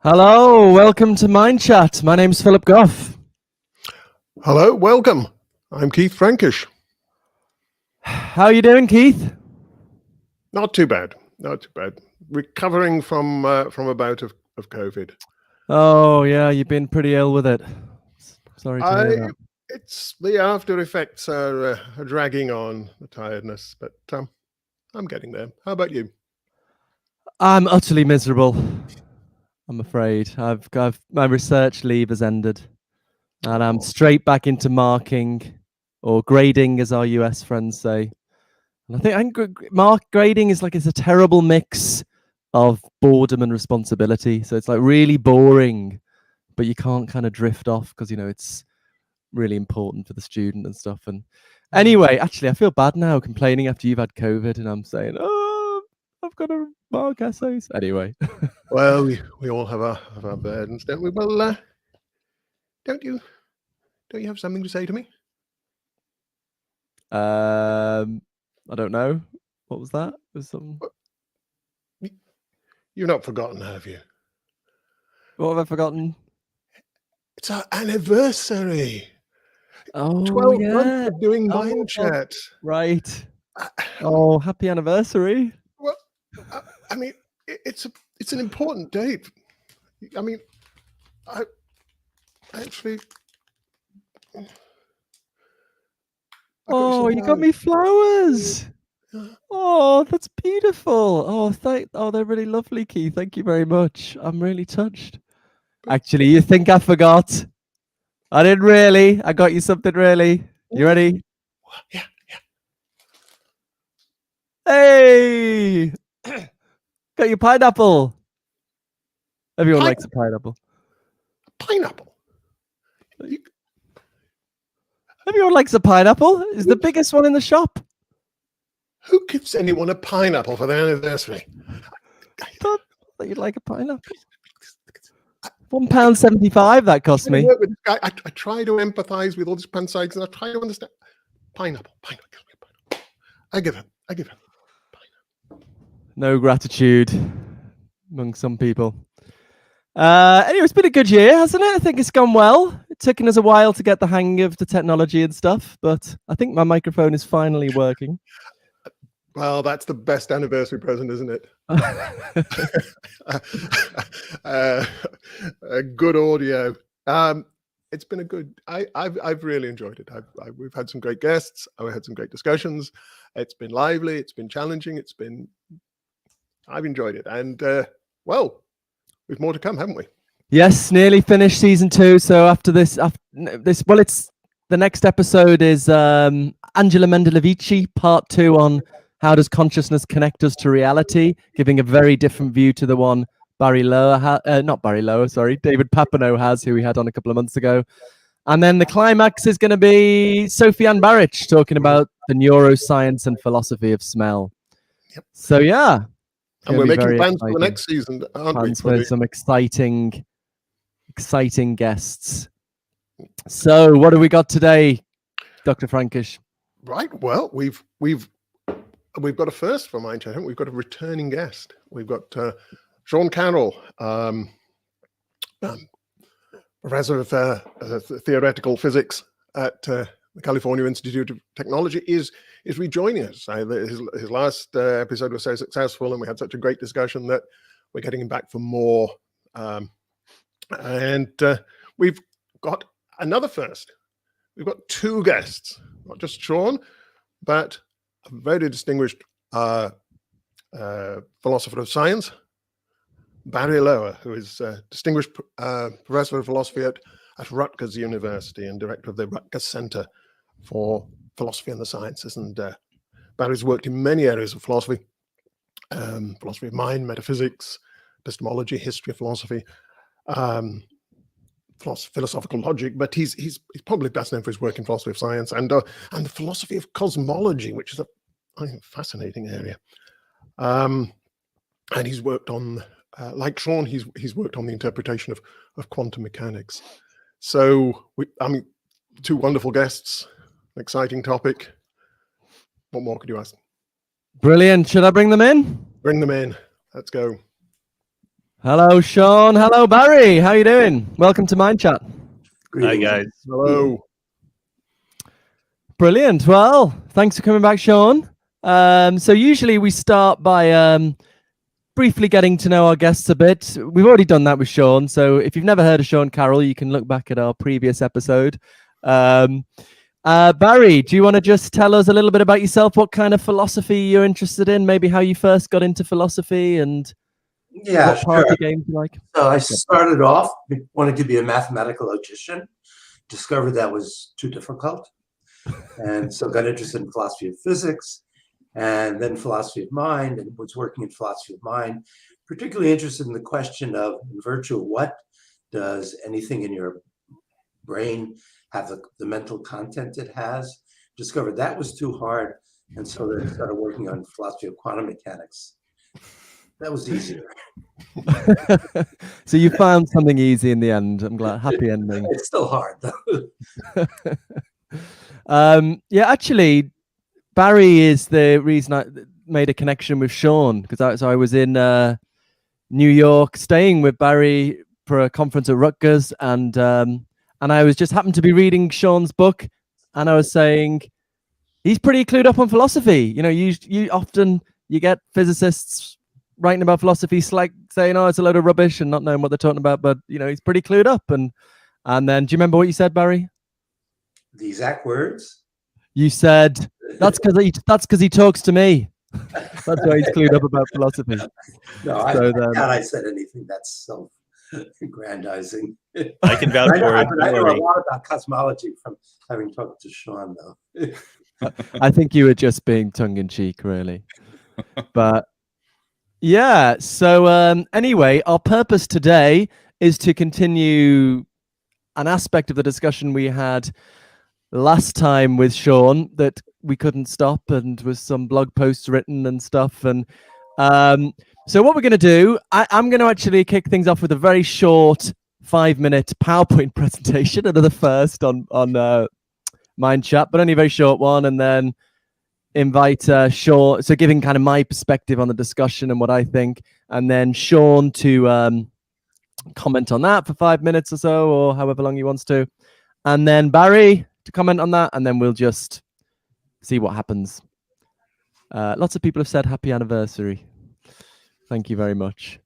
Hello, welcome to Mind Chat. My name's Philip Goff. Hello, welcome. I'm Keith Frankish. How are you doing, Keith? Not too bad. Not too bad. Recovering from a bout of COVID. Oh, yeah, you've been pretty ill with it. Sorry to hear that. It's the after effects are dragging on, the tiredness, but I'm getting there. How about you? I'm utterly miserable, I'm afraid. My research leave has ended, and I'm straight back into marking, or grading, as our US friends say. And I think grading is it's a terrible mix of boredom and responsibility. So it's like really boring, but you can't kind of drift off because, it's really important for the student and stuff. And anyway, actually, I feel bad now complaining after you've had COVID and I'm saying, oh, I've got to mark essays. Anyway. Well, we all have our burdens, don't we? Well, don't you have something to say to me? I don't know. What was that? Was something... You've not forgotten, have you? What have I forgotten? It's our anniversary. Oh, 12 yeah. months of doing Mind Chat. Right. Oh, happy anniversary. Well, I mean, it's an important date. I mean, I actually... Oh, you got me flowers. Oh, that's beautiful. Oh, they're really lovely, Keith. Thank you very much. I'm really touched. Actually, you think I forgot? I didn't really. I got you something really. You ready? Yeah. Hey! Got you pineapple. Everyone likes a pineapple. Pineapple? Everyone likes a pineapple. It's the biggest one in the shop. Who gives anyone a pineapple for their anniversary? I thought you'd like a pineapple. £1.75 that cost me. I try to empathize with all these panpsychs and I try to understand. Pineapple. I give it. Pineapple. No gratitude among some people. Anyway, it's been a good year, hasn't it? I think it's gone well. It's taken us a while to get the hang of the technology and stuff, but I think my microphone is finally working. Well, that's the best anniversary present, isn't it? Good audio. It's been a good. I've really enjoyed it. We've had some great guests. We had some great discussions. It's been lively. It's been challenging. I've enjoyed it, and well, we've more to come, haven't we? Yes, nearly finished season 2. So after this, it's the next episode is Angela Mendelevici, part 2 on how does consciousness connect us to reality, giving a very different view to the one David Papineau has, who we had on a couple of months ago. And then the climax is going to be Sophie Ann Barrich talking about the neuroscience and philosophy of smell. Yep. So yeah. And we're making plans for the next season, aren't we? For some exciting guests. So what do we got today, Dr. Frankish? Right. Well, we've got a first for Mind Chat, haven't we? We've got a returning guest. We've got Sean Carroll, professor of theoretical physics at the California Institute of Technology, is rejoining us. His last episode was so successful, and we had such a great discussion that we're getting him back for more. And we've got another first. We've got 2 guests, not just Sean, but a very distinguished philosopher of science, Barry Loewer, who is a distinguished professor of philosophy at Rutgers University and director of the Rutgers Center for Philosophy and the Sciences. And Barry's worked in many areas of philosophy, philosophy of mind, metaphysics, epistemology, history of philosophy, philosophical logic, but he's probably best known for his work in philosophy of science and the philosophy of cosmology, which is a fascinating area. And he's worked on, like Sean, he's worked on the interpretation of quantum mechanics. So 2 wonderful guests, an exciting topic. What more could you ask? Brilliant. Should I bring them in? Bring them in. Let's go. Hello, Sean. Hello, Barry. How you doing? Welcome to Mind Chat. Hi, guys. Hello. Brilliant. Well, thanks for coming back, Sean. So usually we start by briefly getting to know our guests a bit. We've already done that with Sean. So if you've never heard of Sean Carroll, you can look back at our previous episode. Barry, do you want to just tell us a little bit about yourself? What kind of philosophy you're interested in? Maybe how you first got into philosophy and Yeah, what party sure. games you like? So I started off wanting to be a mathematical logician, discovered that was too difficult, and so got interested in philosophy of physics, and then philosophy of mind, and was working in philosophy of mind, particularly interested in the question of, in virtue of what does anything in your brain have the mental content it has. Discovered that was too hard, and so then started working on philosophy of quantum mechanics. That was easier. So you found something easy in the end. I'm glad. Happy ending. It's still hard though. Yeah, actually, Barry is the reason I made a connection with Sean, because I was in New York staying with Barry for a conference at Rutgers, and I was just happened to be reading Sean's book, and I was saying he's pretty clued up on philosophy. You know, you often get physicists writing about philosophy, like saying, "Oh, it's a load of rubbish," and not knowing what they're talking about. But you know, he's pretty clued up. And then, do you remember what you said, Barry? The exact words? You said that's because he talks to me. That's why he's clued up about philosophy. No, I doubt I said anything that's self-aggrandizing. I can vouch for it. I know a lot about cosmology from having talked to Sean, though. I think you were just being tongue-in-cheek, really. But yeah, so anyway, our purpose today is to continue an aspect of the discussion we had last time with Sean that we couldn't stop, and was some blog posts written and stuff. And so what we're going to do, I'm going to actually kick things off with a very short 5-minute PowerPoint presentation, another first on Mind Chat, but only a very short one, and then invite Sean, so giving kind of my perspective on the discussion and what I think, and then Sean to comment on that for 5 minutes or so, or however long he wants to, and then Barry to comment on that, and then we'll just see what happens. Lots of people have said happy anniversary. Thank you very much.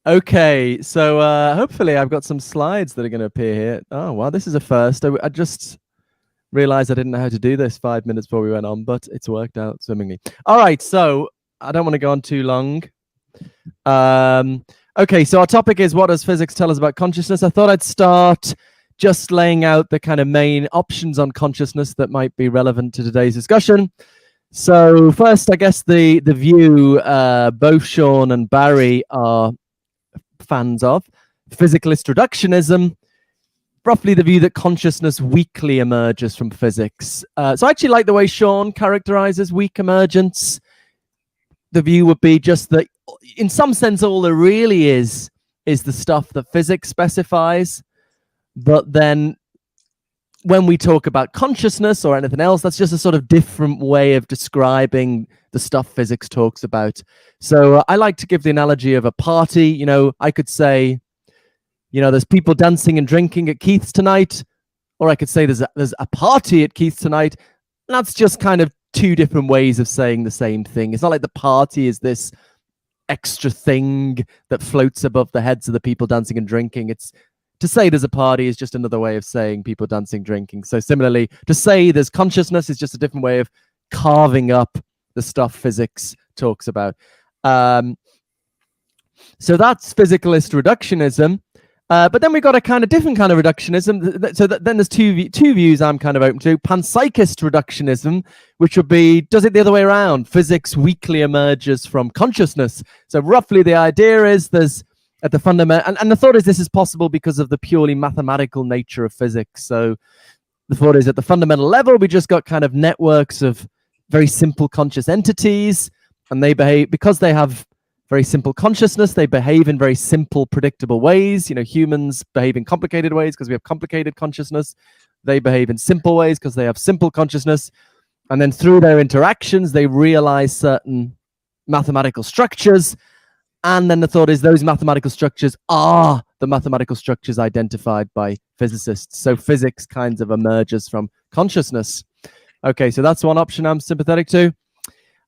Okay, so hopefully I've got some slides that are going to appear here. Oh, wow, this is a first. I just realized I didn't know how to do this 5 minutes before we went on, but it's worked out swimmingly. All right, so I don't want to go on too long. Okay, so our topic is, what does physics tell us about consciousness? I thought I'd start just laying out the kind of main options on consciousness that might be relevant to today's discussion. So first, I guess the view both Sean and Barry are fans of, physicalist reductionism, roughly the view that consciousness weakly emerges from physics. So I actually like the way Sean characterizes weak emergence. The view would be just that, in some sense, all there really is the stuff that physics specifies. But then when we talk about consciousness or anything else, that's just a sort of different way of describing the stuff physics talks about. So I like to give the analogy of a party. You know, I could say, you know, there's people dancing and drinking at Keith's tonight, or I could say there's a party at Keith's tonight. And that's just kind of two different ways of saying the same thing. It's not like the party is this extra thing that floats above the heads of the people dancing and drinking. It's to say there's a party is just another way of saying people dancing, drinking. So similarly, to say there's consciousness is just a different way of carving up the stuff physics talks about. So that's physicalist reductionism. But then we've got a kind of different kind of reductionism. So then there's two views I'm kind of open to. Panpsychist reductionism, which would be, does it the other way around? Physics weakly emerges from consciousness. So roughly the idea is there's at the fundamental, and the thought is this is possible because of the purely mathematical nature of physics. So the thought is at the fundamental level, we just got kind of networks of very simple conscious entities, and they behave, because they have very simple consciousness, they behave in very simple, predictable ways. You know, humans behave in complicated ways because we have complicated consciousness. They behave in simple ways because they have simple consciousness. And then through their interactions, they realize certain mathematical structures. And then the thought is those mathematical structures are the mathematical structures identified by physicists. So physics kind of emerges from consciousness. Okay, so that's one option I'm sympathetic to.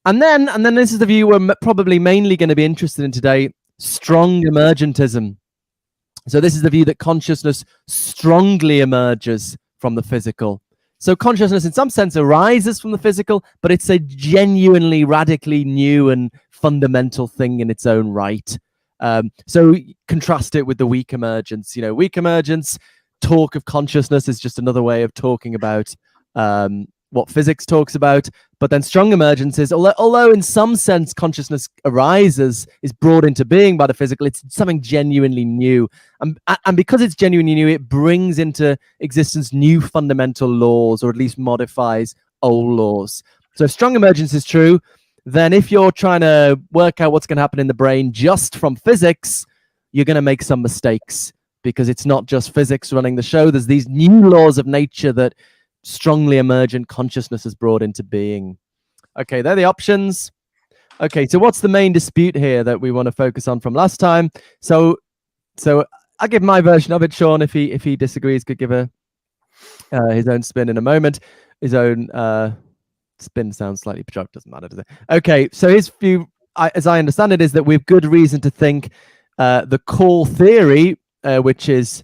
And then this is the view we're probably mainly going to be interested in today, strong emergentism. So this is the view that consciousness strongly emerges from the physical. So consciousness in some sense arises from the physical, but it's a genuinely radically new and fundamental thing in its own right. So contrast it with the weak emergence. You know, weak emergence, talk of consciousness is just another way of talking about what physics talks about. But then strong emergence is, although in some sense consciousness arises, is brought into being by the physical, it's something genuinely new. And because it's genuinely new, it brings into existence new fundamental laws, or at least modifies old laws. So if strong emergence is true, then if you're trying to work out what's going to happen in the brain just from physics, you're going to make some mistakes, because it's not just physics running the show. There's these new laws of nature that strongly emergent consciousness has brought into being. Okay, they're the options. Okay, so what's the main dispute here that we want to focus on from last time? So I'll give my version of it. Sean, if he disagrees, could give his own spin in a moment. His own spin sounds slightly pejorative, doesn't matter, does it? Okay, so his view, as I understand it, is that we've good reason to think the core theory, which is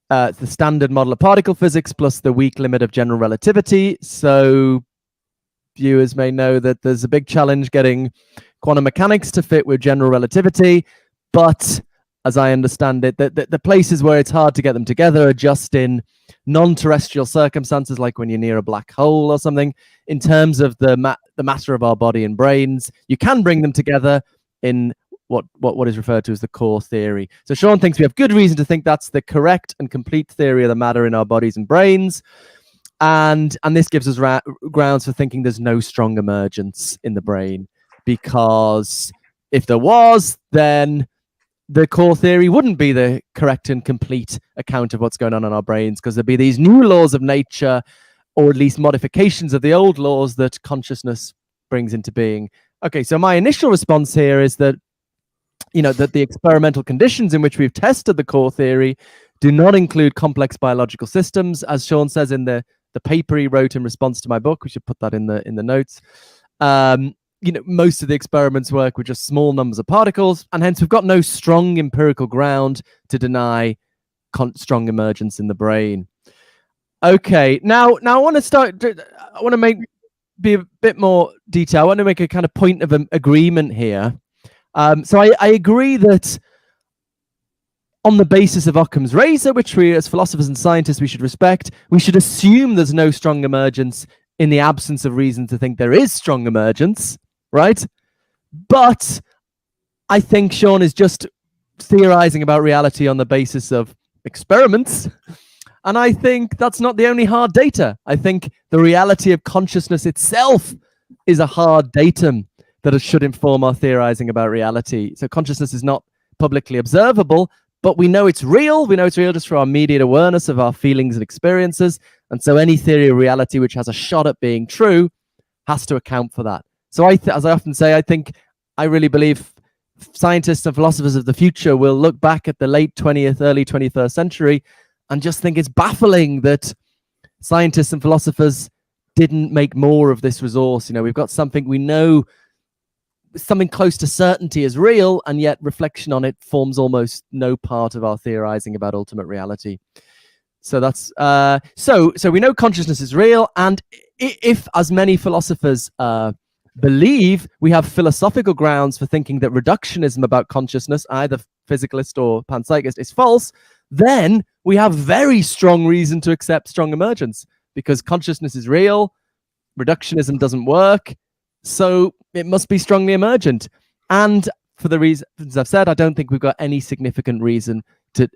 the standard model of particle physics plus the weak limit of general relativity. So viewers may know that there's a big challenge getting quantum mechanics to fit with general relativity, but as I understand it, the places where it's hard to get them together are just in non-terrestrial circumstances, like when you're near a black hole or something. In terms of the matter of our body and brains, you can bring them together in what is referred to as the core theory. So Sean thinks we have good reason to think that's the correct and complete theory of the matter in our bodies and brains. And this gives us grounds for thinking there's no strong emergence in the brain, because if there was, then the core theory wouldn't be the correct and complete account of what's going on in our brains, because there'd be these new laws of nature, or at least modifications of the old laws that consciousness brings into being. Okay, so my initial response here is that, you know, that the experimental conditions in which we've tested the core theory do not include complex biological systems, as Sean says in the paper he wrote in response to my book. We should put that in the notes. You know, most of the experiments work with just small numbers of particles, and hence we've got no strong empirical ground to deny strong emergence in the brain. Okay, now I want to be a bit more detailed. I want to make a kind of point of agreement here. So I agree that on the basis of Occam's razor, which we as philosophers and scientists we should respect, we should assume there's no strong emergence in the absence of reason to think there is strong emergence, right? But I think Sean is just theorizing about reality on the basis of experiments. And I think that's not the only hard data. I think the reality of consciousness itself is a hard datum that should inform our theorizing about reality. So consciousness is not publicly observable, but we know it's real. We know it's real just through our immediate awareness of our feelings and experiences. And so any theory of reality which has a shot at being true has to account for that. So as I often say, I really believe scientists and philosophers of the future will look back at the late 20th, early 21st century and just think it's baffling that scientists and philosophers didn't make more of this resource. You know, we've got something we know, something close to certainty is real, and yet reflection on it forms almost no part of our theorizing about ultimate reality. So that's so we know consciousness is real, and if, as many philosophers believe, we have philosophical grounds for thinking that reductionism about consciousness, either physicalist or panpsychist, is false, then we have very strong reason to accept strong emergence, because consciousness is real, reductionism doesn't work, so it must be strongly emergent. And for the reasons I've said, I don't think we've got any significant reason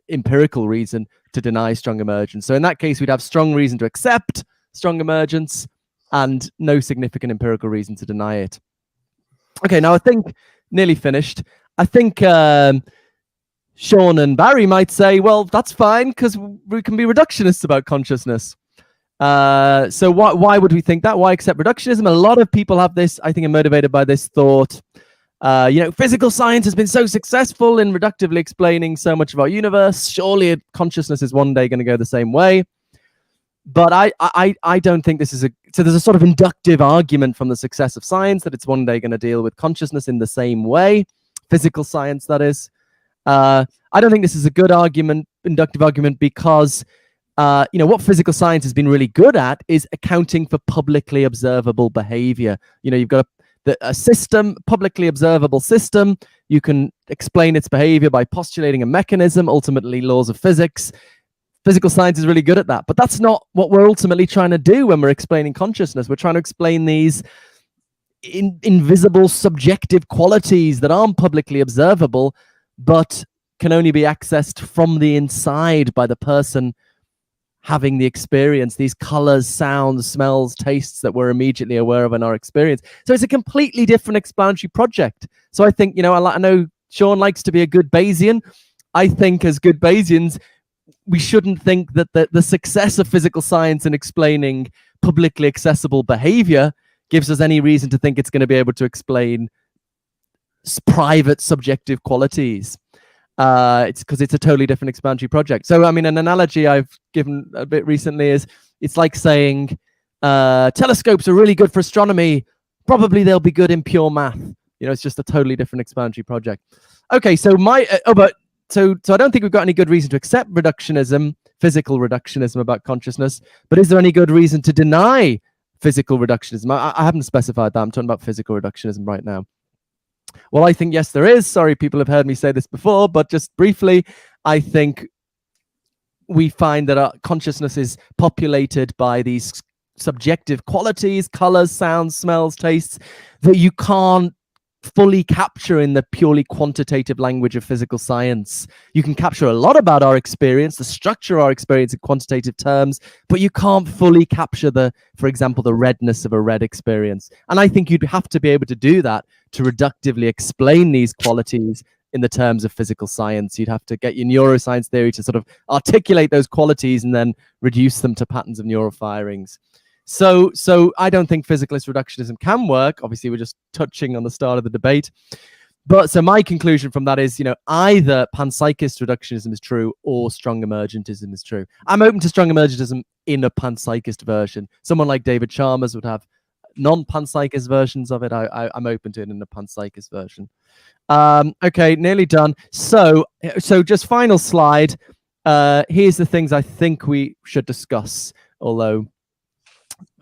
empirical reason to deny strong emergence. So in that case, we'd have strong reason to accept strong emergence and no significant empirical reason to deny it. Okay, now I think nearly finished. I think Sean and Barry might say, well, that's fine because we can be reductionists about consciousness. So why would we think that? Why accept reductionism? A lot of people have this, I think, are motivated by this thought Physical science has been so successful in reductively explaining so much of our universe. Surely consciousness is one day going to go the same way. But I don't think this is so there's a sort of inductive argument from the success of science that it's one day going to deal with consciousness in the same way, physical science, that is. I don't think this is a good argument, inductive argument, because what physical science has been really good at is accounting for publicly observable behavior. You've got a system, publicly observable system. You can explain its behavior by postulating a mechanism, ultimately laws of physics. Physical science is really good at that, but that's not what we're ultimately trying to do when we're explaining consciousness. We're trying to explain these invisible subjective qualities that aren't publicly observable, but can only be accessed from the inside by the person having the experience, these colors, sounds, smells, tastes that we're immediately aware of in our experience. So it's a completely different explanatory project. So I think, I know Sean likes to be a good Bayesian. I think as good Bayesians, we shouldn't think that the success of physical science in explaining publicly accessible behavior gives us any reason to think it's going to be able to explain private subjective qualities. It's because it's a totally different explanatory project. So, an analogy I've given a bit recently is it's like saying telescopes are really good for astronomy. Probably they'll be good in pure math. It's just a totally different explanatory project. Okay, so So I don't think we've got any good reason to accept reductionism, physical reductionism about consciousness, but is there any good reason to deny physical reductionism? I haven't specified that. I'm talking about physical reductionism right now. Well, I think, yes, there is. Sorry, people have heard me say this before, but just briefly, I think we find that our consciousness is populated by these subjective qualities, colors, sounds, smells, tastes, that you can't fully capture in the purely quantitative language of physical science. You can capture a lot about our experience, the structure of our experience in quantitative terms, but you can't fully capture for example, the redness of a red experience. And I think you'd have to be able to do that to reductively explain these qualities in the terms of physical science. You'd have to get your neuroscience theory to sort of articulate those qualities and then reduce them to patterns of neural firings. So I don't think physicalist reductionism can work. Obviously, we're just touching on the start of the debate. But so my conclusion from that is, either panpsychist reductionism is true or strong emergentism is true. I'm open to strong emergentism in a panpsychist version. Someone like David Chalmers would have non-panpsychist versions of it. I'm open to it in a panpsychist version. Okay, nearly done. So just final slide. Here's the things I think we should discuss, although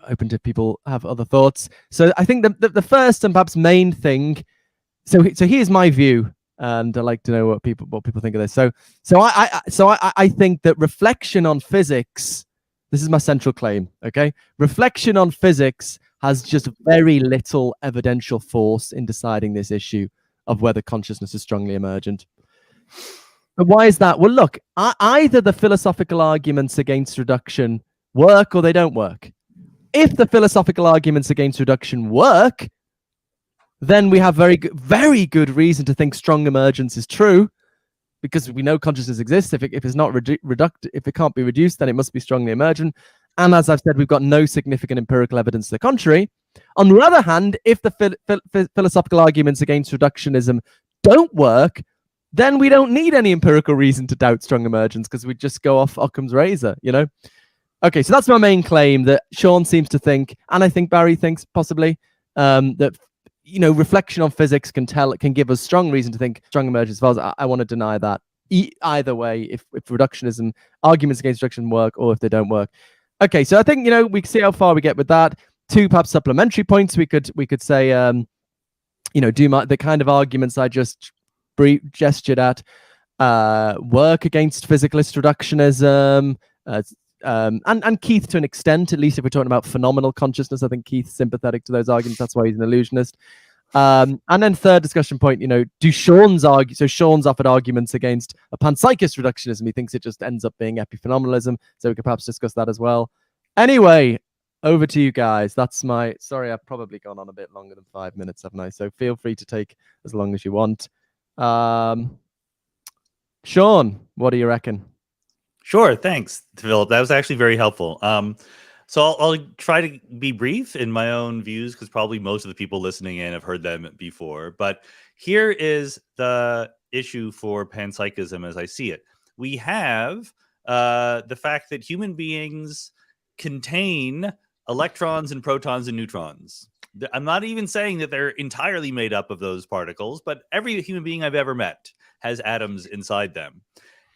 open to people have other thoughts. So I think the first and perhaps main thing. So here's my view, and I'd like to know what people think of this. So I think that reflection on physics. This is my central claim. Okay, reflection on physics has just very little evidential force in deciding this issue of whether consciousness is strongly emergent. But why is that? Well, look, either the philosophical arguments against reduction work or they don't work. If the philosophical arguments against reduction work, then we have very good reason to think strong emergence is true, because we know consciousness exists. If it's not if it can't be reduced, then it must be strongly emergent. And as I've said, we've got no significant empirical evidence to the contrary. On the other hand, if the philosophical arguments against reductionism don't work, then we don't need any empirical reason to doubt strong emergence, because we just go off Occam's razor, Okay, so that's my main claim, that Sean seems to think, and I think Barry thinks possibly, that reflection on physics can give us strong reason to think strong emergence. As far as I want to deny that either way, if reductionism arguments against reduction work or if they don't work. Okay, so I think we can see how far we get with that. Two perhaps supplementary points we could say, the kind of arguments I just gestured at work against physicalist reductionism. And Keith, to an extent, at least if we're talking about phenomenal consciousness, I think Keith's sympathetic to those arguments. That's why he's an illusionist. And then third discussion point, do Sean's argue? So Sean's offered arguments against a panpsychist reductionism. He thinks it just ends up being epiphenomenalism. So we could perhaps discuss that as well. Anyway, over to you guys. Sorry, I've probably gone on a bit longer than 5 minutes, haven't I? So feel free to take as long as you want. Sean, what do you reckon? Sure, thanks, Philip. That was actually very helpful. So I'll try to be brief in my own views because probably most of the people listening in have heard them before. But here is the issue for panpsychism as I see it. We have the fact that human beings contain electrons and protons and neutrons. I'm not even saying that they're entirely made up of those particles, but every human being I've ever met has atoms inside them.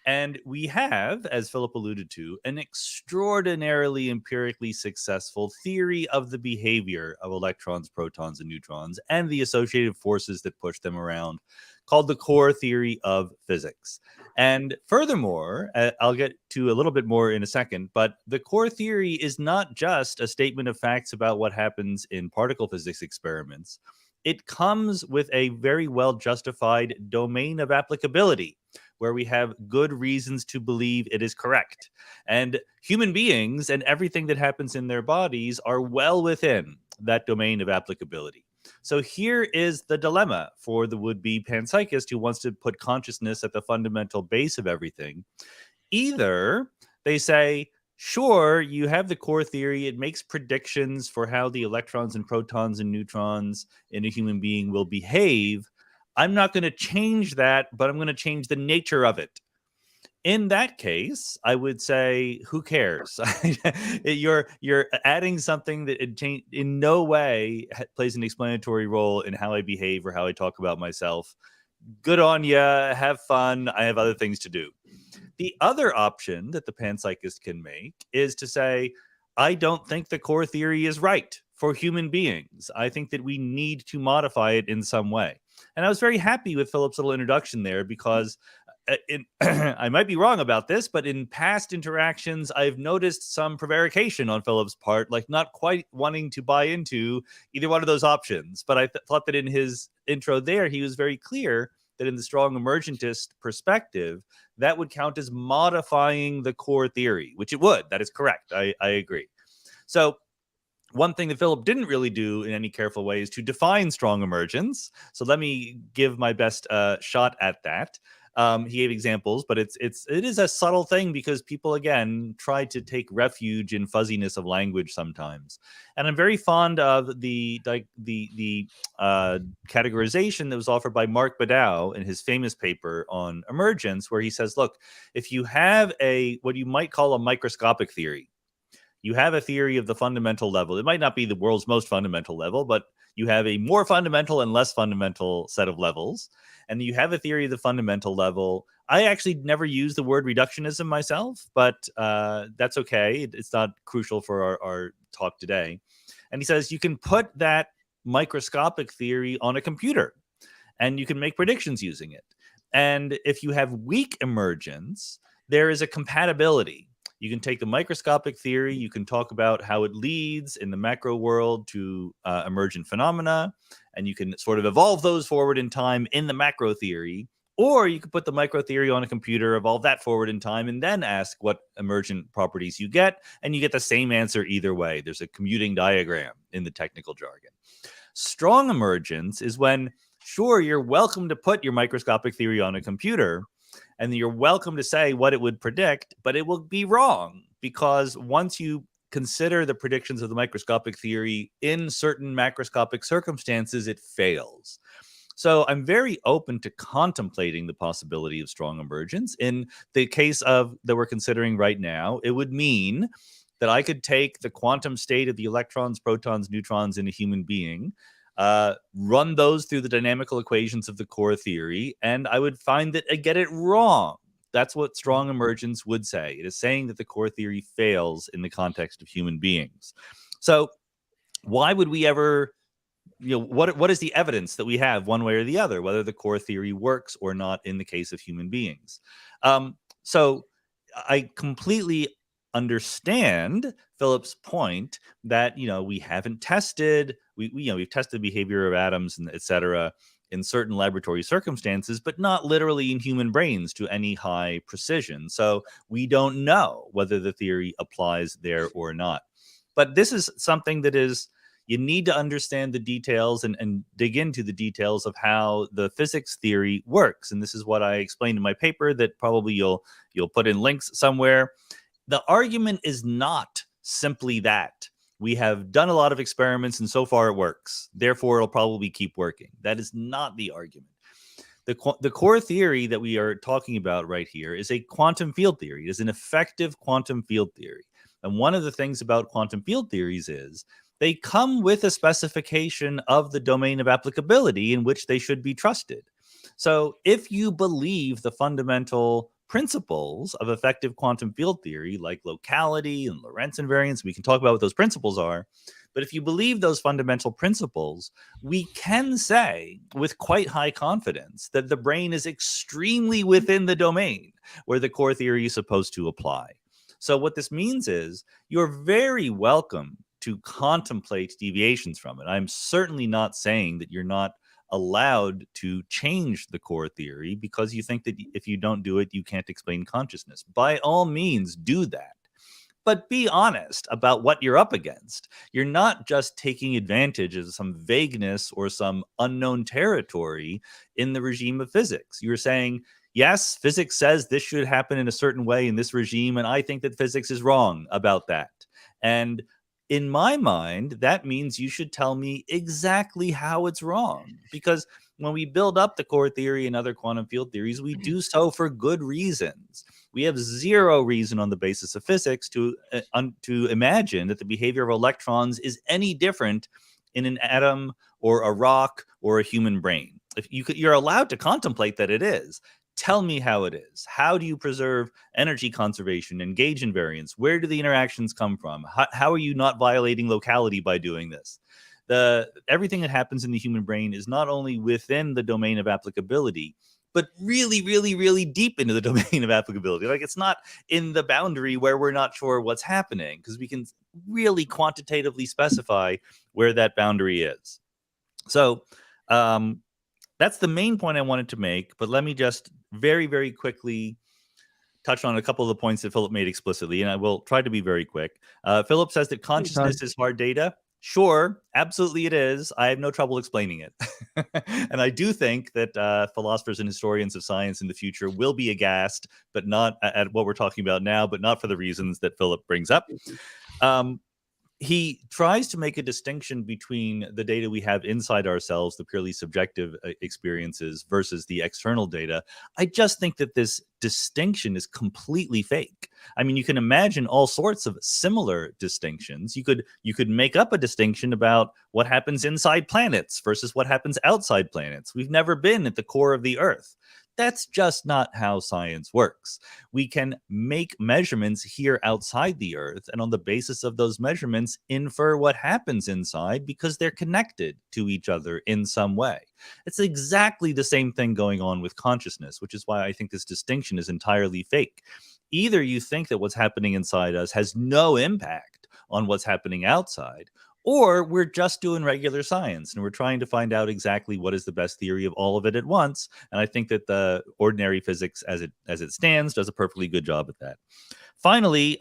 And we have, as Philip alluded to, an extraordinarily empirically successful theory of the behavior of electrons, protons, and neutrons, and the associated forces that push them around, called the core theory of physics. And furthermore, I'll get to a little bit more in a second, but the core theory is not just a statement of facts about what happens in particle physics experiments. It comes with a very well justified domain of applicability, where we have good reasons to believe it is correct. And human beings and everything that happens in their bodies are well within that domain of applicability. So here is the dilemma for the would-be panpsychist who wants to put consciousness at the fundamental base of everything. Either they say, sure, you have the core theory. It makes predictions for how the electrons and protons and neutrons in a human being will behave. I'm not going to change that, but I'm going to change the nature of it. In that case, I would say, who cares? You're adding something that in no way plays an explanatory role in how I behave or how I talk about myself. Good on you. Have fun. I have other things to do. The other option that the panpsychist can make is to say, I don't think the core theory is right for human beings. I think that we need to modify it in some way. And I was very happy with Philip's little introduction there because I might be wrong about this, but in past interactions, I've noticed some prevarication on Philip's part, like not quite wanting to buy into either one of those options. But I thought that in his intro there, he was very clear that in the strong emergentist perspective, that would count as modifying the core theory, which it would. That is correct. I agree. So one thing that Philip didn't really do in any careful way is to define strong emergence. So let me give my best shot at that. He gave examples, but it is a subtle thing because people, again, try to take refuge in fuzziness of language sometimes. And I'm very fond of the categorization that was offered by Mark Badow in his famous paper on emergence, where he says, look, if you have what you might call a microscopic theory, you have a theory of the fundamental level. It might not be the world's most fundamental level, but you have a more fundamental and less fundamental set of levels. And you have a theory of the fundamental level. I actually never use the word reductionism myself, but that's okay. It's not crucial for our talk today. And he says you can put that microscopic theory on a computer and you can make predictions using it. And if you have weak emergence, there is a compatibility. You can take the microscopic theory, you can talk about how it leads in the macro world to emergent phenomena, and you can sort of evolve those forward in time in the macro theory, or you could put the micro theory on a computer, evolve that forward in time, and then ask what emergent properties you get, and you get the same answer either way. There's a commuting diagram in the technical jargon. Strong emergence is when, sure, you're welcome to put your microscopic theory on a computer, and you're welcome to say what it would predict, but it will be wrong because once you consider the predictions of the microscopic theory in certain macroscopic circumstances, it fails. So I'm very open to contemplating the possibility of strong emergence. In the case of that we're considering right now, it would mean that I could take the quantum state of the electrons, protons, neutrons in a human being, run those through the dynamical equations of the core theory, and I would find that I get it wrong. That's what strong emergence would say. It is saying that the core theory fails in the context of human beings. So why would we ever, what is the evidence that we have one way or the other, whether the core theory works or not in the case of human beings? So I completely understand Philip's point that, we haven't tested, we've tested the behavior of atoms and et cetera in certain laboratory circumstances, but not literally in human brains to any high precision. So we don't know whether the theory applies there or not. But this is something that you need to understand the details and dig into the details of how the physics theory works. And this is what I explained in my paper that probably you'll put in links somewhere. The argument is not simply that. We have done a lot of experiments and so far it works. Therefore, it'll probably keep working. That is not the argument. The core theory that we are talking about right here is a quantum field theory. It is an effective quantum field theory. And one of the things about quantum field theories is they come with a specification of the domain of applicability in which they should be trusted. So if you believe the fundamental principles of effective quantum field theory, like locality and Lorentz invariance, we can talk about what those principles are. But if you believe those fundamental principles, we can say with quite high confidence that the brain is extremely within the domain where the core theory is supposed to apply. So what this means is you're very welcome to contemplate deviations from it. I'm certainly not saying that you're not allowed to change the core theory because you think that if you don't do it, you can't explain consciousness. By all means, do that. But be honest about what you're up against. You're not just taking advantage of some vagueness or some unknown territory in the regime of physics. You're saying, yes, physics says this should happen in a certain way in this regime, and I think that physics is wrong about that. And in my mind, that means you should tell me exactly how it's wrong. Because when we build up the core theory and other quantum field theories, we do so for good reasons. We have zero reason on the basis of physics to imagine that the behavior of electrons is any different in an atom or a rock or a human brain. If you're allowed to contemplate that it is. Tell me how it is. How do you preserve energy conservation and gauge invariance? Where do the interactions come from? How are you not violating locality by doing this? Everything that happens in the human brain is not only within the domain of applicability, but really, really, really deep into the domain of applicability. Like, it's not in the boundary where we're not sure what's happening, because we can really quantitatively specify where that boundary is. So that's the main point I wanted to make, but let me just very, very quickly touch on a couple of the points that Philip made explicitly, and I will try to be very quick. Philip says that consciousness is hard data. Sure, absolutely it is. I have no trouble explaining it. And I do think that philosophers and historians of science in the future will be aghast, but not at what we're talking about now, but not for the reasons that Philip brings up. He tries to make a distinction between the data we have inside ourselves, the purely subjective experiences, versus the external data. I just think that this distinction is completely fake. I mean, you can imagine all sorts of similar distinctions. You could make up a distinction about what happens inside planets versus what happens outside planets. We've never been at the core of the Earth. That's just not how science works. We can make measurements here outside the Earth, and on the basis of those measurements, infer what happens inside because they're connected to each other in some way. It's exactly the same thing going on with consciousness, which is why I think this distinction is entirely fake. Either you think that what's happening inside us has no impact on what's happening outside, or we're just doing regular science and we're trying to find out exactly what is the best theory of all of it at once. And I think that the ordinary physics as it stands does a perfectly good job at that. Finally,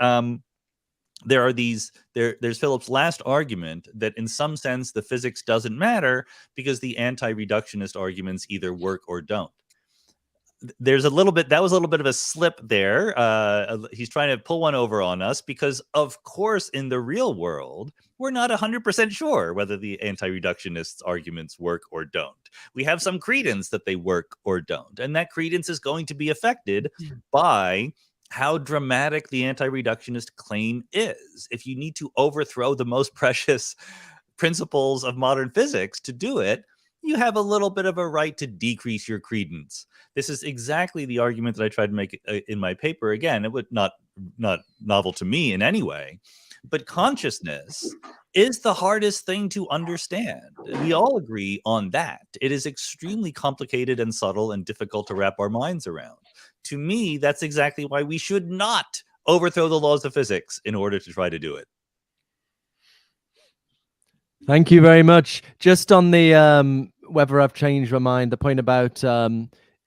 there's Philip's last argument that in some sense the physics doesn't matter because the anti-reductionist arguments either work or don't. That was a little bit of a slip there. He's trying to pull one over on us because, of course, in the real world, we're not 100% sure whether the anti-reductionists' arguments work or don't. We have some credence that they work or don't, and that credence is going to be affected by how dramatic the anti-reductionist claim is. If you need to overthrow the most precious principles of modern physics to do it, you have a little bit of a right to decrease your credence. This is exactly the argument that I tried to make in my paper. Again, it would not novel to me in any way, but consciousness is the hardest thing to understand. We all agree on that. It is extremely complicated and subtle and difficult to wrap our minds around. To me, that's exactly why we should not overthrow the laws of physics in order to try to do it. Thank you very much. Just on the whether I've changed my mind, the point about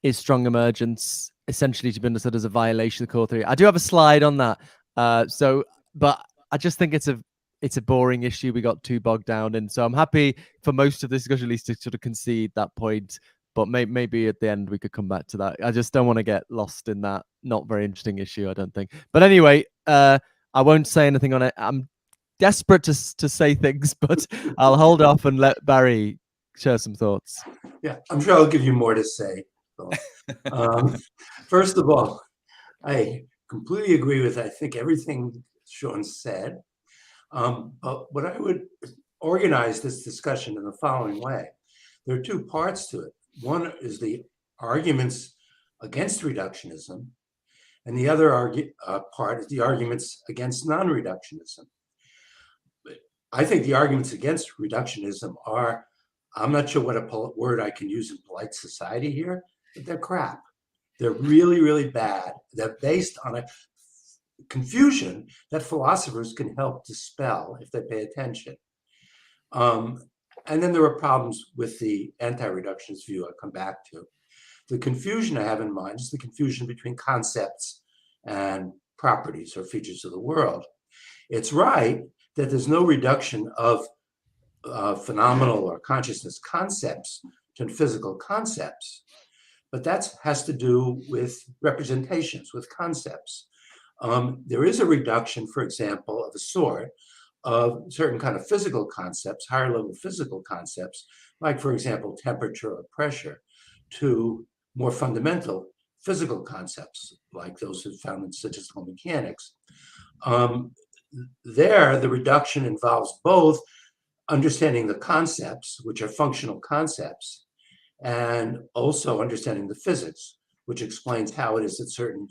is strong emergence essentially to be understood as a violation of core theory. I do have a slide on that. But I just think it's a boring issue we got too bogged down in. So I'm happy for most of the discussion at least to sort of concede that point. But maybe at the end we could come back to that. I just don't want to get lost in that not very interesting issue, I don't think. But anyway, I won't say anything on it. I'm desperate to say things, but I'll hold off and let Barry share some thoughts. Yeah, I'm sure I'll give you more to say. First of all, I completely agree with, I think, everything Sean said. But what I would organize this discussion in the following way. There are two parts to it. One is the arguments against reductionism, and the other part is the arguments against non-reductionism. I think the arguments against reductionism are, I'm not sure what word I can use in polite society here, but they're crap. They're really, really bad. They're based on a confusion that philosophers can help dispel if they pay attention. And then there are problems with the anti-reductionist view I'll come back to. The confusion I have in mind is the confusion between concepts and properties or features of the world. It's right that there's no reduction of phenomenal or consciousness concepts to physical concepts, but that has to do with representations, with concepts. There is a reduction, for example, of a sort of certain kind of physical concepts, higher level physical concepts, like, for example, temperature or pressure, to more fundamental physical concepts, like those found in statistical mechanics. There, the reduction involves both understanding the concepts, which are functional concepts, and also understanding the physics, which explains how it is that certain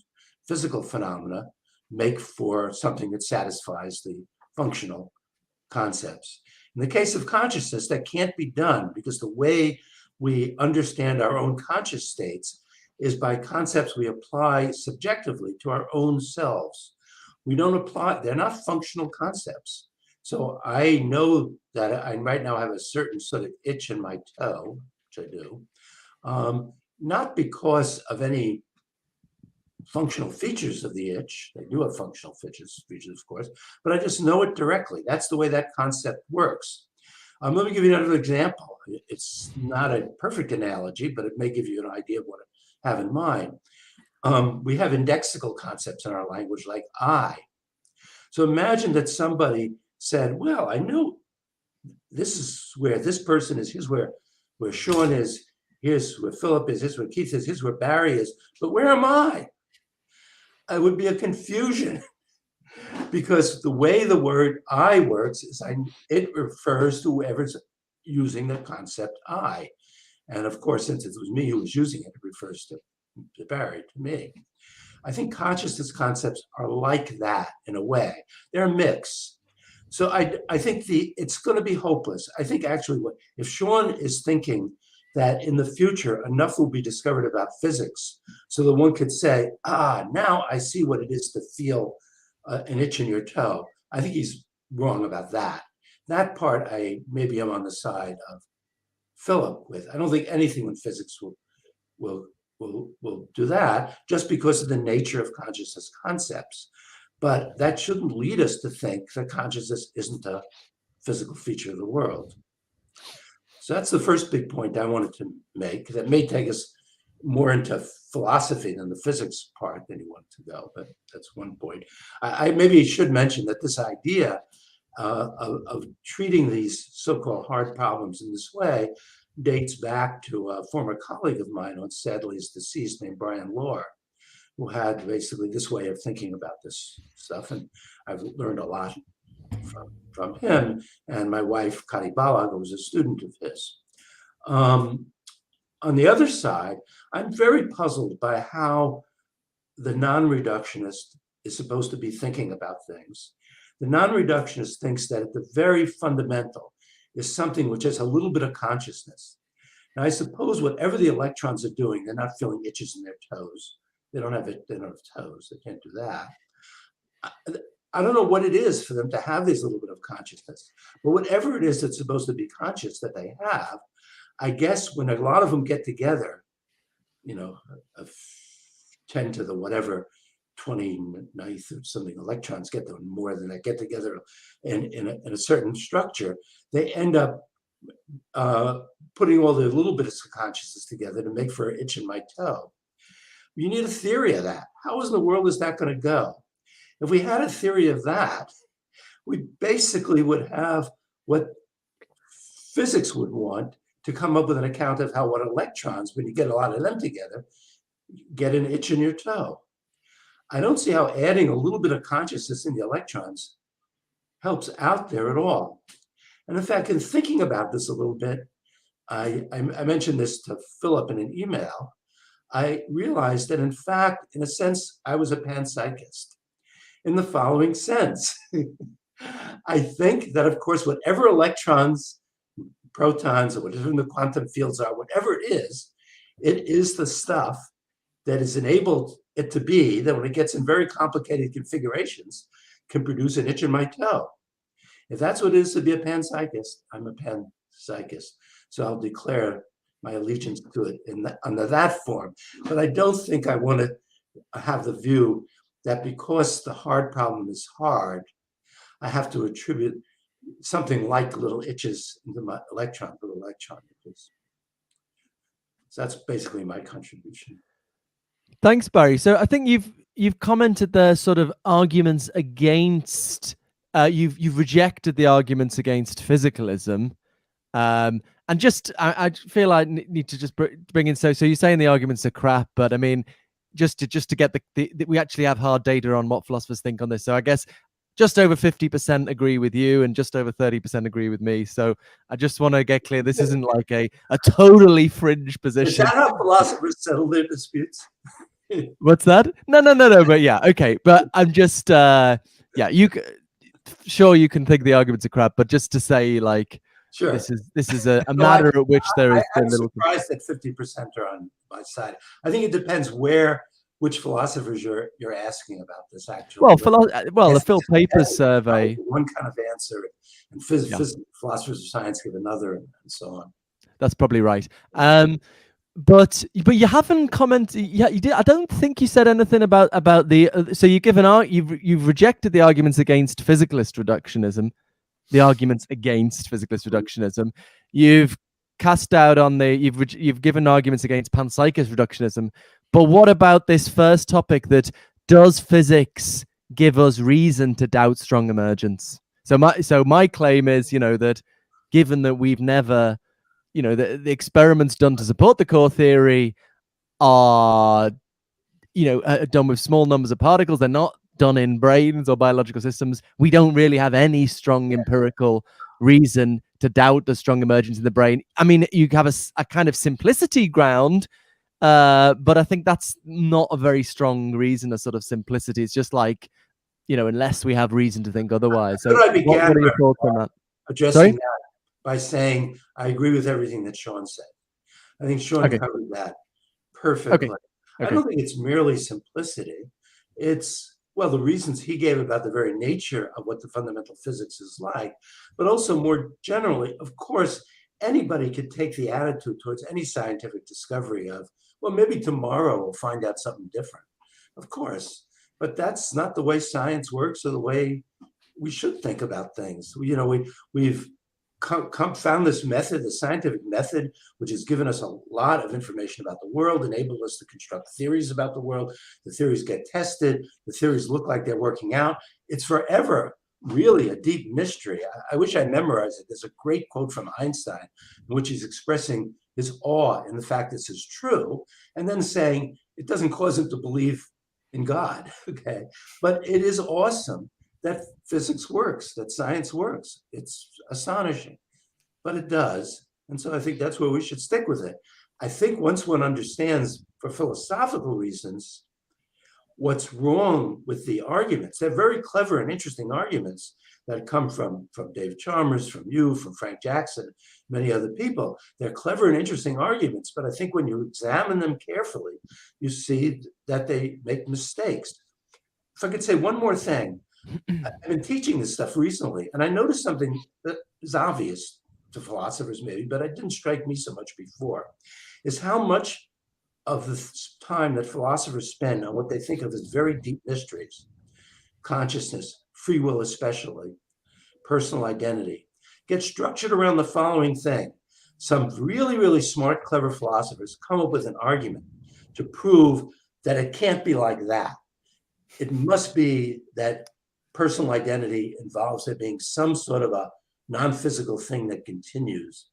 physical phenomena make for something that satisfies the functional concepts. In the case of consciousness, that can't be done because the way we understand our own conscious states is by concepts we apply subjectively to our own selves. We don't apply, they're not functional concepts. So I know that I right now have a certain sort of itch in my toe, which I do, not because of any functional features of the itch. They do have functional features, of course, but I just know it directly. That's the way that concept works. Let me give you another example. It's not a perfect analogy, but it may give you an idea of what I have in mind. We have indexical concepts in our language like I. So imagine that somebody said, well, I know this is where this person is, here's where Sean is, here's where Philip is, here's where Keith is, here's where Barry is, but where am I? It would be a confusion because the way the word I works is it refers to whoever's using the concept I. And of course, since it was me who was using it, it refers to Barry, to me. I think consciousness concepts are like that in a way. They're a mix. So I think it's going to be hopeless. I think actually if Sean is thinking that in the future, enough will be discovered about physics so that one could say, now I see what it is to feel an itch in your toe. I think he's wrong about that. That part, maybe I'm on the side of Philip with. I don't think anything in physics will do that just because of the nature of consciousness concepts. But that shouldn't lead us to think that consciousness isn't a physical feature of the world. So that's the first big point I wanted to make. That may take us more into philosophy than the physics part that he wanted to go, but that's one point. I maybe should mention that this idea of treating these so-called hard problems in this way dates back to a former colleague of mine who sadly is deceased, named Barry Loewer, who had basically this way of thinking about this stuff. And I've learned a lot from him, and my wife, Kari Balag, who was a student of his. On the other side, I'm very puzzled by how the non-reductionist is supposed to be thinking about things. The non-reductionist thinks that at the very fundamental is something which has a little bit of consciousness. Now, I suppose whatever the electrons are doing, they're not feeling itches in their toes. They don't have toes. They can't do that. I don't know what it is for them to have this little bit of consciousness, but whatever it is that's supposed to be conscious that they have, I guess when a lot of them get together, 10 to the whatever 29th or something electrons get them more than that get together in a certain structure, they end up putting all the little bits of consciousness together to make for an itch in my toe. You need a theory of that. How in the world is that going to go? If we had a theory of that, we basically would have what physics would want to come up with an account of how what electrons, when you get a lot of them together, get an itch in your toe. I don't see how adding a little bit of consciousness in the electrons helps out there at all. And in fact, in thinking about this a little bit, I mentioned this to Philip in an email. I realized that, in fact, in a sense, I was a panpsychist in the following sense. I think that, of course, whatever electrons, protons, or whatever the quantum fields are, whatever it is the stuff that has enabled it to be that when it gets in very complicated configurations can produce an itch in my toe. If that's what it is to be a panpsychist, I'm a panpsychist. So I'll declare my allegiance to it under that form. But I don't think I want to have the view that because the hard problem is hard, I have to attribute something like little itches into my little electron itches. So that's basically my contribution. Thanks, Barry. So I think you've commented there sort of arguments against, you've rejected the arguments against physicalism. And just, I feel I need to just bring in, so you're saying the arguments are crap, but I mean, just to get we actually have hard data on what philosophers think on this. So I guess just over 50% agree with you and just over 30% agree with me. So I just want to get clear, this isn't like a totally fringe position. Is that how philosophers settle their disputes? What's that? No, but yeah, okay. But I'm just, sure you can think the arguments are crap, but just to say, like, sure, this is a matter at which there is I'm a little. surprised that 50% are on my side. I think it depends which philosophers you're asking about this actually. Well, the Phil Papers survey. One kind of answer, and philosophers of science give another, and so on. That's probably right. But you haven't commented. Yeah, you did. I don't think you said anything about the. So you've rejected the arguments against physicalist reductionism. The arguments against physicalist reductionism. You've cast doubt on you've given arguments against panpsychist reductionism. But what about this first topic, that does physics give us reason to doubt strong emergence? So my claim is, that given that we've never, the experiments done to support the core theory are, done with small numbers of particles. They're not done in brains or biological systems. We don't really have any strong empirical reason to doubt the strong emergence in the brain. I mean, you have a kind of simplicity ground, but I think that's not a very strong reason, a sort of simplicity. It's just like, unless we have reason to think otherwise. So I began what are your thoughts on that? Addressing that by saying, I agree with everything that Sean said. I think Sean covered that perfectly. Okay. I don't think it's merely simplicity. It's, well, the reasons he gave about the very nature of what the fundamental physics is like, but also more generally, of course, anybody could take the attitude towards any scientific discovery of, well, maybe tomorrow we'll find out something different. Of course, but that's not the way science works or the way we should think about things. We've found this method, the scientific method, which has given us a lot of information about the world, enabled us to construct theories about the world. The theories get tested. The theories look like they're working out. It's forever really a deep mystery. I wish I memorized it. There's a great quote from Einstein in which he's expressing his awe in the fact this is true, and then saying it doesn't cause him to believe in God. Okay, but it is awesome that physics works, that science works. It's astonishing, but it does. And so I think that's where we should stick with it. I think once one understands, for philosophical reasons, what's wrong with the arguments, they're very clever and interesting arguments that come from David Chalmers, from you, from Frank Jackson, many other people. They're clever and interesting arguments, but I think when you examine them carefully, you see that they make mistakes. If I could say one more thing, I've been teaching this stuff recently, and I noticed something that is obvious to philosophers maybe, but it didn't strike me so much before, is how much of the time that philosophers spend on what they think of as very deep mysteries, consciousness, free will especially, personal identity, gets structured around the following thing. Some really, really smart, clever philosophers come up with an argument to prove that it can't be like that. it must be that personal identity involves there being some sort of a non-physical thing that continues.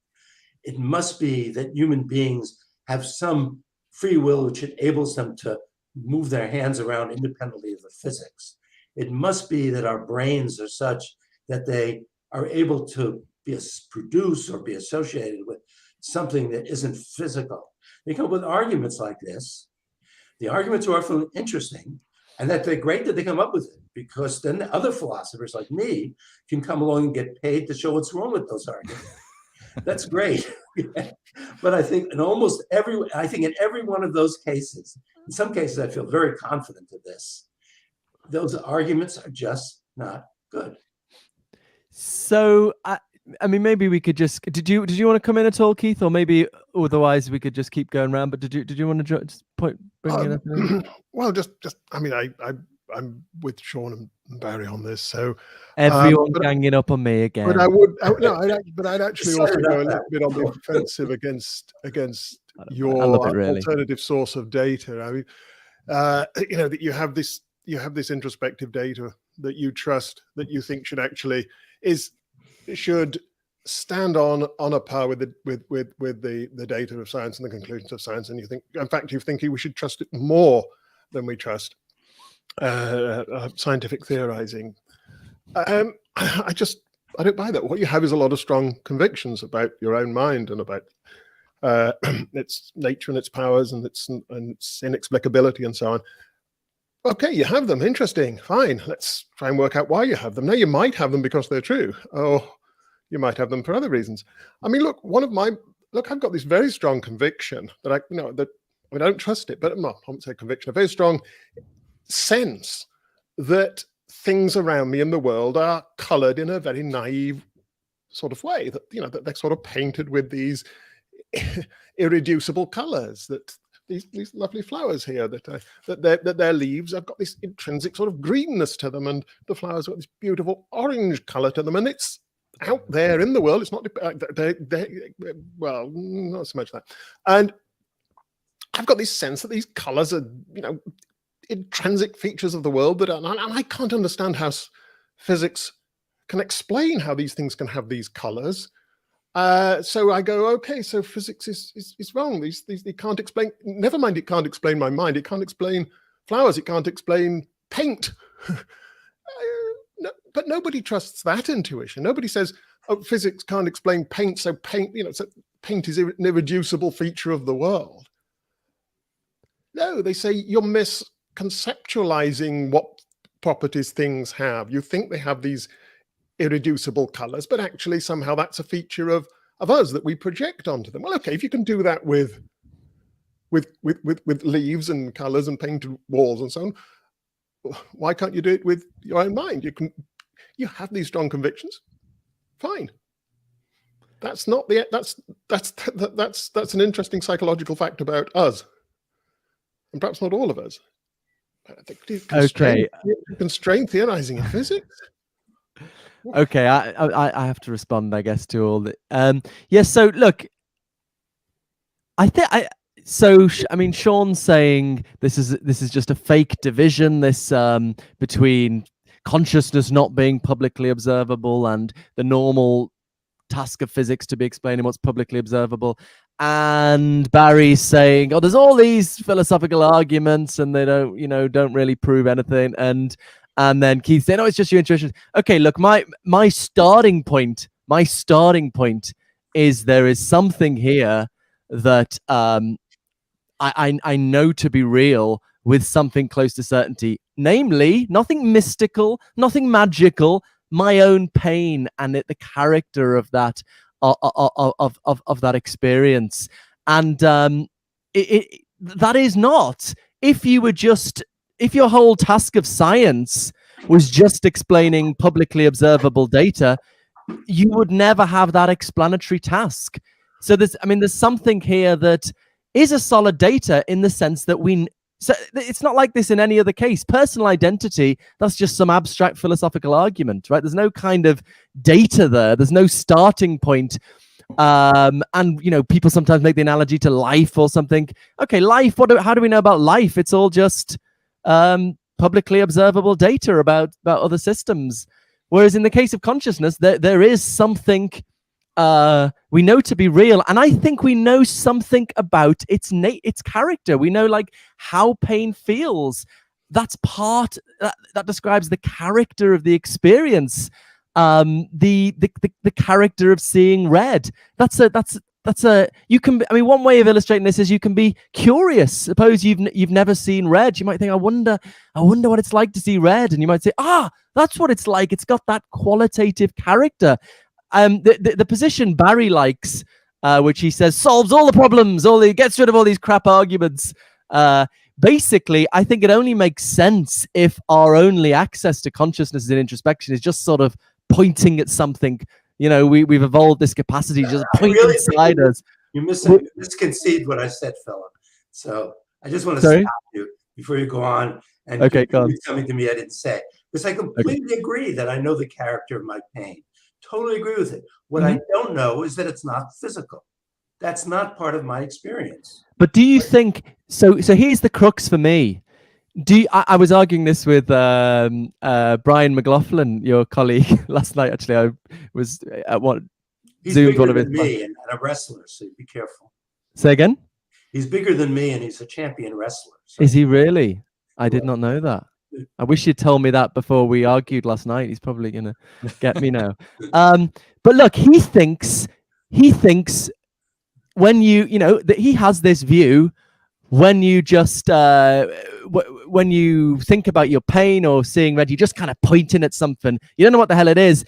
It must be that human beings have some free will which enables them to move their hands around independently of the physics. It must be that our brains are such that they are able to produce or be associated with something that isn't physical. They come up with arguments like this. The arguments are often interesting, and that they're great that they come up with it, because then the other philosophers like me can come along and get paid to show what's wrong with those arguments. That's great. But I think in every one of those cases, in some cases I feel very confident of this, those arguments are just not good. So, I mean, maybe we could just. Did you want to come in at all, Keith, or maybe otherwise we could just keep going around? But did you want to just bring it up? Well, just I mean, I'm with Sean and Barry on this, so Everyone ganging up on me again. But I'd actually also go a little bit on the offensive against your alternative source of data. I mean, that you have this introspective data that you trust, that you think should stand on a par with the data of science and the conclusions of science, and you think we should trust it more than we trust scientific theorizing. I don't buy that. What you have is a lot of strong convictions about your own mind and about its nature and its powers and its inexplicability and so on. Okay, you have them. Interesting. Fine. Let's try and work out why you have them. Now, you might have them because they're true. Oh, you might have them for other reasons. I mean, look, I've got this very strong conviction that I don't trust it, but I won't say conviction, a very strong sense that things around me in the world are colored in a very naive sort of way, that they're sort of painted with these irreducible colors, that these lovely flowers here, that their leaves have got this intrinsic sort of greenness to them, and the flowers have got this beautiful orange color to them, and it's out there in the world. It's not, well, not so much that. And I've got this sense that these colors are, intrinsic features of the world and I can't understand how physics can explain how these things can have these colors. So I go, okay, so physics is wrong. These can't explain. Never mind, it can't explain my mind. It can't explain flowers. It can't explain paint. But nobody trusts that intuition. Nobody says, oh, physics can't explain paint, so paint is an irreducible feature of the world. No, they say you're misconceptualizing what properties things have. You think they have these irreducible colors, but actually somehow that's a feature of us that we project onto them. Well, okay, if you can do that with leaves and colors and painted walls and so on, why can't you do it with your own mind? You have these strong convictions. Fine. That's not that's an interesting psychological fact about us, and perhaps not all of us. Constrained theorizing in physics. Okay, I have to respond, I guess, to all that. Yes. So look, I mean, Sean's saying this is just a fake division, this between consciousness not being publicly observable and the normal task of physics to be explaining what's publicly observable. And Barry's saying, oh, there's all these philosophical arguments and they don't really prove anything. And then Keith saying, oh, it's just your intuition. Okay, look, my starting point is there is something here that I know to be real with something close to certainty, namely nothing mystical, nothing magical, my own pain and the character of that of that experience. And that is not, if your whole task of science was just explaining publicly observable data, you would never have that explanatory task. So there's something here that is a solid data in the sense that so it's not like this in any other case. Personal identity, that's just some abstract philosophical argument, right? There's no kind of data there. There's no starting point. And people sometimes make the analogy to life or something. Okay, life, how do we know about life? It's all just publicly observable data about other systems. Whereas in the case of consciousness, there is something we know to be real, and I think we know something about its character. We know like how pain feels. That's part that describes the character of the experience. The character of seeing red. That's a you can, I mean, one way of illustrating this is you can be curious. Suppose you've never seen red. You might think, I wonder what it's like to see red, and you might say, that's what it's like. It's got that qualitative character. The position Barry likes, which he says solves all the problems, gets rid of all these crap arguments. Basically, I think it only makes sense if our only access to consciousness and introspection is just sort of pointing at something. You know, we've evolved this capacity to just point really inside us. You misconceived what I said, Philip. So I just want to stop you before you go on and do something to me I didn't say. Because I completely agree that I know the character of my pain. Totally agree with it. What I don't know is that it's not physical. That's not part of my experience. But do you think so? So here's the crux for me. I was arguing this with Brian McLaughlin, your colleague, last night. Actually, I was at one. He's bigger than me and a wrestler, so be careful. Say again? He's bigger than me and he's a champion wrestler. So. Is he really? I did not know that. I wish you'd told me that before we argued last night. He's probably going to get me now. But look, he thinks when that he has this view, when you just when you think about your pain or seeing red, you just kind of pointing at something. You don't know what the hell it is.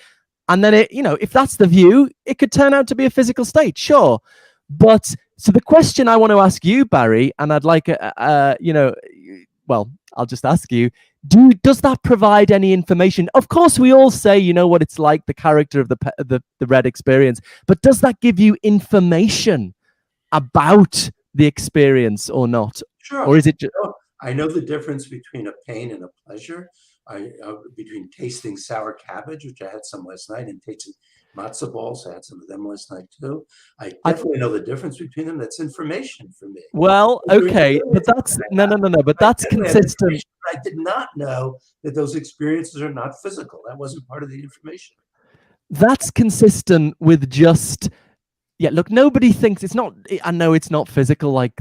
And then if that's the view, it could turn out to be a physical state, sure. But so the question I want to ask you, Barry, and I'd like I'll just ask you, does that provide any information? Of course, we all say, you know what it's like, the character of the red experience, but does that give you information about the experience or not? Sure. Or is it just... I know the difference between a pain and a pleasure. Between tasting sour cabbage, which I had some last night, and tasting matzo balls. I had some of them last night too. I definitely know the difference between them. That's information for me. Well, okay, but that's no. But that's consistent. I did not know that those experiences are not physical. That wasn't part of the information. That's consistent with just look, nobody thinks it's not. I know it's not physical. Like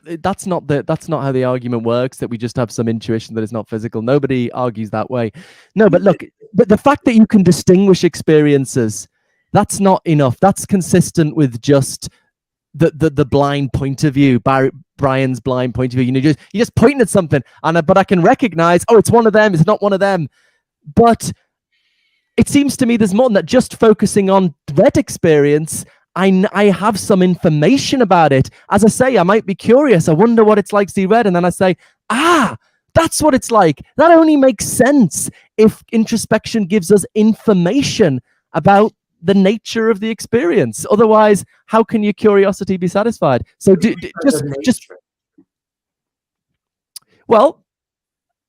that's not how the argument works, that we just have some intuition that it's not physical. Nobody argues that way. No, but look, but the fact that you can distinguish experiences, that's not enough. That's consistent with just the blind point of view, Brian's blind point of view. You're just pointing at something, but I can recognize, it's one of them, it's not one of them. But it seems to me there's more than that. Just focusing on that experience, I have some information about it. As I say, I might be curious. I wonder what it's like to see red. And then I say, that's what it's like. That only makes sense if introspection gives us information about the nature of the experience. Otherwise, how can your curiosity be satisfied? So well,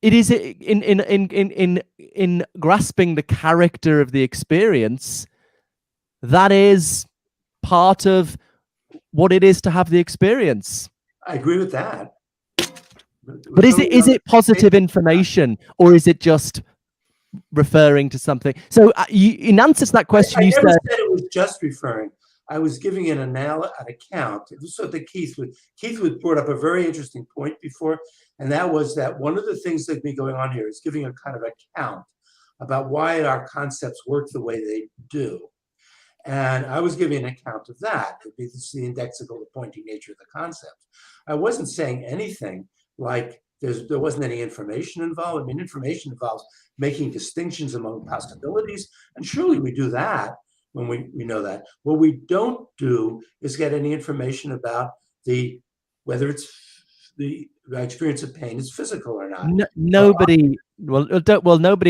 it is in grasping the character of the experience. That is part of what it is to have the experience. I agree with that. But is it positive information, or is it just referring to something? So in answer to that question, I you never said it was just referring. I was giving an account. It was so that Keith would brought up a very interesting point before, and that was that one of the things that be going on here is giving a kind of account about why our concepts work the way they do. And I was giving an account of that. This is the indexical, the pointing nature of the concept. I wasn't saying anything like there wasn't any information involved. I mean, information involves making distinctions among possibilities, and surely we do that when we know that. What we don't do is get any information about whether it's the experience of pain is physical or not. Nobody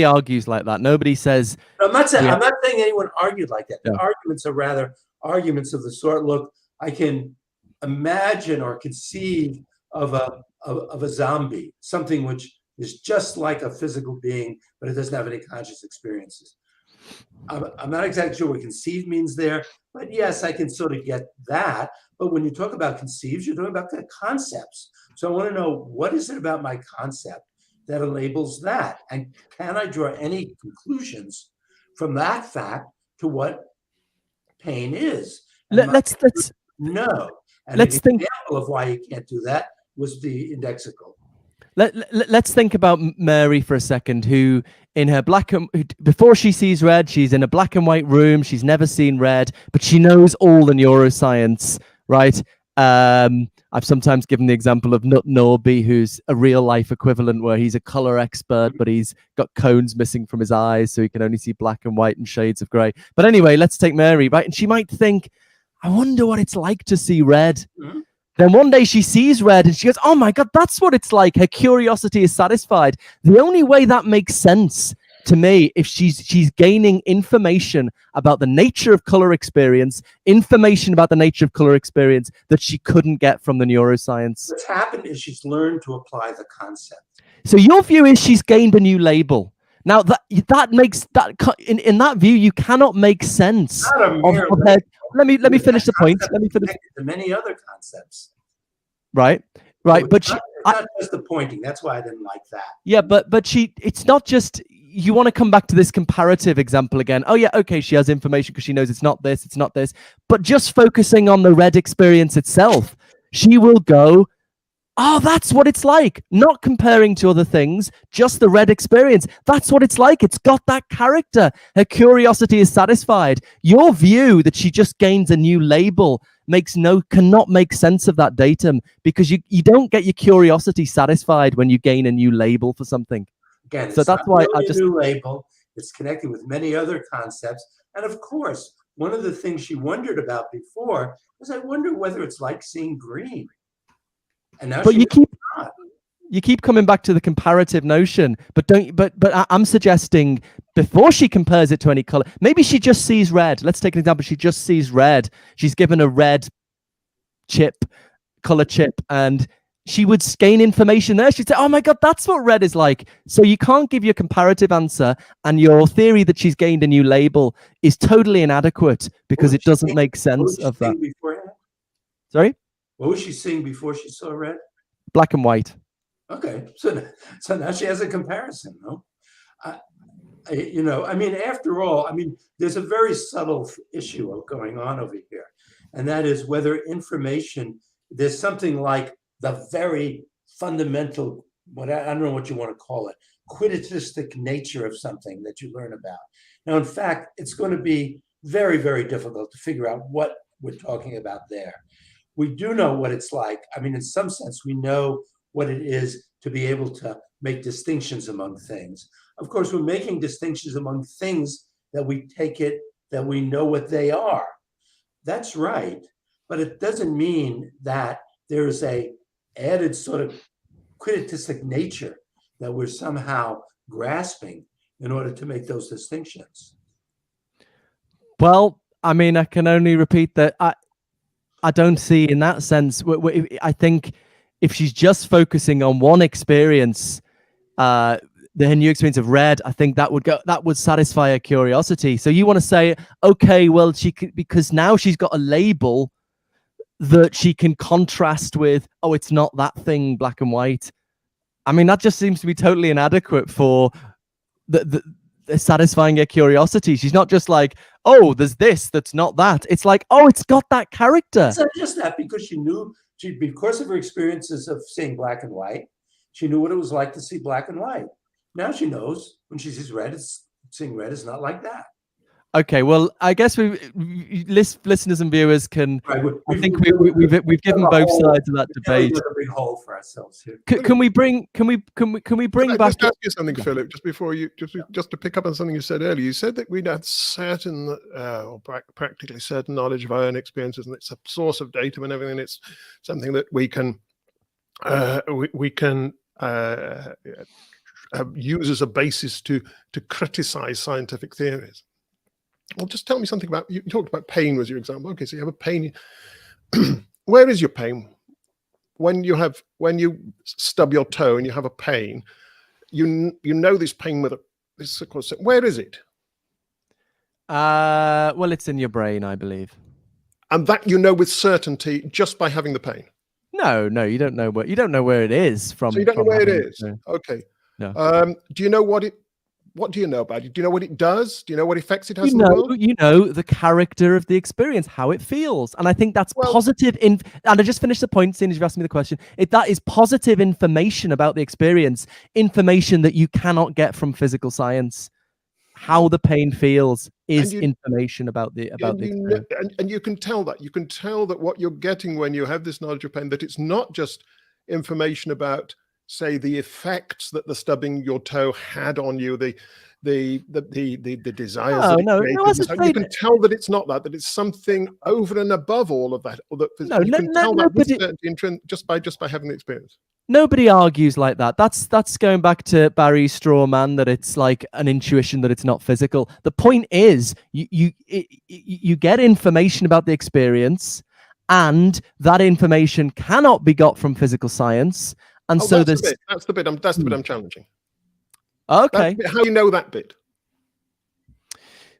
argues like that. Nobody says. I'm not saying anyone argued like that. The arguments are rather arguments of the sort. Look, I can imagine or conceive of a zombie, something which is just like a physical being, but it doesn't have any conscious experiences. I'm not exactly sure what conceive means there, but yes, I can sort of get that. But when you talk about conceives, you're talking about the concepts. So I want to know, what is it about my concept that enables that? And can I draw any conclusions from that fact to what pain is? And Let's no. And let's an think. example of why you can't do that was the indexical. Let's think about Mary for a second, who in her before she sees red, she's in a black and white room. She's never seen red, but she knows all the neuroscience, right? I've sometimes given the example of Nut Norby, who's a real life equivalent where he's a color expert, but he's got cones missing from his eyes, so he can only see black and white and shades of gray. But anyway, let's take Mary, right? And she might think, I wonder what it's like to see red. Mm-hmm. Then one day she sees red and she goes, oh my God, that's what it's like. Her curiosity is satisfied. The only way that makes sense to me, if she's gaining information about the nature of color experience, information about the nature of color experience that she couldn't get from the neuroscience. What's happened is she's learned to apply the concept. So your view is she's gained a new label. Now that makes that in that view, you cannot make sense Not a mere of her. Let me finish the point. Let me finish. To many other concepts. Right. So But it's not just the pointing. That's why I didn't like that. Yeah, but it's not just, you want to come back to this comparative example again. Oh yeah, okay, she has information because she knows it's not this, but just focusing on the red experience itself, she will go, oh, that's what it's like. Not comparing to other things, just the red experience. That's what it's like. It's got that character. Her curiosity is satisfied. Your view that she just gains a new label cannot make sense of that datum, because you don't get your curiosity satisfied when you gain a new label for something. Again, so that's why really a new label. It's connected with many other concepts. And of course, one of the things she wondered about before was, I wonder whether it's like seeing green. And now but you keep coming back to the comparative notion, but I'm suggesting before she compares it to any color, maybe she just sees red. Let's take an example. She just sees red. She's given a red color chip, and she would gain information there. She'd say, oh my God, that's what red is like. So you can't give your comparative answer, and your theory that she's gained a new label is totally inadequate because it doesn't make sense of that. Sorry? What was she seeing before she saw red? Black and white. Okay, so now she has a comparison, no? After all, there's a very subtle issue going on over here, and that is whether information, there's something like the very fundamental, I don't know what you want to call it, quidditistic nature of something that you learn about. Now, in fact, it's going to be very, very difficult to figure out what we're talking about there. We do know what it's like. In some sense, we know what it is to be able to make distinctions among things. Of course, we're making distinctions among things that we take it, that we know what they are. That's right, but it doesn't mean that there's a added sort of quidditistic nature that we're somehow grasping in order to make those distinctions. Well, I can only repeat that I don't see in that sense. I think if she's just focusing on one experience, the new experience of red, I think that would satisfy her curiosity. So you want to say, okay, well, she could, because now she's got a label that she can contrast with. Oh, it's not that thing, black and white. That just seems to be totally inadequate for the satisfying her curiosity. She's not just like, oh, there's this that's not that. It's like, oh, it's got that character. It's not just that, because because of her experiences of seeing black and white, she knew what it was like to see black and white. Now she knows when she sees red, seeing red is not like that. Okay, well, I guess listeners and viewers can. Right, we've given both sides of that debate. A big hole for ourselves here. Can we bring back? Just ask you something, Philip. Just before you, just to pick up on something you said earlier. You said that we'd had certain, or practically certain knowledge of our own experiences, and it's a source of data and everything. It's something that we can use as a basis to criticize scientific theories. Well, just tell me something about, you talked about pain was your example. Okay, so you have a pain. Where is your pain? When you stub your toe and you have a pain, you know this pain with this, of course, where is it? Well, it's in your brain, I believe. And that you know with certainty just by having the pain. No, you don't know where it is from. So you don't know where it is. Okay. Do you know what do you know about it? Do you know what it does? Do you know what effects it has in the world? You know the character of the experience, how it feels. And I think that's positive. And I just finished the point, seeing as you've asked me the question. If that is positive information about the experience, information that you cannot get from physical science. How the pain feels is information about the experience. And you can tell that. You can tell that what you're getting when you have this knowledge of pain, that it's not just information about, say, the effects that the stubbing your toe had on you, the desires. You can tell that it's not that it's something over and above all of that. Or that you can tell that with certainty just by having the experience. Nobody argues like that. That's going back to Barry's straw man, that it's like an intuition, that it's not physical. The point is, you get information about the experience, and that information cannot be got from physical science. And so that's the bit I'm challenging. Okay. How do you know that bit?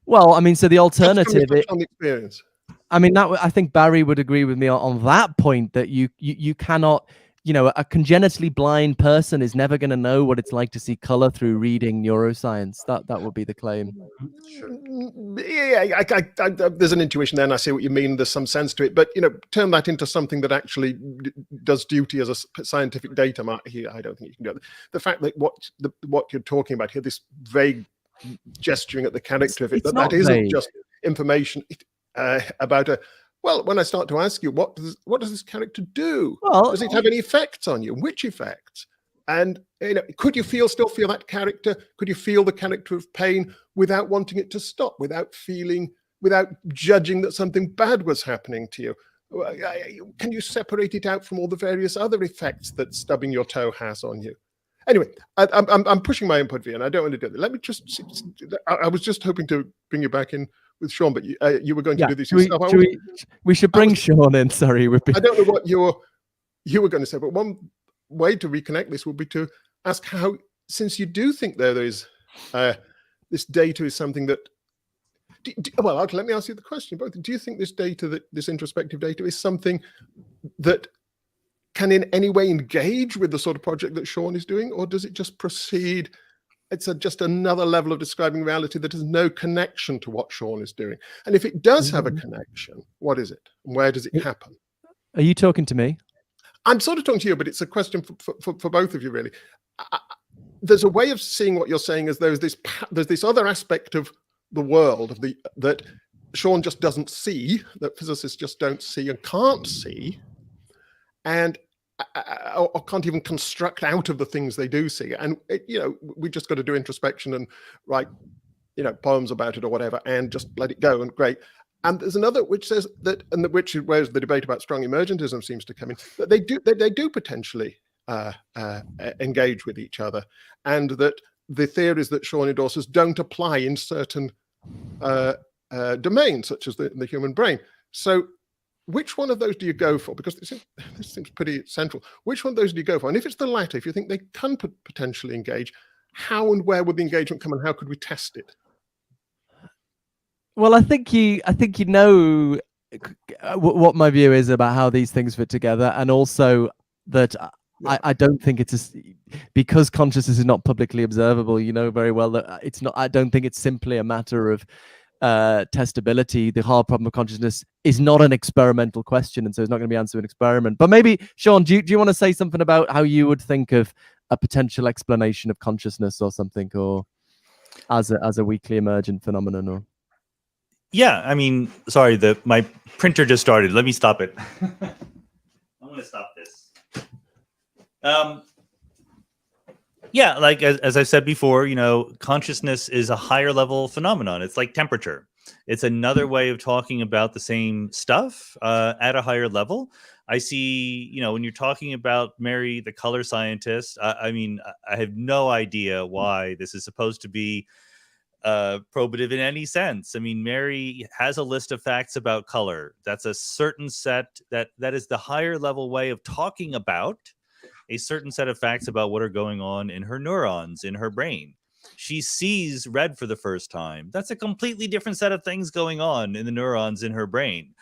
Well, I mean, so the alternative on the experience. I mean, I think Barry would agree with me on that point, that you cannot. A congenitally blind person is never going to know what it's like to see color through reading neuroscience. That would be the claim. Sure. Yeah, there's an intuition there, and I see what you mean. There's some sense to it, but turn that into something that actually does duty as a scientific data mark here. I don't think you can do it. The fact that what you're talking about here, this vague gesturing at the character of it, that isn't just information about a. Well, when I start to ask you, what does this character do? Well, does it have any effects on you? Which effects? And could you still feel that character? Could you feel the character of pain without wanting it to stop, without judging that something bad was happening to you? Can you separate it out from all the various other effects that stubbing your toe has on you? Anyway, I'm pushing my input here, and I don't want to do that. Let me just. I was just hoping to bring you back in with Sean, but you were going to do this yourself. We should bring Sean in. Sorry, I don't know what you were going to say, but one way to reconnect this would be to ask how, since you do think there is this data is something that. Let me ask you the question. Both, do you think this introspective data is something that can in any way engage with the sort of project that Sean is doing, or does it just proceed? It's just another level of describing reality that has no connection to what Sean is doing. And if it does have a connection, what is it? And where does it happen? Are you talking to me? I'm sort of talking to you, but it's a question for both of you, really. There's a way of seeing what you're saying as there's this other aspect of the world that Sean just doesn't see, that physicists just don't see and can't see, and or can't even construct out of the things they do see. And we just got to do introspection and write poems about it or whatever, and just let it go, and great. And there's another which says that, and which is where the debate about strong emergentism seems to come in, that they do potentially engage with each other, and that the theories that Sean endorses don't apply in certain domains, such as the human brain. So which one of those do you go for? Because this seems pretty central. Which one of those do you go for? And if it's the latter, if you think they can potentially engage, how and where would the engagement come, and how could we test it? Well, I think you know what my view is about how these things fit together, and also that I don't think because consciousness is not publicly observable. You know very well that it's not. I don't think it's simply a matter of testability. The hard problem of consciousness is not an experimental question, and so it's not going to be answered in an experiment. But maybe, Sean, do you want to say something about how you would think of a potential explanation of consciousness or something, or as a weakly emergent phenomenon? Or yeah, I mean, sorry, my printer just started. Let me stop it. I'm going to stop this. Yeah, like as I said before, consciousness is a higher level phenomenon. It's like temperature. It's another way of talking about the same stuff at a higher level. I see, when you're talking about Mary, the color scientist, I mean, I have no idea why this is supposed to be probative in any sense. I mean, Mary has a list of facts about color. That's a certain set that is the higher level way of talking about a certain set of facts about what are going on in her neurons, in her brain. She sees red for the first time. That's a completely different set of things going on in the neurons in her brain.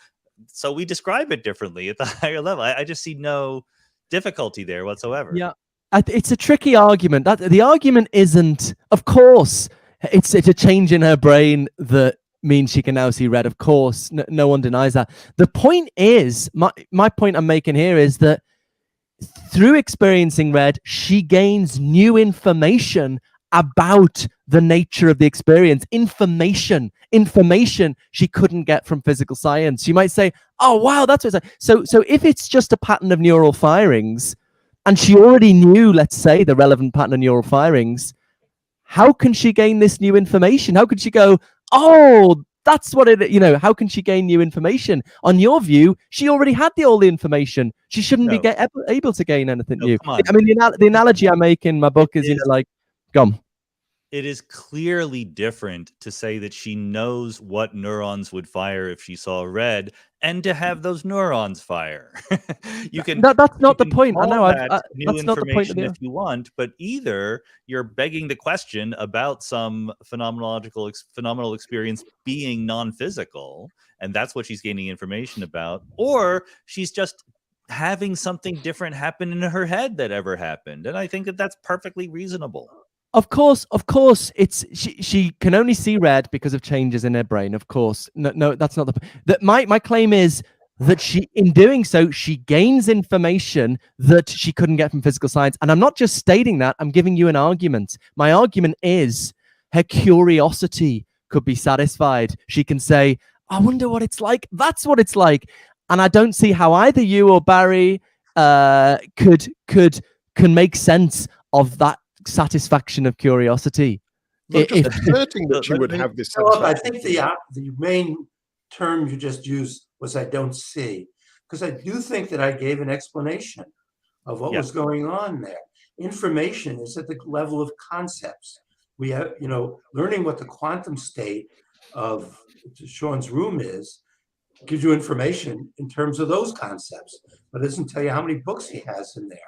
So we describe it differently at the higher level. I just see no difficulty there whatsoever. Yeah. It's a tricky argument. That the argument isn't, of course, it's a change in her brain that means she can now see red. Of course, no one denies that. The point is, my point I'm making here is that through experiencing red, she gains new information about the nature of the experience. Information she couldn't get from physical science. You might say, oh wow, that's what it's like. So if it's just a pattern of neural firings, and she already knew, let's say, the relevant pattern of neural firings, how can she gain this new information? How could she go, oh, that's what it, how can she gain new information? On your view, she already had all the information. She shouldn't be able to gain anything new. Come on. I mean, the analogy I make in my book is, like, gum. It is clearly different to say that she knows what neurons would fire if she saw red, and to have those neurons fire. That's not the point. I know. New that's not the point of information if you want, but either you're begging the question about some phenomenal experience being non-physical, and that's what she's gaining information about, or she's just having something different happen in her head that ever happened. And I think that that's perfectly reasonable. Of course, it's she can only see red because of changes in her brain. Of course, no, that's not my claim is that she, in doing so, she gains information that she couldn't get from physical science. And I'm not just stating that; I'm giving you an argument. My argument is her curiosity could be satisfied. She can say, "I wonder what it's like." That's what it's like, and I don't see how either you or Barry can make sense of that satisfaction of curiosity. Look, just asserting that you would have this satisfaction. I think the main term you just used was "I don't see," because I do think that I gave an explanation of what was going on there. Information is at the level of concepts. We have, learning what the quantum state of Sean's room is gives you information in terms of those concepts, but it doesn't tell you how many books he has in there.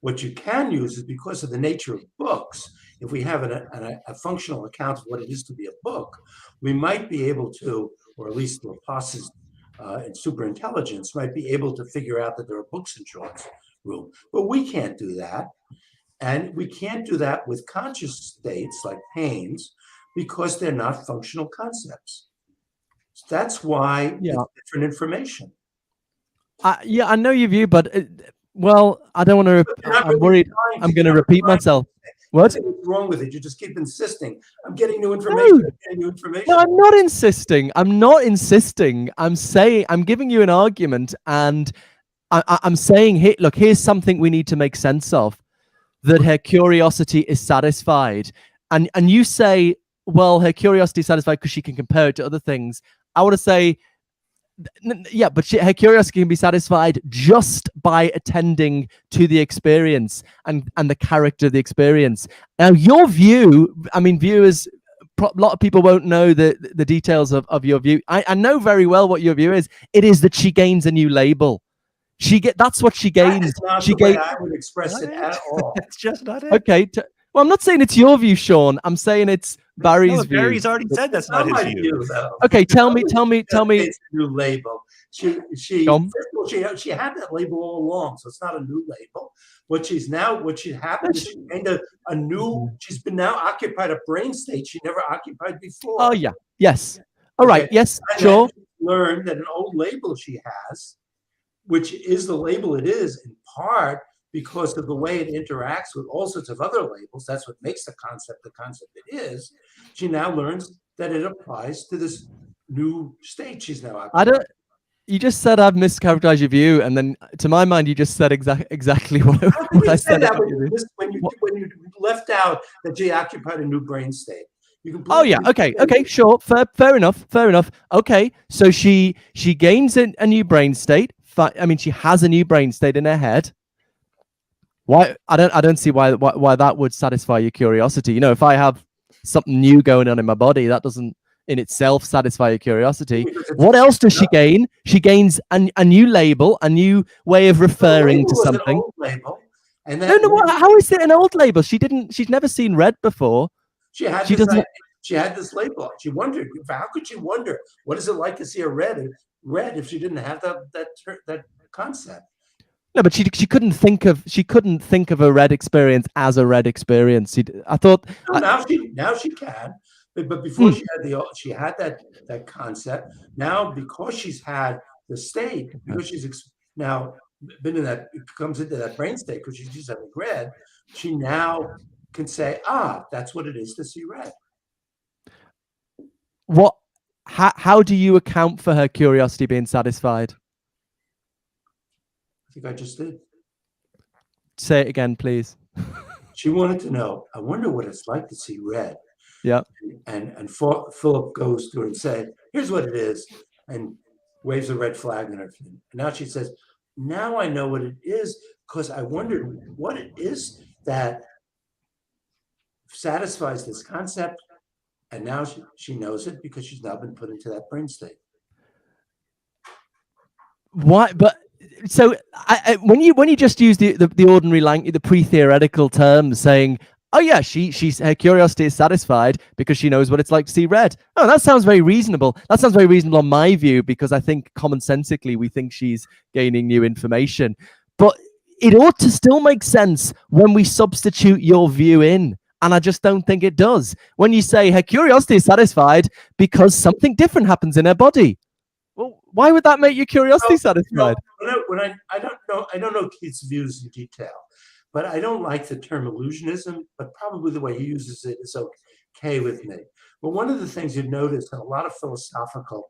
What you can use is, because of the nature of books, if we have a functional account of what it is to be a book, we might be able to, or at least Laplace's superintelligence might be able to figure out that there are books in Sean's room. But we can't do that. And we can't do that with conscious states like pains, because they're not functional concepts. So that's why it's different information. I know your view, but well, I don't want to. I'm worried I'm going to repeat myself. What? What's wrong with it? You just keep insisting. I'm getting new information. No. I'm getting new information. No, I'm not insisting. I'm saying, I'm giving you an argument, and I'm saying, hey, look, here's something we need to make sense of. That her curiosity is satisfied, and you say, well, her curiosity is satisfied because she can compare it to other things. I want to say, yeah, but her curiosity can be satisfied just by attending to the experience and the character of the experience. Now, your view, I mean, viewers, a lot of people won't know the details of your view. I know very well what your view is. It is that she gains a new label. That's what she gains. That's not the way I would express it at all. It's just not it. Okay. Well, I'm not saying it's your view, Sean. I'm saying it's Barry's view. Barry's already said that's not his view. Okay, tell me. It's a new label. She had that label all along, so it's not a new label. What happened is she gained a new. She's been now occupied a brain state she never occupied before. Oh yeah. Yes. All right. Yes. Sure. Learned that an old label she has, which is the label it is in part because of the way it interacts with all sorts of other labels. That's what makes the concept it is. She now learns that it applies to this new state she's now occupied. You just said I've mischaracterized your view, and then to my mind, you just said exactly what I said. When you left out that she occupied a new brain state. Oh yeah. Okay. Sure. Fair enough. Okay. So she gains a new brain state. I mean, she has a new brain state in her head. Why? I don't see why that would satisfy your curiosity. If I have something new going on in my body, that doesn't in itself satisfy your curiosity. What else does she gain? She gains a new label, a new way of referring to something. Label, and then how is it an old label? She's never seen red before. She had this label. She wondered, how could she wonder what is it like to see a red if she didn't have that concept? No, but she couldn't think of a red experience as a red experience. I thought No, now she can, but before she had that concept. Now, because she's had the state, because she's now been in that, comes into that brain state because she's just having red, she now can say, that's what it is to see red. How do you account for her curiosity being satisfied? I think I just did. Say it again, please. She wanted to know, I wonder what it's like to see red. Yeah. And Philip goes to her and said, here's what it is, and waves a red flag in her. And now she says, now I know what it is, because I wondered what it is that satisfies this concept. And now she knows it because she's now been put into that brain state. Why? But so when you just use the ordinary language, the pre-theoretical terms, saying, oh yeah, her curiosity is satisfied because she knows what it's like to see red. Oh, that sounds very reasonable. That sounds very reasonable on my view, because I think commonsensically we think she's gaining new information. But it ought to still make sense when we substitute your view in. And I just don't think it does. When you say her curiosity is satisfied because something different happens in her body. Well, why would that make your curiosity satisfied? I don't know Keith's views in detail, but I don't like the term illusionism, but probably the way he uses it is okay with me. But one of the things you'd notice in a lot of philosophical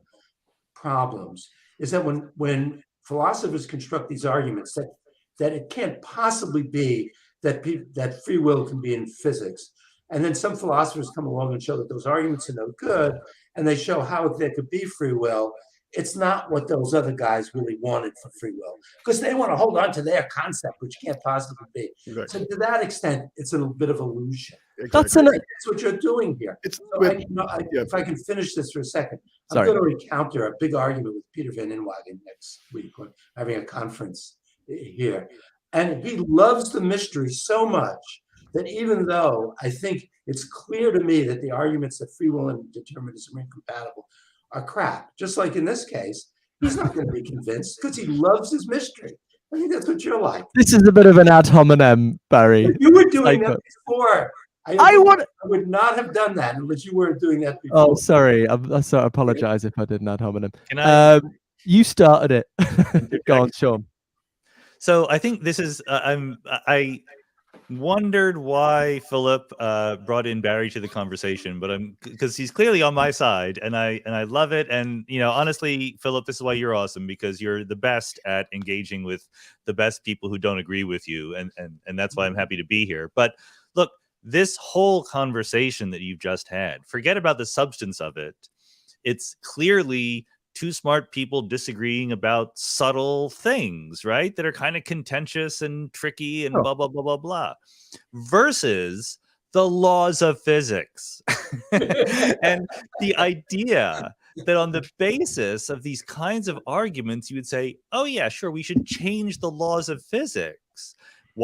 problems is that when philosophers construct these arguments that it can't possibly be that free will can be in physics. And then some philosophers come along and show that those arguments are no good, and they show how there could be free will. It's not what those other guys really wanted for free will, because they want to hold on to their concept, which can't possibly be. Exactly. So to that extent, it's a bit of illusion. Exactly. That's what you're doing here. If I can finish this for a second, I'm going to encounter a big argument with Peter Van Inwagen next week. We're having a conference here. And he loves the mystery so much that even though I think it's clear to me that the arguments that free will and determinism are incompatible are crap, just like in this case, he's not going to be convinced because he loves his mystery. I think that's what you're like. This is a bit of an ad hominem, Barry. If you were doing that before. I would not have done that unless you were doing that before. Oh, sorry. I apologize if I did an ad hominem. You started it. Go on, Sean. So I think this is I wondered why Philip brought in Barry to the conversation, but because he's clearly on my side, and I love it. And honestly, Philip, this is why you're awesome, because you're the best at engaging with the best people who don't agree with you, and that's why I'm happy to be here. But look, this whole conversation that you've just had, forget about the substance of it. It's clearly two smart people disagreeing about subtle things, right? That are kind of contentious and tricky and blah, blah, blah, blah, blah, versus the laws of physics. And the idea that on the basis of these kinds of arguments, you would say, oh yeah, sure, we should change the laws of physics.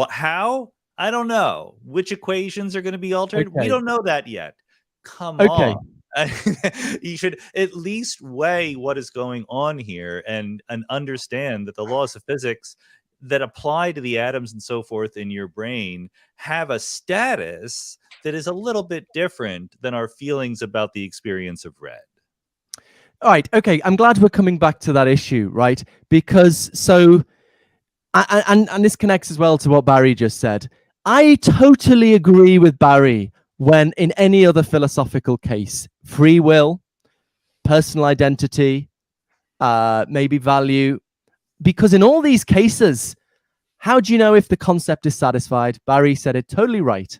How? I don't know. Which equations are going to be altered? Okay. We don't know that yet. Come on. You should at least weigh what is going on here and understand that the laws of physics that apply to the atoms and so forth in your brain have a status that is a little bit different than our feelings about the experience of red. All right. Okay. I'm glad we're coming back to that issue, right? Because and this connects as well to what Barry just said. I totally agree with Barry when in any other philosophical case, free will, personal identity, maybe value, because in all these cases, how do you know if the concept is satisfied? Barry said it totally right?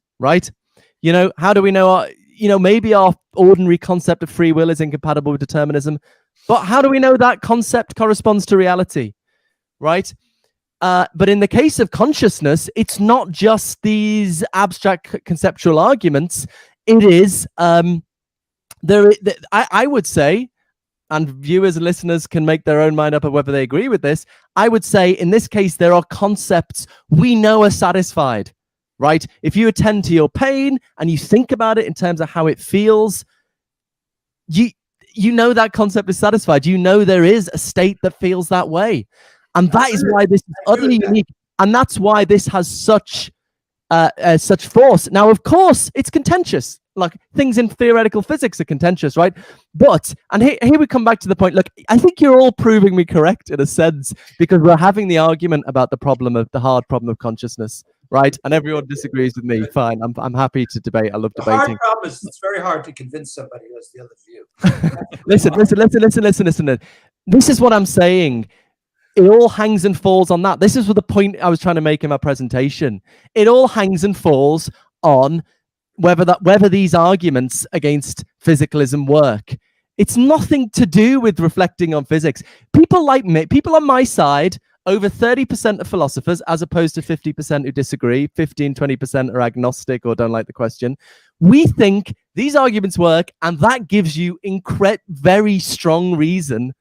How do we know, maybe our ordinary concept of free will is incompatible with determinism, but how do we know that concept corresponds to reality, right? But in the case of consciousness, it's not just these abstract conceptual arguments. It is, I would say, and viewers and listeners can make their own mind up of whether they agree with this. I would say in this case, there are concepts we know are satisfied, right? If you attend to your pain and you think about it in terms of how it feels, you know that concept is satisfied. You know there is a state that feels that way. And that is why this is utterly unique. And that's why this has such force. Now, of course, it's contentious. Like, things in theoretical physics are contentious, right? But, and here we come back to the point. Look, I think you're all proving me correct in a sense, because we're having the argument about the hard problem of consciousness, right? And everyone disagrees with me. Fine, I'm happy to debate. I love The debating. hard problem is it's very hard to convince somebody who has the other view. Listen. This is what I'm saying. It all hangs and falls on that. This is the point I was trying to make in my presentation. It all hangs and falls on whether these arguments against physicalism work. It's nothing to do with reflecting on physics. People like me, people on my side, over 30% of philosophers, as opposed to 50% who disagree, 15, 20% are agnostic or don't like the question. We think these arguments work, and that gives you very strong reason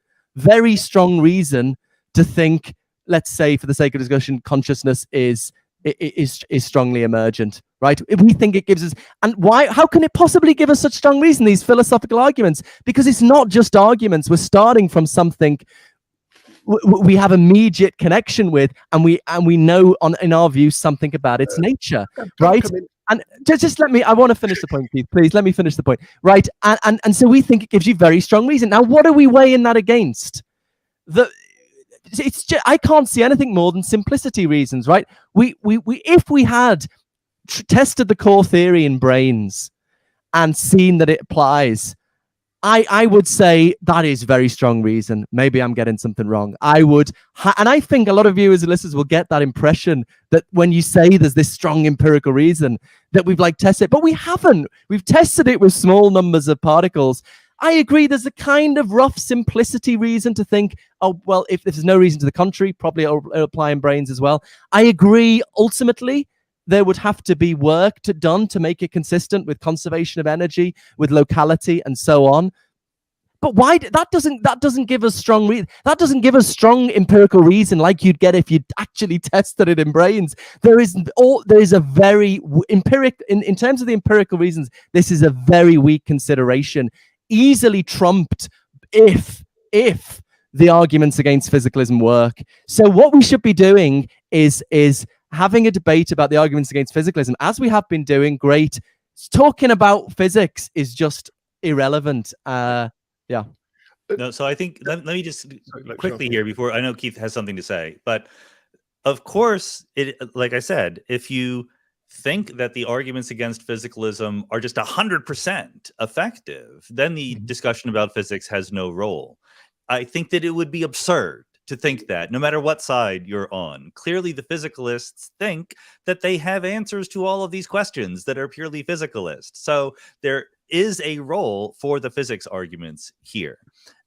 to think, let's say, for the sake of discussion, consciousness is strongly emergent, right? We think it gives us, and why? How can it possibly give us such strong reason? These philosophical arguments, because it's not just arguments. We're starting from something we have immediate connection with, and we know, in our view, something about its nature, right? And just let me, I want to finish the point, Keith, please let me finish the point, right? And so we think it gives you very strong reason. Now, what are we weighing that against? It's just, I can't see anything more than simplicity reasons, right? If we had tested the core theory in brains and seen that it applies, I would say that is very strong reason. Maybe I'm getting something wrong. And I think a lot of viewers and listeners will get that impression that when you say there's this strong empirical reason that we've tested it, but we haven't. We've tested it with small numbers of particles. I agree there's a kind of rough simplicity reason to think, oh, well, if there's no reason to the contrary, probably it'll apply in brains as well. I agree ultimately there would have to be work done to make it consistent with conservation of energy, with locality, and so on. But why that doesn't give us strong that doesn't give us strong empirical reason like you'd get if you actually tested it in brains. There is a very empirical in terms of the empirical reasons. This is a very weak consideration, easily trumped if the arguments against physicalism work. So what we should be doing is having a debate about the arguments against physicalism, as we have been doing. Great. Talking about physics is just irrelevant. Yeah. No, so I think let me just quickly here before, I know Keith has something to say, but of course, like I said, if you think that the arguments against physicalism are just 100% effective, then the discussion about physics has no role. I think that it would be absurd to think that, no matter what side you're on. Clearly, the physicalists think that they have answers to all of these questions that are purely physicalist. So there is a role for the physics arguments here.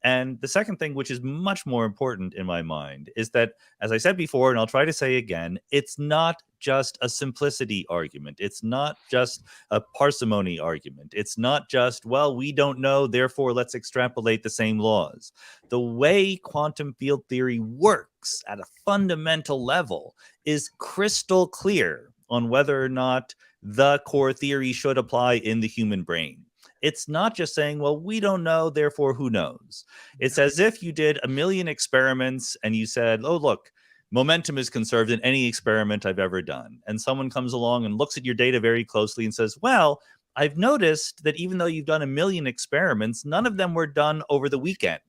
And the second thing, which is much more important in my mind, is that, as I said before, and I'll try to say again, it's not just a simplicity argument. It's not just a parsimony argument. It's not just, well, we don't know, therefore let's extrapolate the same laws. The way quantum field theory works at a fundamental level is crystal clear on whether or not the core theory should apply in the human brain. It's not just saying, well, we don't know, therefore who knows? It's as if you did 1 million experiments and you said, oh, look, momentum is conserved in any experiment I've ever done. And someone comes along and looks at your data very closely and says, well, I've noticed that even though you've done 1 million experiments, none of them were done over the weekend.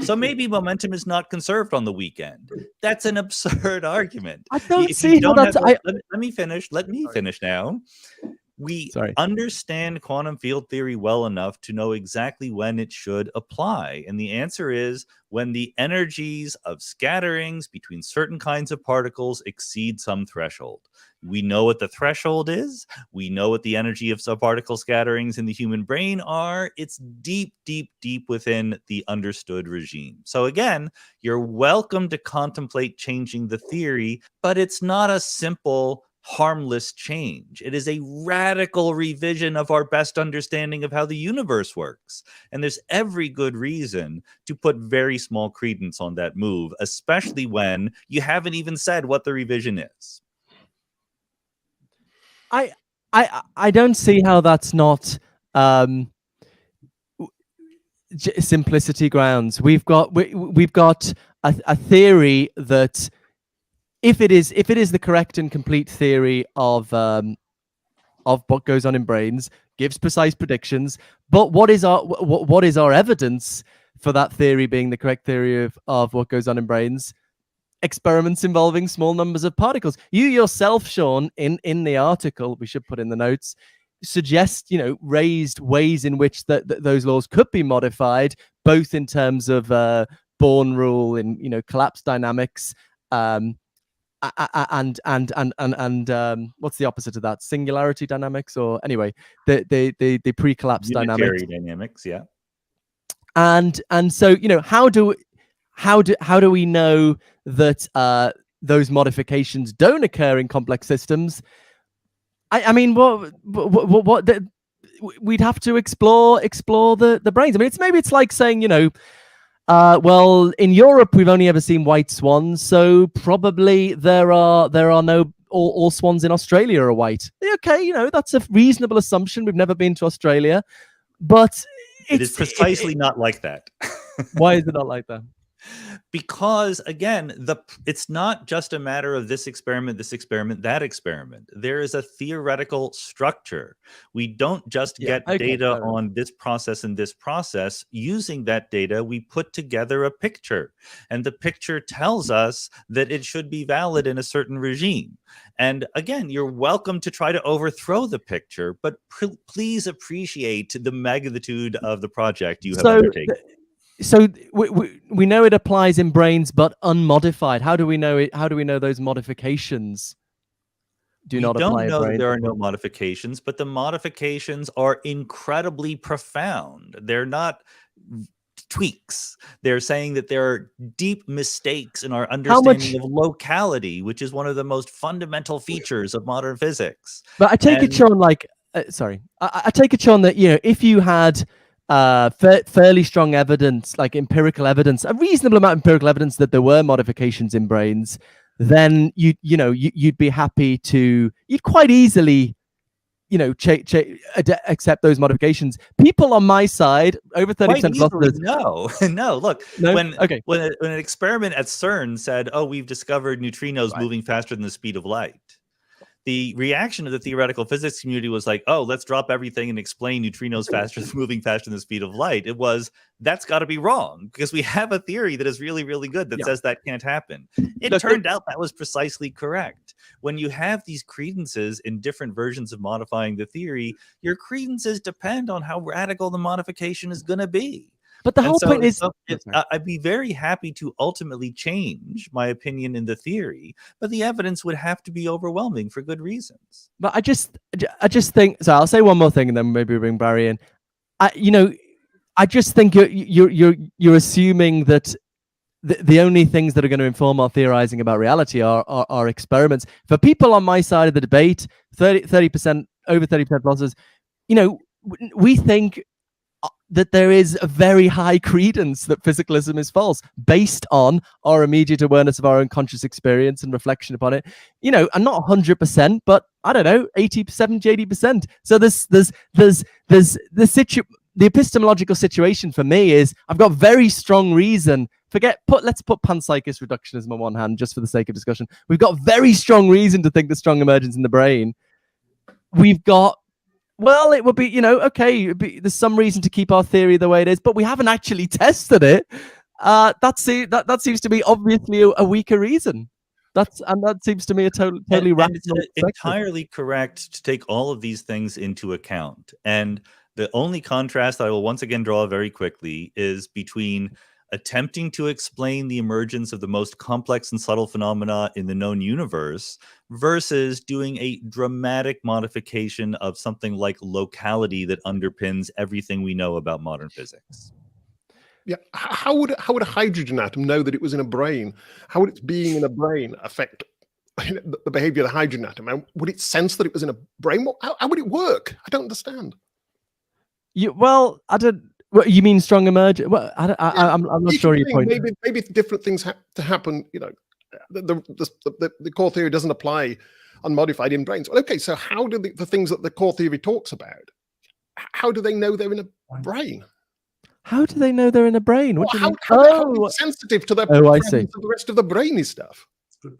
So maybe momentum is not conserved on the weekend. That's an absurd argument. I don't see how that's... Let me finish. Let me finish now. We understand quantum field theory well enough to know exactly when it should apply. And the answer is when the energies of scatterings between certain kinds of particles exceed some threshold. We know what the threshold is. We know what the energy of subparticle scatterings in the human brain are. It's deep, deep, deep within the understood regime. So again, you're welcome to contemplate changing the theory, but it's not a simple harmless change. It is a radical revision of our best understanding of how the universe works. And there's every good reason to put very small credence on that move, especially when you haven't even said what the revision is. I don't see how that's not simplicity grounds. We've got a theory that if it is the correct and complete theory of what goes on in brains, gives precise predictions. But what is our evidence for that theory being the correct theory of what goes on in brains? Experiments involving small numbers of particles. You yourself, Sean, in the article, we should put in the notes, suggest, raised ways in which those laws could be modified, both in terms of Born rule in collapse dynamics, and what's the opposite of that? Singularity dynamics, or anyway, the pre-collapse dynamics. Unitary dynamics, yeah. And so how do we know that those modifications don't occur in complex systems? I mean, we'd have to explore the brains. I mean, it's like saying, well, in Europe we've only ever seen white swans, so probably there are no all swans in Australia are white. Okay, that's a reasonable assumption. We've never been to Australia, but it is precisely not like that. Why is it not like that? Because again, it's not just a matter of this experiment, that experiment. There is a theoretical structure. We don't just get data on this process and this process. Using that data, we put together a picture, and the picture tells us that it should be valid in a certain regime. And again, you're welcome to try to overthrow the picture, but please appreciate the magnitude of the project you have undertaken. So we know it applies in brains, but unmodified. How do we know it? How do we know those modifications do not apply? We don't know that there are no modifications, but the modifications are incredibly profound. They're not tweaks. They're saying that there are deep mistakes in our understanding of locality, which is one of the most fundamental features of modern physics. But I take it, Sean, I take it, Sean, that if you had fairly strong evidence, like empirical evidence, a reasonable amount of empirical evidence that there were modifications in brains, then you'd be happy to, you'd quite easily, accept those modifications. People on my side, over 30% philosophers. No. Look, when an experiment at CERN said, "Oh, we've discovered neutrinos moving faster than the speed of light," the reaction of the theoretical physics community was like, "Oh, let's drop everything and explain neutrinos moving faster than the speed of light." It was, that's got to be wrong, because we have a theory that is really, really good that says that can't happen. It turned out that was precisely correct. When you have these credences in different versions of modifying the theory, your credences depend on how radical the modification is going to be. But the whole point is, I'd be very happy to ultimately change my opinion in the theory, but the evidence would have to be overwhelming for good reasons. But I just think, so I'll say one more thing and then maybe bring Barry in. I just think you're assuming that the only things that are going to inform our theorizing about reality are experiments. For people on my side of the debate, 30%, over 30% philosophers, we think that there is a very high credence that physicalism is false based on our immediate awareness of our own conscious experience and reflection upon it. And not 100%, but I don't know, 80, 70, 80%. So the epistemological situation for me is I've got very strong reason. Let's put panpsychist reductionism on one hand, just for the sake of discussion. We've got very strong reason to think there's strong emergence in the brain. We've got, well, it would be, okay, there's some reason to keep our theory the way it is, but we haven't actually tested it. That seems to be obviously a weaker reason. That seems to me a totally rational. It's entirely correct to take all of these things into account. And the only contrast that I will once again draw very quickly is between attempting to explain the emergence of the most complex and subtle phenomena in the known universe versus doing a dramatic modification of something like locality that underpins everything we know about modern physics. Yeah, how would a hydrogen atom know that it was in a brain? How would its being in a brain affect the behavior of the hydrogen atom? And would it sense that it was in a brain? How would it work? I don't understand. I don't. What, you mean strong emergence? Well, I'm not sure your point. Maybe different things have to happen. The core theory doesn't apply unmodified in brains. Well, okay, so how do the things that the core theory talks about? How do they know they're in a brain? How do they know they're in a brain? What do you How, mean? how are they sensitive to the Oh, I presence see. of the rest of the brainy stuff?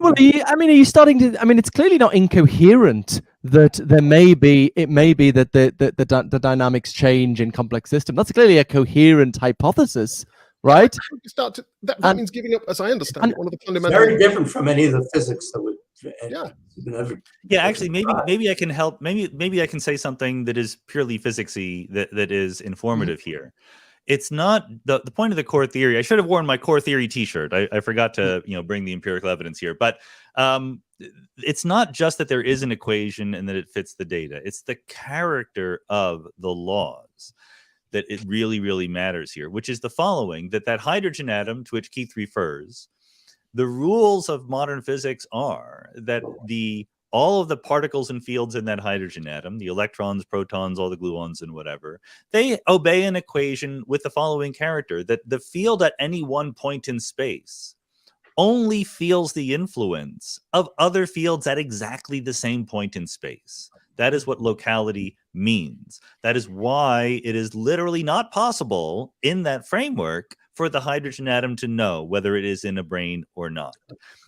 Well, are you starting to? I mean, it's clearly not incoherent that it may be that the dynamics change in complex systems. That's clearly a coherent hypothesis, right? How do you start to, that means giving up, as I understand it, one of the fundamental. Very different from any of the physics that would. Yeah, actually, maybe I can help. Maybe I can say something that is purely physicsy that is informative here. It's not the point of the core theory. I should have worn my core theory T-shirt. I forgot to bring the empirical evidence here. But it's not just that there is an equation and that it fits the data. It's the character of the laws that it really, really matters here, which is the following: that hydrogen atom to which Keith refers, the rules of modern physics are that all of the particles and fields in that hydrogen atom, the electrons, protons, all the gluons and whatever, they obey an equation with the following character: that the field at any one point in space only feels the influence of other fields at exactly the same point in space. That is what locality means. That is why it is literally not possible in that framework for the hydrogen atom to know whether it is in a brain or not.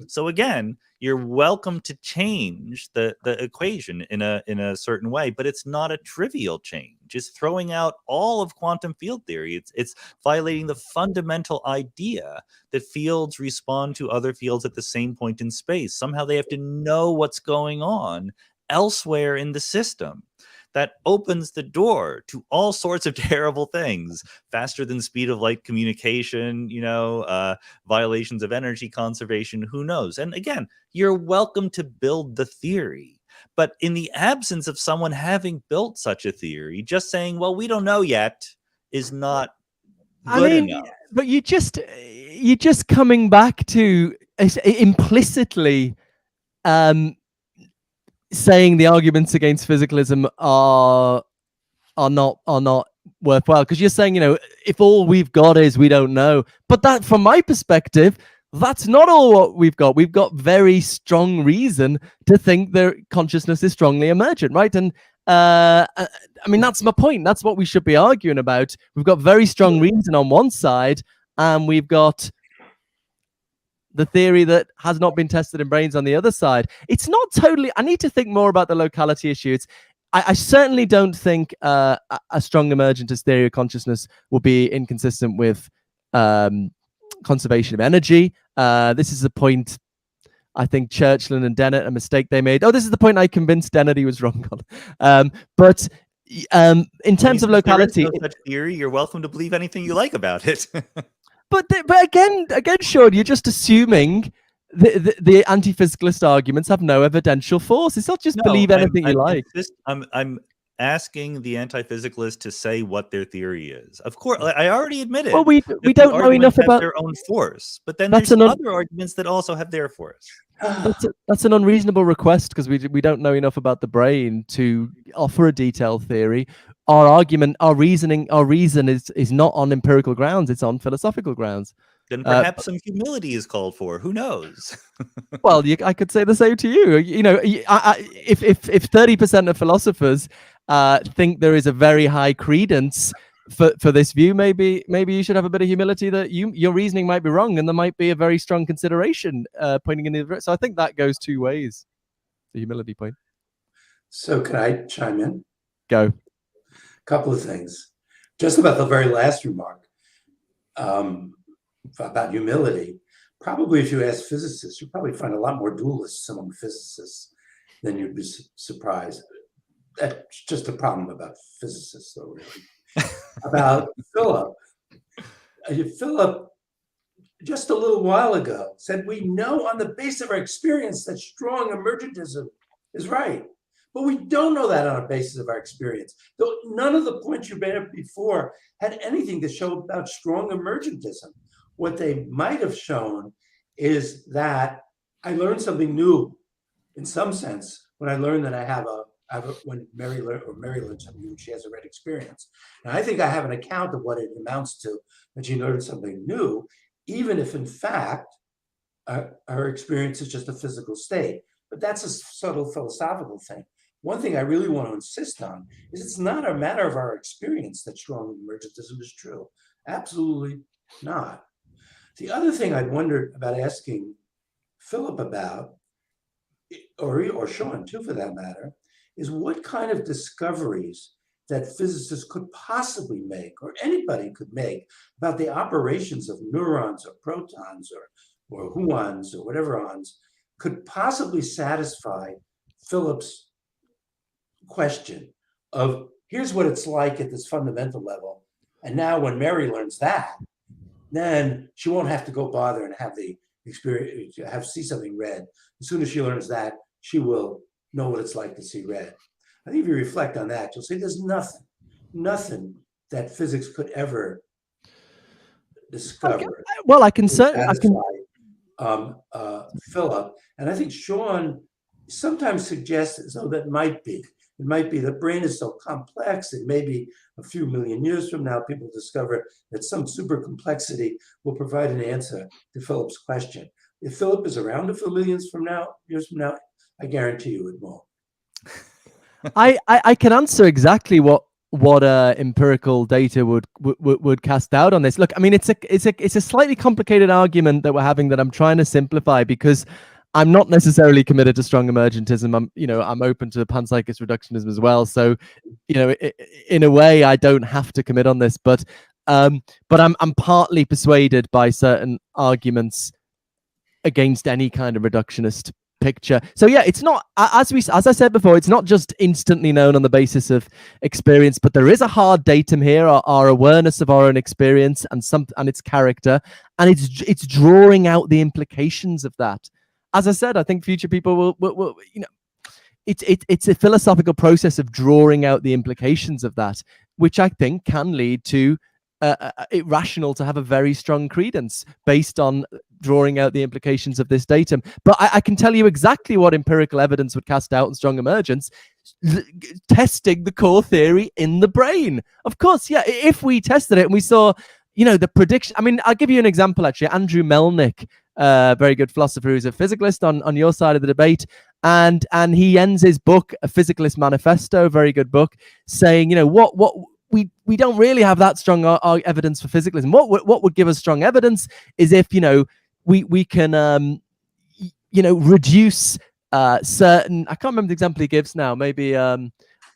So again, you're welcome to change the equation in a certain way, but it's not a trivial change. It's throwing out all of quantum field theory. It's violating the fundamental idea that fields respond to other fields at the same point in space. Somehow they have to know what's going on elsewhere in the system. That opens the door to all sorts of terrible things: faster than speed of light communication, violations of energy conservation, who knows? And again, you're welcome to build the theory. But in the absence of someone having built such a theory, just saying, well, we don't know yet, is not good enough. But you're just coming back to implicitly saying the arguments against physicalism are not worthwhile, because you're saying, if all we've got is we don't know. But that, from my perspective, that's not all what we've got. We've got very strong reason to think their consciousness is strongly emergent, right? And I mean, that's my point. That's what we should be arguing about. We've got very strong reason on one side, and we've got the theory that has not been tested in brains on the other side. It's not totally. I need to think more about the locality issue. I certainly don't think a strong emergentist theory of consciousness will be inconsistent with conservation of energy. This is the point I think Churchland and Dennett, a mistake they made. Oh, this is the point I convinced Dennett he was wrong on. But in terms of locality, there is no such theory. You're welcome to believe anything you like about it. But again, Sean, you're just assuming the anti-physicalist arguments have no evidential force. It's not just believe anything you like. I'm asking the anti-physicalist to say what their theory is. Of course, I already admitted. Well, we don't know enough about their own force, but then there's other arguments that also have their force. That's an unreasonable request, because we don't know enough about the brain to offer a detailed theory. Our argument, our reason is not on empirical grounds; it's on philosophical grounds. Then perhaps some humility is called for. Who knows? Well, I could say the same to you. If 30% of philosophers think there is a very high credence for this view, maybe you should have a bit of humility that your reasoning might be wrong, and there might be a very strong consideration pointing in the other. So I think that goes two ways. The humility point. So can I chime in? Go. Couple of things. Just about the very last remark about humility. Probably if you ask physicists, you'll probably find a lot more dualists among physicists than you'd be surprised. That's just a problem about physicists, though, really. About Philip. Philip, just a little while ago, said we know on the basis of our experience that strong emergentism is right. But we don't know that on the basis of our experience. Though none of the points you made up before had anything to show about strong emergentism. What they might have shown is that I learned something new, in some sense, when I learned that when Mary learned something new, she has a red experience. And I think I have an account of what it amounts to, that she learned something new, even if in fact her experience is just a physical state. But that's a subtle philosophical thing. One thing I really want to insist on is it's not a matter of our experience that strong emergentism is true. Absolutely not. The other thing I'd wondered about asking Philip about, or Sean too for that matter, is what kind of discoveries that physicists could possibly make, or anybody could make, about the operations of neurons or protons or gluons or whatever ons could possibly satisfy Philip's question of here's what it's like at this fundamental level. And now when Mary learns that, then she won't have to go bother and have the experience, see something red. As soon as she learns that, she will know what it's like to see red. I think if you reflect on that, you'll see there's nothing that physics could ever discover. Well, I can certainly Philip, and I think Sean sometimes suggests as though that might be. It might be the brain is so complex that maybe a few million years from now, people discover that some super complexity will provide an answer to Philip's question. If Philip is around a few years from now, I guarantee you it won't. I can answer exactly what empirical data would cast out on this. Look, I mean, it's a slightly complicated argument that we're having that I'm trying to simplify, because I'm not necessarily committed to strong emergentism. I'm open to panpsychist reductionism as well. So, in a way, I don't have to commit on this, but I'm partly persuaded by certain arguments against any kind of reductionist picture. So yeah, it's not, as I said before, it's not just instantly known on the basis of experience, but there is a hard datum here, our awareness of our own experience and its character, and it's drawing out the implications of that. As I said, I think future people will it's a philosophical process of drawing out the implications of that, which I think can lead to it rational to have a very strong credence based on drawing out the implications of this datum. But I can tell you exactly what empirical evidence would cast out in strong emergence, testing the core theory in the brain. Of course, yeah, if we tested it and we saw, the prediction. I mean, I'll give you an example, actually. Andrew Melnick, very good philosopher who's a physicalist on your side of the debate, and he ends his book, A Physicalist Manifesto, very good book, saying, what we don't really have that strong evidence for physicalism. What would give us strong evidence is if we can reduce certain, I can't remember the example he gives now, maybe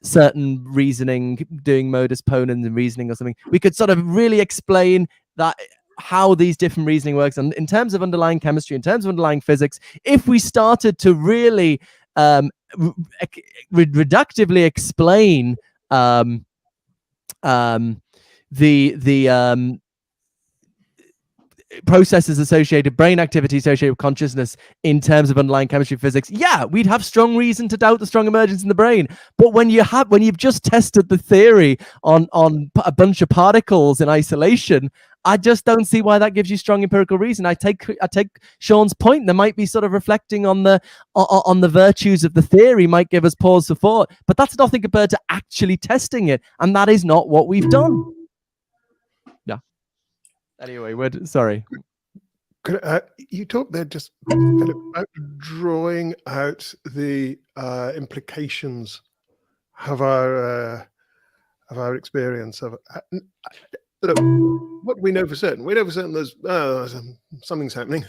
certain reasoning, doing modus ponens and reasoning or something. We could sort of really explain that, how these different reasoning works, and in terms of underlying chemistry, in terms of underlying physics, if we started to really reductively explain the processes associated, brain activity associated with consciousness in terms of underlying chemistry, physics, yeah, we'd have strong reason to doubt the strong emergence in the brain. But when you've just tested the theory on a bunch of particles in isolation, I just don't see why that gives you strong empirical reason. I take Sean's point. There might be sort of reflecting on the virtues of the theory might give us pause for thought, but that's nothing compared to actually testing it, and that is not what we've done. Yeah. Anyway, sorry. You talked there just kind of about drawing out the implications of our experience of. Look, what do we know for certain? We know for certain there's something's happening.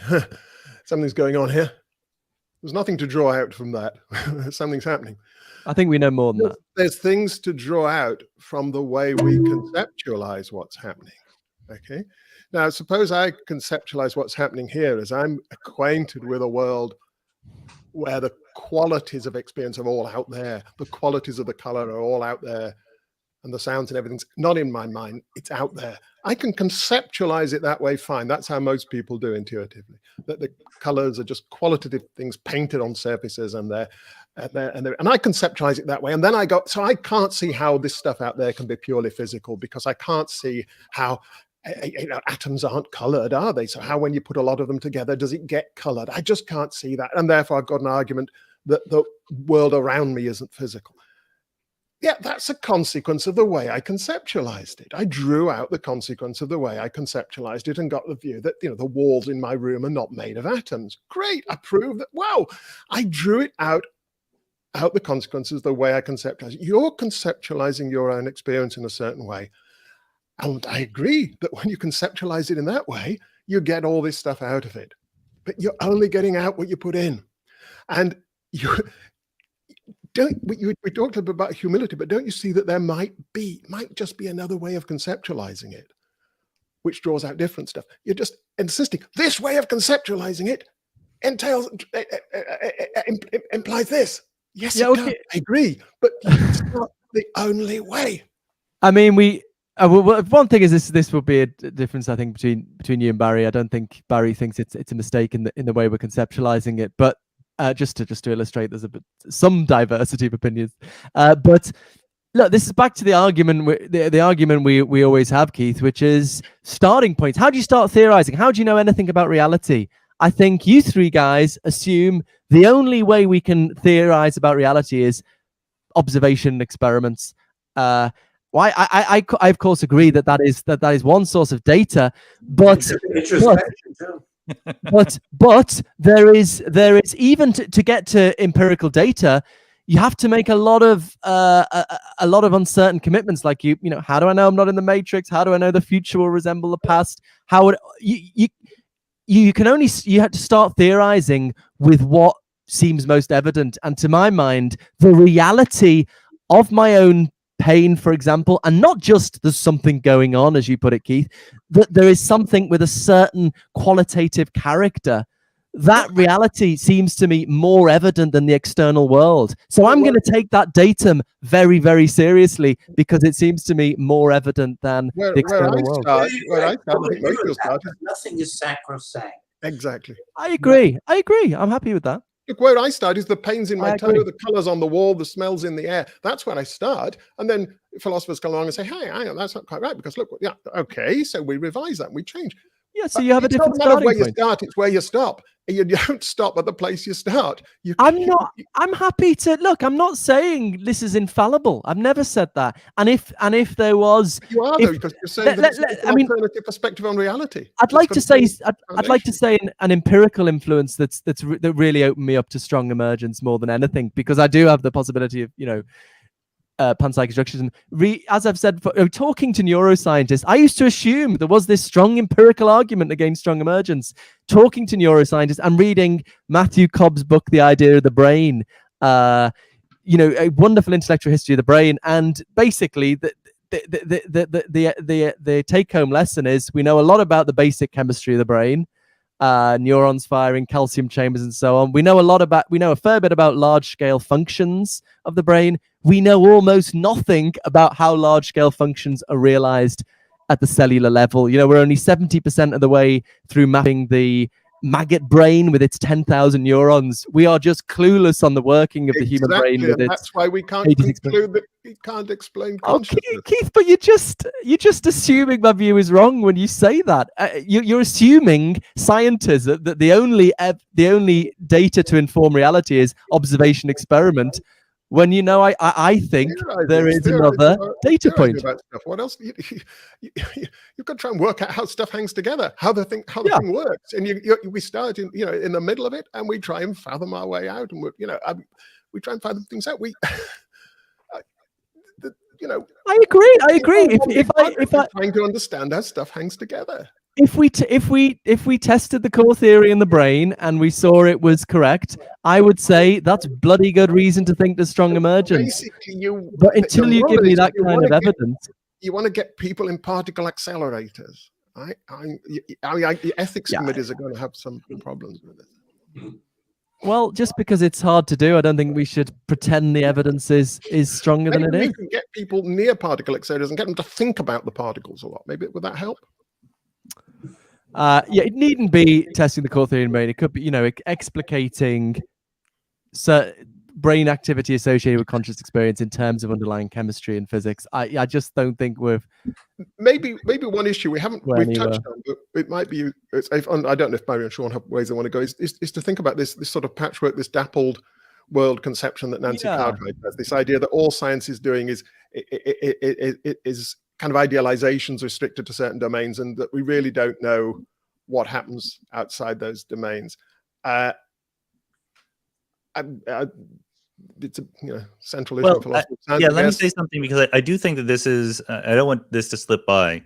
Something's going on here. There's nothing to draw out from that. Something's happening. I think we know more than that. There's things to draw out from the way we conceptualize what's happening. Okay. Now, suppose I conceptualize what's happening here as I'm acquainted with a world where the qualities of experience are all out there. The qualities of the color are all out there. And the sounds and everything's not in my mind, it's out there. I can conceptualize it that way, fine. That's how most people do intuitively. That the colors are just qualitative things painted on surfaces, and and I conceptualize it that way. And then so I can't see how this stuff out there can be purely physical, because I can't see how atoms aren't colored, are they? So how, when you put a lot of them together, does it get colored? I just can't see that. And therefore I've got an argument that the world around me isn't physical. Yeah, that's a consequence of the way I conceptualized it. I drew out the consequence of the way I conceptualized it and got the view that, the walls in my room are not made of atoms. Great, I proved that. Wow, I drew it out the consequences of the way I conceptualized it. You're conceptualizing your own experience in a certain way. And I agree that when you conceptualize it in that way, you get all this stuff out of it. But you're only getting out what you put in. And you don't, we talked a bit about humility, but don't you see that there might just be another way of conceptualizing it, which draws out different stuff. You're just insisting this way of conceptualizing it entails, implies this. Yes, Yeah, it okay. does. I agree, but it's not the only way. I mean, one thing is this will be a difference, I think, between you and Barry. I don't think Barry thinks it's a mistake in the way we're conceptualizing it, but just to illustrate, there's some diversity of opinions. But look, this is back to the argument the argument we always have, Keith, which is starting points. How do you start theorizing? How do you know anything about reality? I think you three guys assume the only way we can theorize about reality is observation experiments. Why I of course agree that is one source of data, but but there is even to get to empirical data, you have to make a lot of uncertain commitments. Like you know, how do I know I'm not in the matrix? How do I know the future will resemble the past? How would you have to start theorizing with what seems most evident. And to my mind, the reality of my own pain, for example, and not just there's something going on, as you put it, Keith, that there is something with a certain qualitative character. That reality seems to me more evident than the external world. So I'm going to take that datum very, very seriously because it seems to me more evident than the external world. Nothing is sacrosanct. Exactly. I agree. I'm happy with that. Look, where I start is the pains in my toe, the colors on the wall, the smells in the air. That's when I start. And then philosophers come along and say, hey, hang on, that's not quite right. Because look, yeah, okay, so we revise that and we change. Yeah, so you have a different starting point. Where point. You start, it's where you stop. You don't stop at the place you start. I'm happy to look. I'm not saying this is infallible. I've never said that. And if there was, you are though, because you're saying that it's an alternative perspective on reality. I'd like to say an empirical influence that really opened me up to strong emergence more than anything, because I do have the possibility of panpsychism. As I've said, talking to neuroscientists, I used to assume there was this strong empirical argument against strong emergence. Talking to neuroscientists and reading Matthew Cobb's book, The Idea of the Brain, a wonderful intellectual history of the brain, and basically the take-home lesson is we know a lot about the basic chemistry of the brain. Neurons firing, calcium chambers, and so on. We know a fair bit about large-scale functions of the brain. We know almost nothing about how large-scale functions are realized at the cellular level. We're only 70% of the way through mapping the maggot brain with its 10,000 neurons. We are just clueless on the working of the human brain. That's why we can't conclude that we can't explain consciousness. Keith, but you're just assuming my view is wrong when you say that. You're assuming scientists that the only data to inform reality is observation experiment. When I think there is another data point. What else? You've got to try and work out how stuff hangs together, how the thing works, and we start in the middle of it, and we try and fathom our way out, and we try and fathom things out. I agree. If I trying to understand how stuff hangs together. If we tested the core theory in the brain and we saw it was correct, I would say that's bloody good reason to think there's strong emergence. But until you give me that kind of evidence, you want to get people in particle accelerators, right? The ethics committees are going to have some problems with it. Well, just because it's hard to do, I don't think we should pretend the evidence is stronger than it is. Maybe we can get people near particle accelerators and get them to think about the particles a lot. Maybe would that help? It needn't be testing the core theory in brain. It could be, explicating brain activity associated with conscious experience in terms of underlying chemistry and physics. I just don't think maybe one issue we've touched on, but it might be. I don't know if Barry and Sean have ways they want to go. Is to think about this sort of patchwork, this dappled world conception that Nancy Cartwright has. This idea that all science is doing is kind of idealizations restricted to certain domains, and that we really don't know what happens outside those domains. it's a central issue in philosophy of science. Yeah, I let me guess. say something, because I do think that this is, I don't want this to slip by.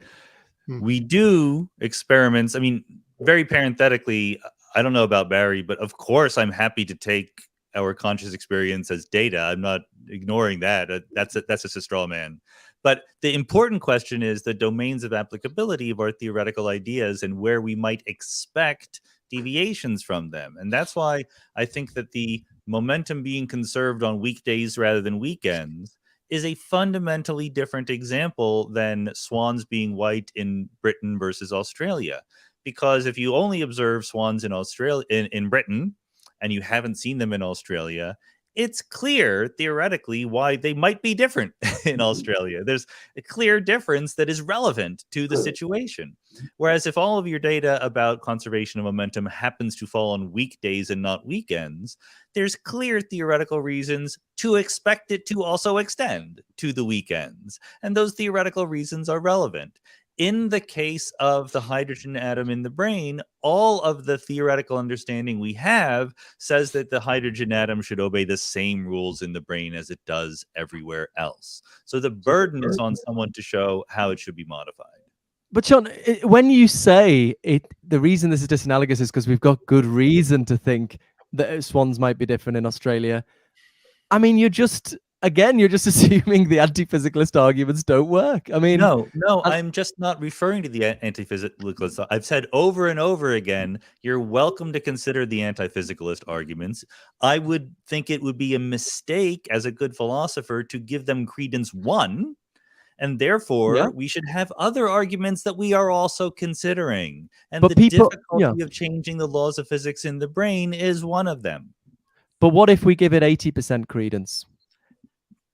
Hmm. We do experiments. I mean, very parenthetically, I don't know about Barry, but of course I'm happy to take our conscious experience as data. I'm not ignoring that. That's just a straw man. But the important question is the domains of applicability of our theoretical ideas and where we might expect deviations from them. And that's why I think that the momentum being conserved on weekdays rather than weekends is a fundamentally different example than swans being white in Britain versus Australia. Because if you only observe swans in Australia, in Britain, and you haven't seen them in Australia, it's clear theoretically why they might be different in Australia. There's a clear difference that is relevant to the situation. Whereas if all of your data about conservation of momentum happens to fall on weekdays and not weekends, there's clear theoretical reasons to expect it to also extend to the weekends. And those theoretical reasons are relevant. In the case of the hydrogen atom in the brain, all of the theoretical understanding we have says that the hydrogen atom should obey the same rules in the brain as it does everywhere else. So the burden is on someone to show how it should be modified. But Sean, when you say it, the reason this is disanalogous is because we've got good reason to think that swans might be different in Australia. I mean, you're just assuming the anti-physicalist arguments don't work. I mean, No, I'm just not referring to the anti-physicalist. I've said over and over again, you're welcome to consider the anti-physicalist arguments. I would think it would be a mistake as a good philosopher to give them credence one, and therefore we should have other arguments that we are also considering. And but the people, difficulty of changing the laws of physics in the brain is one of them. But what if we give it 80% credence?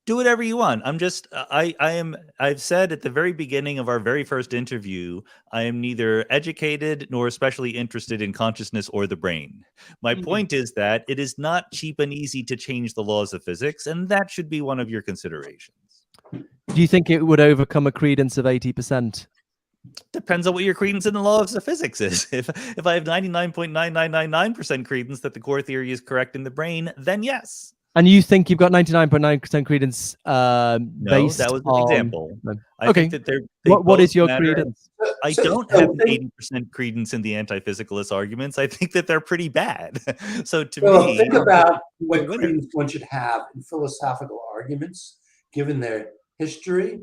Do whatever you want. I've said at the very beginning of our very first interview, I am neither educated nor especially interested in consciousness or the brain. My point is that it is not cheap and easy to change the laws of physics, and that should be one of your considerations. Do you think it would overcome a credence of 80%? Depends on what your credence in the laws of physics is. If I have 99.9999% credence that the core theory is correct in the brain, then yes. And you think you've got 99.9% credence No, based that was an on... example. I Okay. think that What is your credence? I don't have an 80% credence in the anti-physicalist arguments. I think that they're pretty bad. So to me, think about what credence one should have in philosophical arguments, given their history.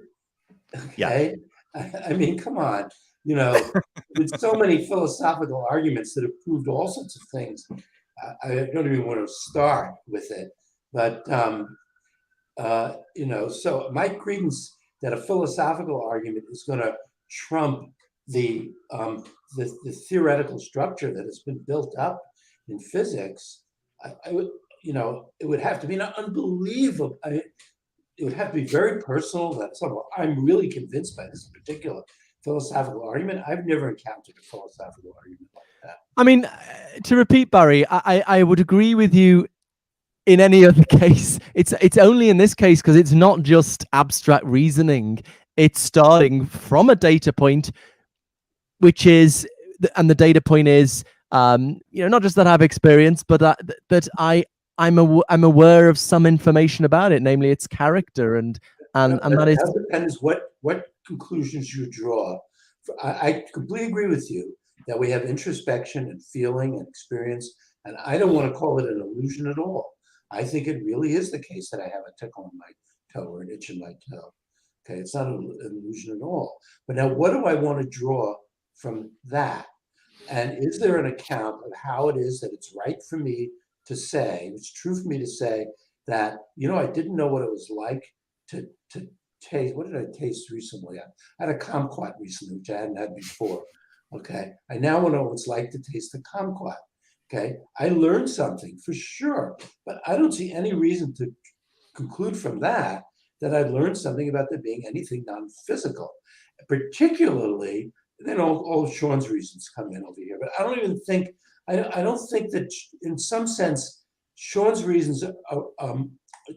Okay, I mean, come on. There's so many philosophical arguments that have proved all sorts of things. I don't even want to start with it, but so my credence that a philosophical argument is going to trump the theoretical structure that has been built up in physics, I would, it would have to be an unbelievable. It would have to be very personal. That I'm really convinced by this particular philosophical argument. I've never encountered a philosophical argument like that. I mean, to repeat, Barry, I would agree with you in any other case. It's only in this case because it's not just abstract reasoning. It's starting from a data point, which is, and the data point is, not just that I have experience, but that I'm aware of some information about it, namely its character, and that is. That depends what conclusions you draw. I completely agree with you that we have introspection and feeling and experience, and I don't want to call it an illusion at all. I think it really is the case that I have a tickle in my toe or an itch in my toe. Okay, it's not an illusion at all. But now, what do I want to draw from that? And is there an account of how it is that it's right for me to say, it's true for me to say that, I didn't know what it was like to taste. What did I taste recently? I had a kumquat recently, which I hadn't had before. Okay, I now know what it's like to taste a kumquat. Okay, I learned something for sure, but I don't see any reason to conclude from that I learned something about there being anything non-physical. Particularly, then all Sean's reasons come in over here. But I don't think that in some sense, Sean's reasons,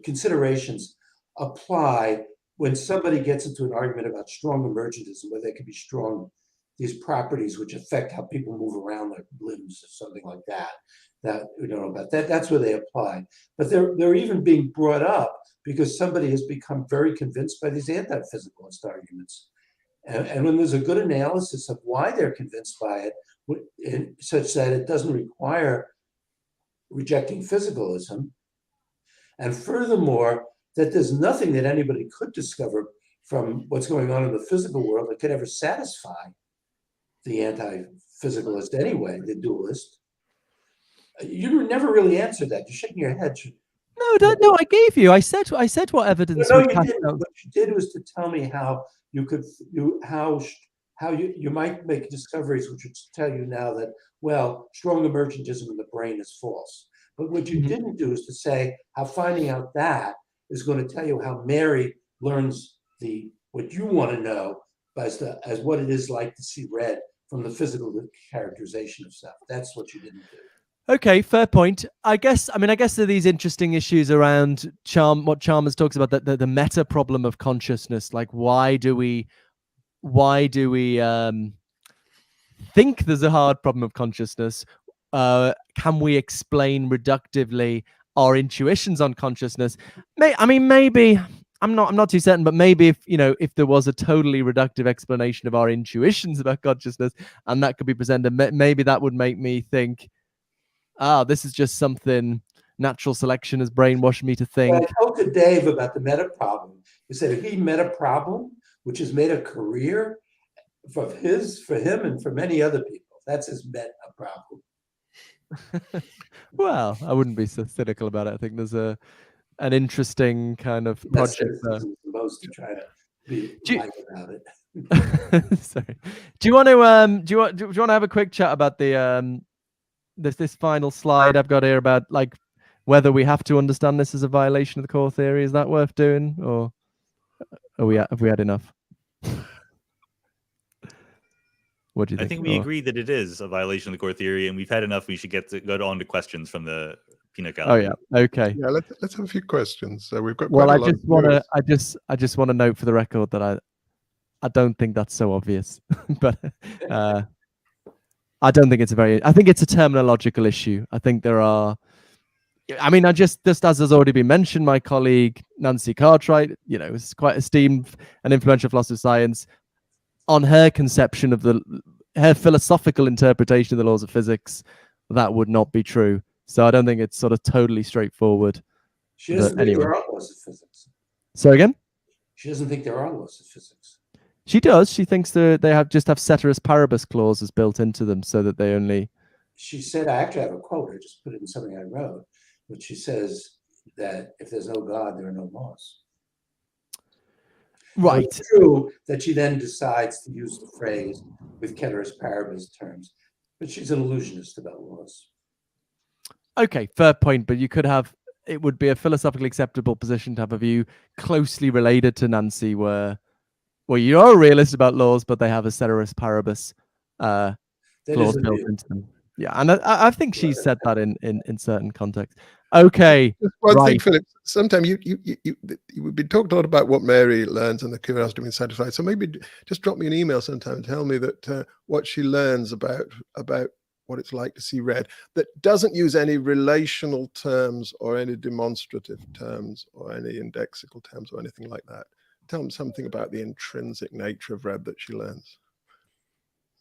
considerations apply when somebody gets into an argument about strong emergentism, where they could be strong these properties which affect how people move around their limbs or something like that. That we don't know about that. That's where they apply. But they're even being brought up because somebody has become very convinced by these anti-physicalist arguments. And when there's a good analysis of why they're convinced by it, such that it doesn't require rejecting physicalism, and furthermore, that there's nothing that anybody could discover from what's going on in the physical world that could ever satisfy the anti-physicalist anyway, the dualist. You never really answered that. You're shaking your head. No, I gave you. I said what evidence. No, you didn't. What you did was to tell me how you might make discoveries which would tell you now that, well, strong emergentism in the brain is false. But what you didn't do is to say how finding out that is going to tell you how Mary learns what you want to know as what it is like to see red from the physical characterization of stuff. That's what you didn't do. Okay, fair point. I guess there are these interesting issues around what Chalmers talks about, the meta problem of consciousness. Like, why do we think there's a hard problem of consciousness? Can we explain reductively our intuitions on consciousness? Maybe I'm not too certain, but maybe if there was a totally reductive explanation of our intuitions about consciousness, and that could be presented, maybe that would make me think, this is just something natural selection has brainwashed me to think. Well, I talked to Dave about the meta problem. He said if he met a problem which has made a career for him and for many other people, that's his meta problem. Well, I wouldn't be so cynical about it. I think there's an interesting kind of project there. Most to try to be light about it. Sorry. Do you want to have a quick chat about the this final slide I've got here about like whether we have to understand this as a violation of the core theory? Is that worth doing, or have we had enough? What do you think? I think we agree that it is a violation of the core theory, and we've had enough. We should go on to questions from the peanut gallery. Oh yeah, okay. Yeah, let's have a few questions. So we've got. Well, I just want to note for the record that I don't think that's so obvious, but I don't think it's I think it's a terminological issue. I think there are. Just as has already been mentioned, my colleague Nancy Cartwright, is quite esteemed and influential philosopher of science. On her conception of her philosophical interpretation of the laws of physics, that would not be true. So I don't think it's sort of totally straightforward. She doesn't think there are laws of physics. So again? She doesn't think there are laws of physics. She does. She thinks they just have ceteris paribus clauses built into them, so that they only. She said, I actually have a quote. I just put it in something I wrote, but she says that if there's no God, there are no laws. Right. It's true that she then decides to use the phrase with ceteris paribus terms, but she's an illusionist about laws. Okay, fair point. But it would be a philosophically acceptable position to have a view closely related to Nancy, where you are a realist about laws, but they have a ceteris paribus clause built into them. Yeah, and I think she said that in certain contexts. Okay. Just one thing, Philip. Sometimes we've been talking a lot about what Mary learns and the curiosity being satisfied. So maybe just drop me an email sometime and tell me that what she learns about what it's like to see red, that doesn't use any relational terms or any demonstrative terms or any indexical terms or anything like that. Tell me something about the intrinsic nature of red that she learns.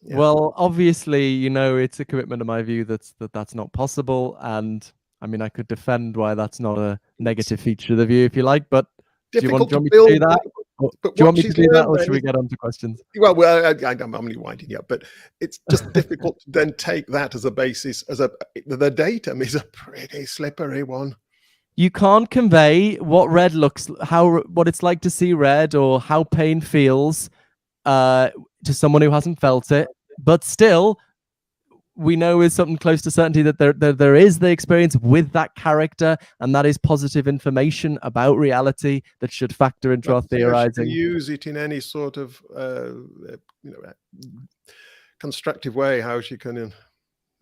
Yeah. Well, obviously, it's a commitment of my view that's not possible, and I could defend why that's not a negative feature of the view if you like, but do you want me to do that? Do you want me to do that, or should we get on to questions? Well, I'm only winding up, but it's just difficult to then take that as a basis, the datum is a pretty slippery one. You can't convey what red what it's like to see red, or how pain feels to someone who hasn't felt it, but still we know with something close to certainty that there is the experience with that character, and that is positive information about reality that should factor into our theorizing. Use it in any sort of constructive way, how she can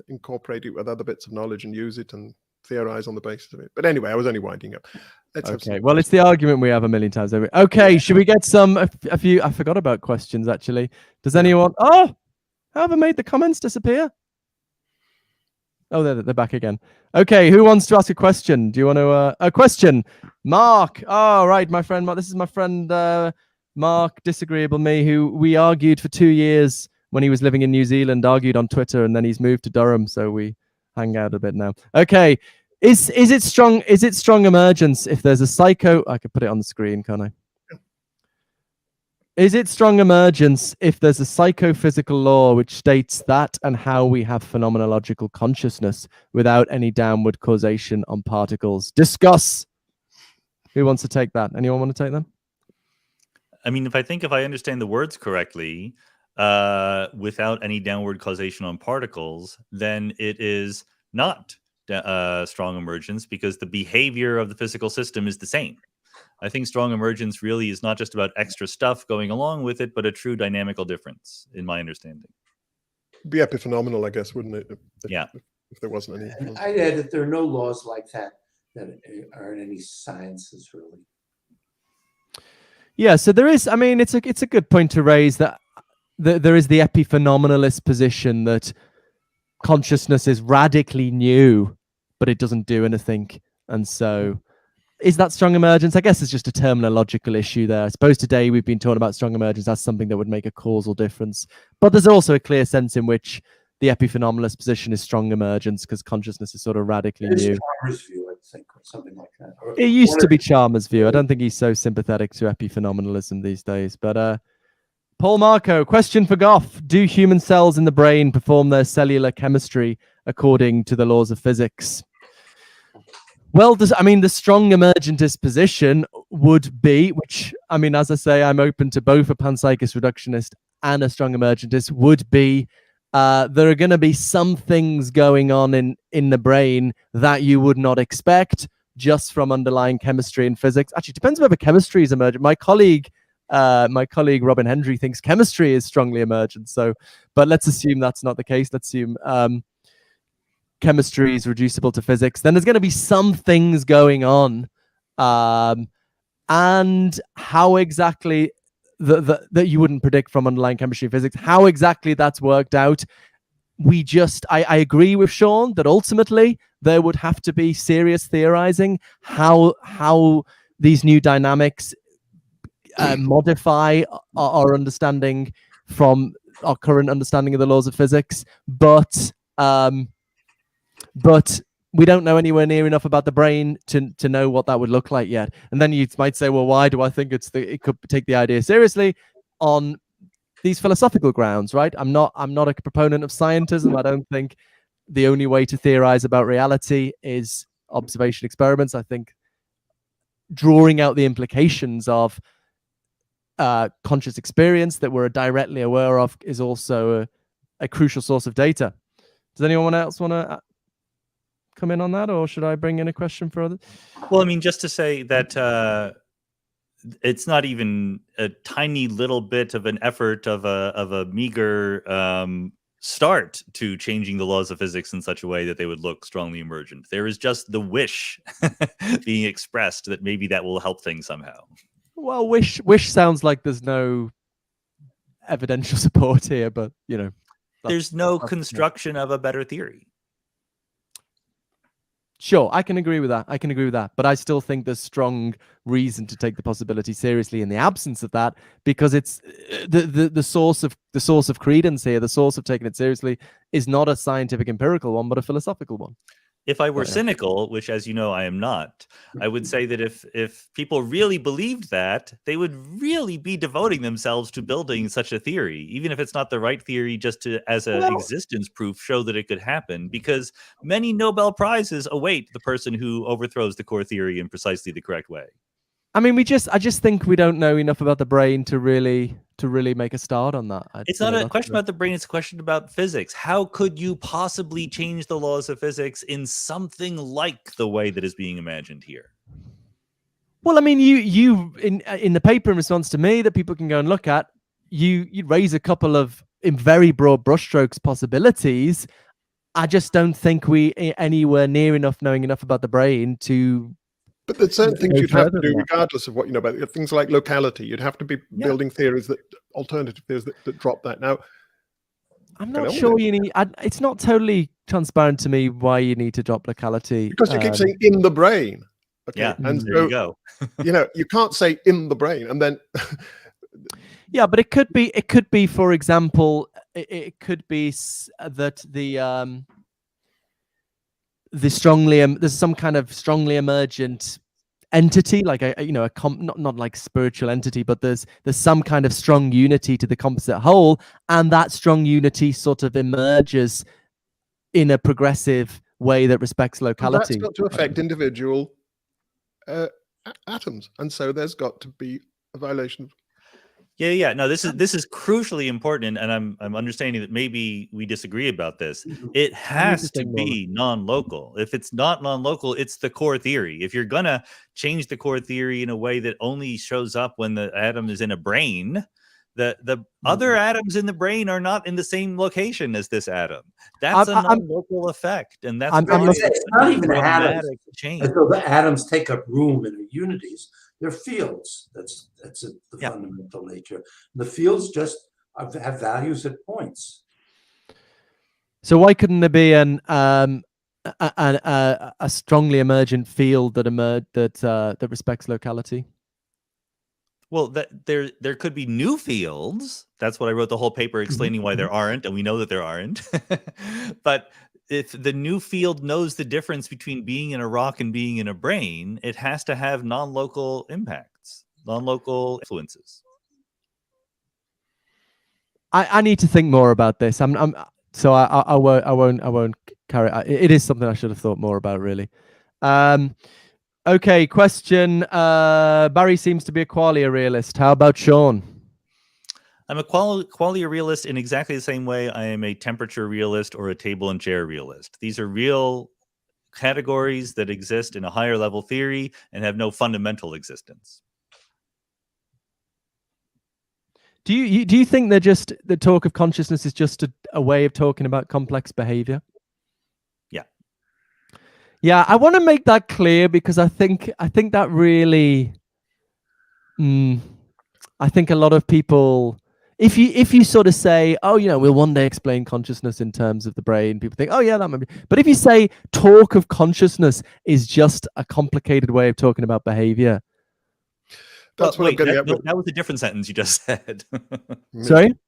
incorporate it with other bits of knowledge and use it and theorize on the basis of it. But anyway, I was only winding up. Okay, well, it's the argument we have a million times over. Okay, should we get a few? I forgot about questions, actually. Does anyone? Oh, Have I made the comments disappear? Oh, they're back again. Okay, who wants to ask a question? Do you want to a question? Mark. Oh, right, my friend Mark. This is my friend Mark, disagreeable me, who we argued for 2 years when he was living in New Zealand, argued on Twitter, and then he's moved to Durham, so we hang out a bit now. Okay. Is it strong emergence if there's a psycho? I could put it on the screen, can't I? Is it strong emergence if there's a psychophysical law which states that and how we have phenomenological consciousness without any downward causation on particles? Discuss. Who wants to take that? Anyone want to take that? I mean, if I understand the words correctly, without any downward causation on particles, then it is not strong emergence because the behavior of the physical system is the same. I think strong emergence really is not just about extra stuff going along with it, but a true dynamical difference, in my understanding. Be epiphenomenal, I guess, wouldn't it? If there wasn't any. And I'd add that there are no laws like that are in any sciences, really. Yeah, so there is. I mean, it's a good point to raise that there is the epiphenomenalist position that consciousness is radically new, but it doesn't do anything, and so. Is that strong emergence? I guess it's just a terminological issue there. I suppose today we've been talking about strong emergence as something that would make a causal difference. But there's also a clear sense in which the epiphenomenalist position is strong emergence because consciousness is sort of radically new. Chalmers' view, I think, or something like that. It used to be Chalmers' view. I don't think he's so sympathetic to epiphenomenalism these days. But Paul Marco, question for Goff. Do human cells in the brain perform their cellular chemistry according to the laws of physics? Well, the strong emergentist position would be, which, I mean, as I say, I'm open to both a panpsychist reductionist and a strong emergentist, would be there are going to be some things going on in the brain that you would not expect just from underlying chemistry and physics. Actually, it depends whether chemistry is emergent. My colleague Robin Hendry thinks chemistry is strongly emergent. So, but let's assume that's not the case. Let's assume chemistry is reducible to physics. Then there's going to be some things going on, and how exactly that you wouldn't predict from underlying chemistry and physics. How exactly that's worked out, I agree with Sean that ultimately there would have to be serious theorizing how these new dynamics modify our understanding from our current understanding of the laws of physics, but we don't know anywhere near enough about the brain to know what that would look like yet. And then you might say, well, why do I think it could take the idea seriously on these philosophical grounds, right? I'm not a proponent of scientism. I don't think the only way to theorize about reality is observation experiments. I think drawing out the implications of conscious experience that we're directly aware of is also a crucial source of data. Does anyone else want to come in on that, or should I bring in a question for others? Well, I mean, just to say that it's not even a tiny little bit of an effort of a meager start to changing the laws of physics in such a way that they would look strongly emergent. There is just the wish being expressed that maybe that will help things somehow. Well, wish sounds like there's no evidential support here, but there's no construction of a better theory. Sure, I can agree with that. But I still think there's strong reason to take the possibility seriously in the absence of that, because it's the source of credence here, the source of taking it seriously is not a scientific empirical one, but a philosophical one. If I were cynical, which, as you know, I am not, I would say that if people really believed that, they would really be devoting themselves to building such a theory, even if it's not the right theory, just to, as an existence proof, show that it could happen, because many Nobel Prizes await the person who overthrows the core theory in precisely the correct way. I mean, I just think we don't know enough about the brain to really make a start on that. It's not a question about the brain, it's a question about physics. How could you possibly change the laws of physics in something like the way that is being imagined here? Well, I mean, you in the paper in response to me that people can go and look at, you raise a couple of, in very broad brushstrokes, possibilities. I just don't think we anywhere near enough knowing enough about the brain to. But there's certain things you'd have to do regardless of what you know about things like locality. You'd have to be building theories alternative theories that drop that. Now, I'm not sure you need. It's not totally transparent to me why you need to drop locality. Because you keep saying in the brain. Okay. Yeah, And there so, you go. you can't say in the brain and then. Yeah, but it could be, for example, it could be that there's some kind of strongly emergent entity, like not like spiritual entity, but there's some kind of strong unity to the composite whole, and that strong unity sort of emerges in a progressive way that respects locality. That's got to affect individual atoms, and so there's got to be a violation. Yeah. No, this is crucially important, and I'm understanding that maybe we disagree about this. It has to be non-local. If it's not non-local, it's the core theory. If you're gonna change the core theory in a way that only shows up when the atom is in a brain, the other atoms in the brain are not in the same location as this atom. That's a non-local effect, and that's it's not even atoms. change. And so the atoms take up room in the unities. They're fields. That's the fundamental nature. The fields just have values at points. So why couldn't there be a strongly emergent field that respects locality? Well, there could be new fields. That's what I wrote the whole paper explaining why there aren't, and we know that there aren't. But if the new field knows the difference between being in a rock and being in a brain, it has to have non-local impacts, non-local influences. I need to think more about this. I won't carry. It is something I should have thought more about, really. Okay, question. Barry seems to be a qualia realist. How about Sean? I'm a qualia realist in exactly the same way I am a temperature realist or a table and chair realist. These are real categories that exist in a higher level theory and have no fundamental existence. Do you think they're just the talk of consciousness is just a way of talking about complex behavior? Yeah, I want to make that clear because I think that really, I think a lot of people, if you sort of say, oh, we'll one day explain consciousness in terms of the brain, people think, oh yeah, that might be. But if you say talk of consciousness is just a complicated way of talking about behavior. That's what I'm getting at. That was a different sentence you just said. Sorry?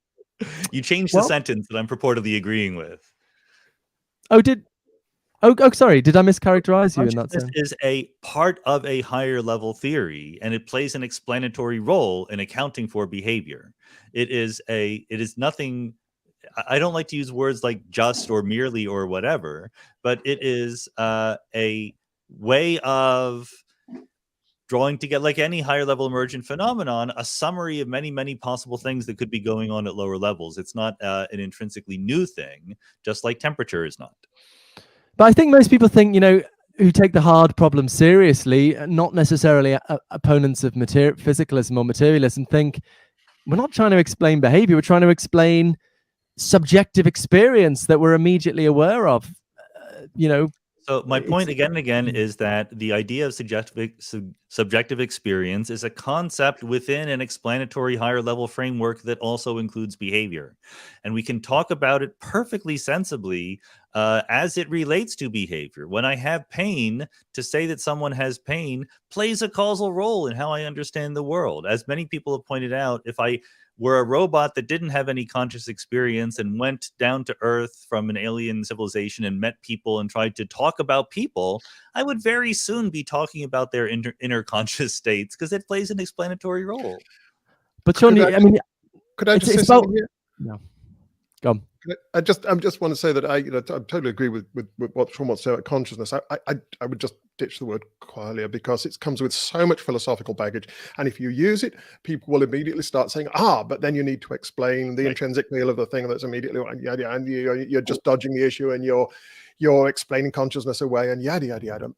You changed the sentence that I'm purportedly agreeing with. Oh, sorry. Did I mischaracterize you in that sense? This is a part of a higher level theory, and it plays an explanatory role in accounting for behavior. It is nothing. I don't like to use words like just or merely or whatever, but it is a way of drawing together, like any higher level emergent phenomenon, a summary of many, many possible things that could be going on at lower levels. It's not an intrinsically new thing, just like temperature is not. But I think most people think, who take the hard problem seriously, not necessarily opponents of physicalism or materialism, think we're not trying to explain behavior. We're trying to explain subjective experience that we're immediately aware of. So my point again and again is that the idea of subjective experience is a concept within an explanatory higher level framework that also includes behavior. And we can talk about it perfectly sensibly as it relates to behavior. When I have pain, to say that someone has pain plays a causal role in how I understand the world. As many people have pointed out, if I were a robot that didn't have any conscious experience and went down to Earth from an alien civilization and met people and tried to talk about people, I would very soon be talking about their inner conscious states because it plays an explanatory role. But Sean, could I just say something here? No. Go on. I just want to say that I totally agree with what Sean wants to say about consciousness. I would just ditch the word qualia because it comes with so much philosophical baggage, and if you use it, people will immediately start saying, but then you need to explain the intrinsic feel of the thing that's immediately, and you're just dodging the issue, and you're explaining consciousness away, and yada yada yada.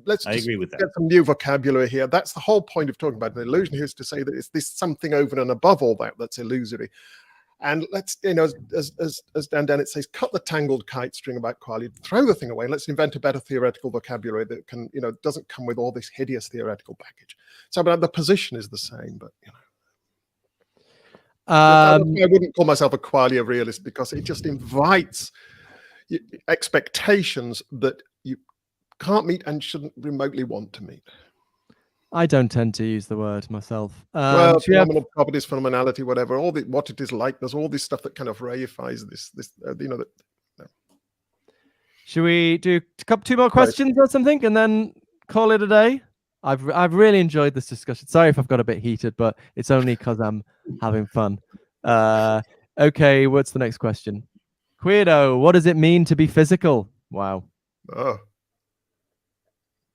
Let's just agree with that. Get some new vocabulary here. That's the whole point of talking about an illusion here, is to say that it's this something over and above all that's illusory. And let's, as Dan Dennett says, cut the tangled kite string about qualia, throw the thing away, and let's invent a better theoretical vocabulary that can, doesn't come with all this hideous theoretical baggage. So, but the position is the same, but I wouldn't call myself a qualia realist because it just invites expectations that you can't meet and shouldn't remotely want to meet. I don't tend to use the word myself. Well, phenomenal properties, phenomenality, whatever, what it is like, there's all this stuff that kind of reifies this that. Should we do two more questions or something and then call it a day? I've really enjoyed this discussion. Sorry if I've got a bit heated, but it's only because I'm having fun. Okay, what's the next question? Queerdo, what does it mean to be physical? Wow. Oh,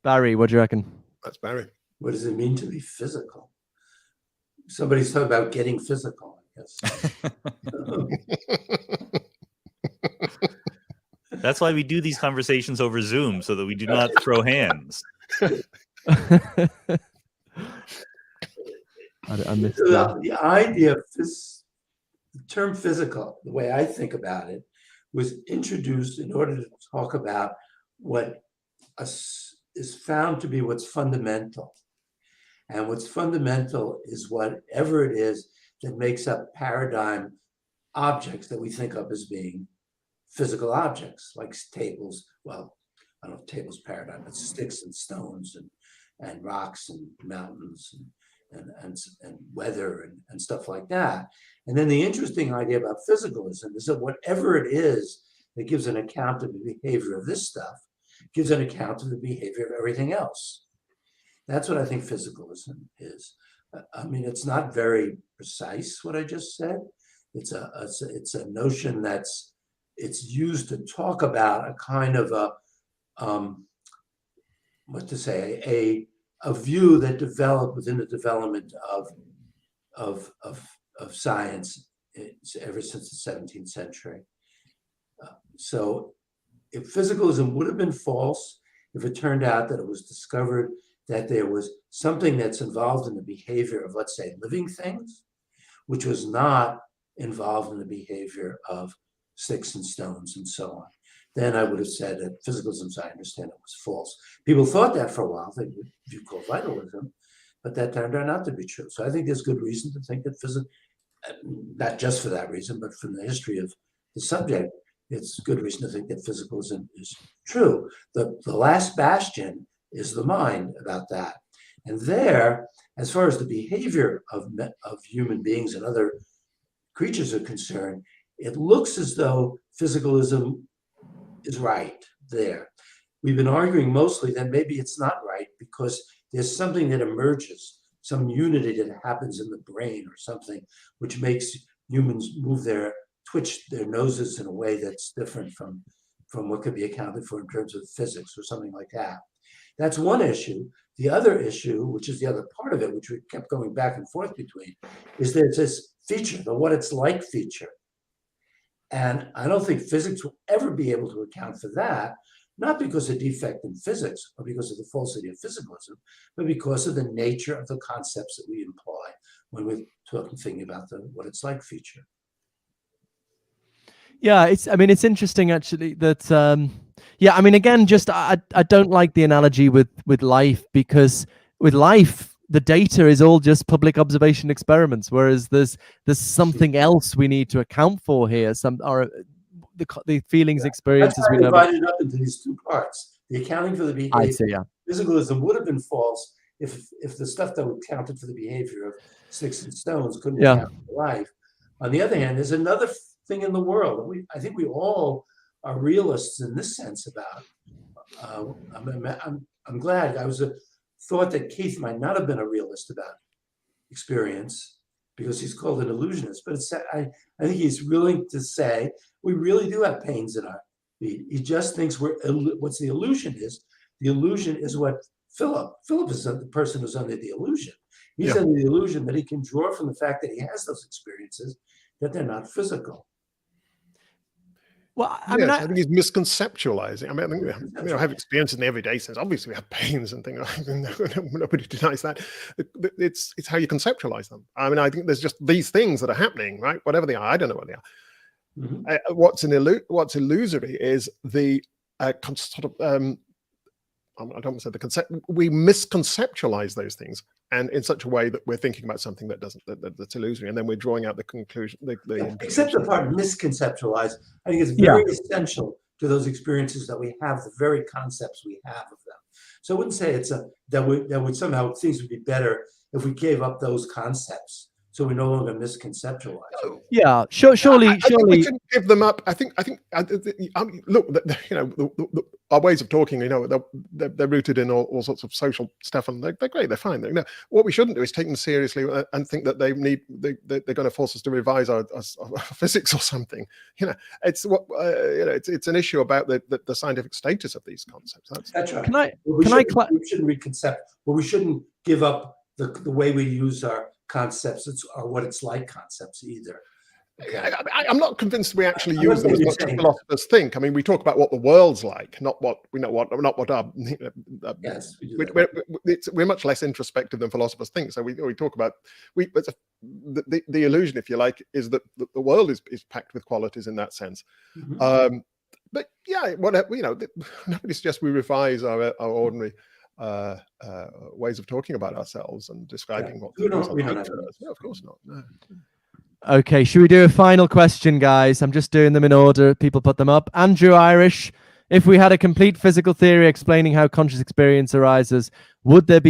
Barry, what do you reckon? that's Barry. What does it mean to be physical? Somebody's talking about getting physical, I guess. That's why we do these conversations over Zoom, so that we do not throw hands. I missed that. The idea of the term physical, the way I think about it, was introduced in order to talk about what is found to be what's fundamental. And what's fundamental is whatever it is that makes up paradigm objects that we think of as being physical objects, like tables. Well, I don't know if tables paradigm, but sticks and stones and rocks and mountains and weather and stuff like that. And then the interesting idea about physicalism is that whatever it is that gives an account of the behavior of this stuff gives an account of the behavior of everything else. That's what I think physicalism is. I mean, it's not very precise what I just said. It's a notion it's used to talk about a kind of a view that developed within the development of science ever since the 17th century. So if physicalism would have been false, if it turned out that it was discovered that there was something that's involved in the behavior of, let's say, living things, which was not involved in the behavior of sticks and stones and so on, then I would have said that physicalism, as I understand it, was false. People thought that for a while, they would view called vitalism, but that turned out not to be true. So I think there's good reason to think that not just for that reason, but from the history of the subject, it's good reason to think that physicalism is true. The last bastion is the mind about that. And there, as far as the behavior of human beings and other creatures are concerned, it looks as though physicalism is right there. We've been arguing mostly that maybe it's not right because there's something that emerges, some unity that happens in the brain or something, which makes humans twitch their noses in a way that's different from what could be accounted for in terms of physics or something like that. That's one issue. The other issue, which is the other part of it, which we kept going back and forth between, is there's this feature, the what it's like feature. And I don't think physics will ever be able to account for that, not because of defect in physics or because of the falsity of physicalism, but because of the nature of the concepts that we employ when we're thinking about the what it's like feature. Yeah, it's interesting actually that I mean, again, just I don't like the analogy with life, because with life the data is all just public observation experiments, whereas there's something else we need to account for here. The feelings, experiences we know. Divided up into these two parts. The accounting for the behavior. I see, yeah. Physicalism would have been false if the stuff that accounted for the behavior of sticks and stones couldn't account for life. On the other hand, there's another thing in the world. I think we all are realists in this sense about. I'm glad. I thought that Keith might not have been a realist about experience because he's called an illusionist. But I think he's willing to say we really do have pains in our feet. He just thinks what's the illusion is. The illusion is what Philip is the person who's under the illusion. He's under the illusion that he can draw from the fact that he has those experiences that they're not physical. Well, I think he's misconceptualizing. I mean, I think I have experience in the everyday sense. Obviously, we have pains and things. Nobody denies that. It's how you conceptualize them. I mean, I think there's just these things that are happening, right? Whatever they are, I don't know what they are. Mm-hmm. What's illusory is the sort of. I don't want to say the concept. We misconceptualize those things, and in such a way that we're thinking about something that doesn't that's illusory, and then we're drawing out the conclusion. Except the part misconceptualized, I think it's very essential to those experiences that we have, the very concepts we have of them. So I wouldn't say it's that would somehow things would be better if we gave up those concepts, so we no longer misconceptualize. Yeah, surely. I think we shouldn't give them up. I think. Look, our ways of talking, they're rooted in all sorts of social stuff, and they're great. They're fine. What we shouldn't do is take them seriously and think that they're going to force us to revise our physics or something. It's an issue about the scientific status of these concepts. That's right. We shouldn't reconcept, but we shouldn't give up the way we use our concepts or what it's like concepts either. I'm not convinced we actually use them as much as philosophers think. I mean, we talk about what the world's like, not what our. Yes, we're much less introspective than philosophers think. So we talk about the illusion, if you like, is that the world is packed with qualities in that sense. Mm-hmm. But yeah, nobody suggests we revise our ordinary ways of talking about ourselves and describing what we don't have. No, of course not. No. Okay, should we do a final question, guys? I'm just doing them in order. People put them up. Andrew Irish, if we had a complete physical theory explaining how conscious experience arises, would there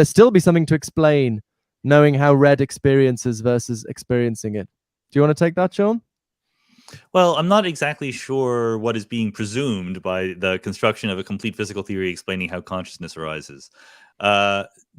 still be something to explain, knowing how red experiences versus experiencing it? Do you want to take that, Sean? Well, I'm not exactly sure what is being presumed by the construction of a complete physical theory explaining how consciousness arises.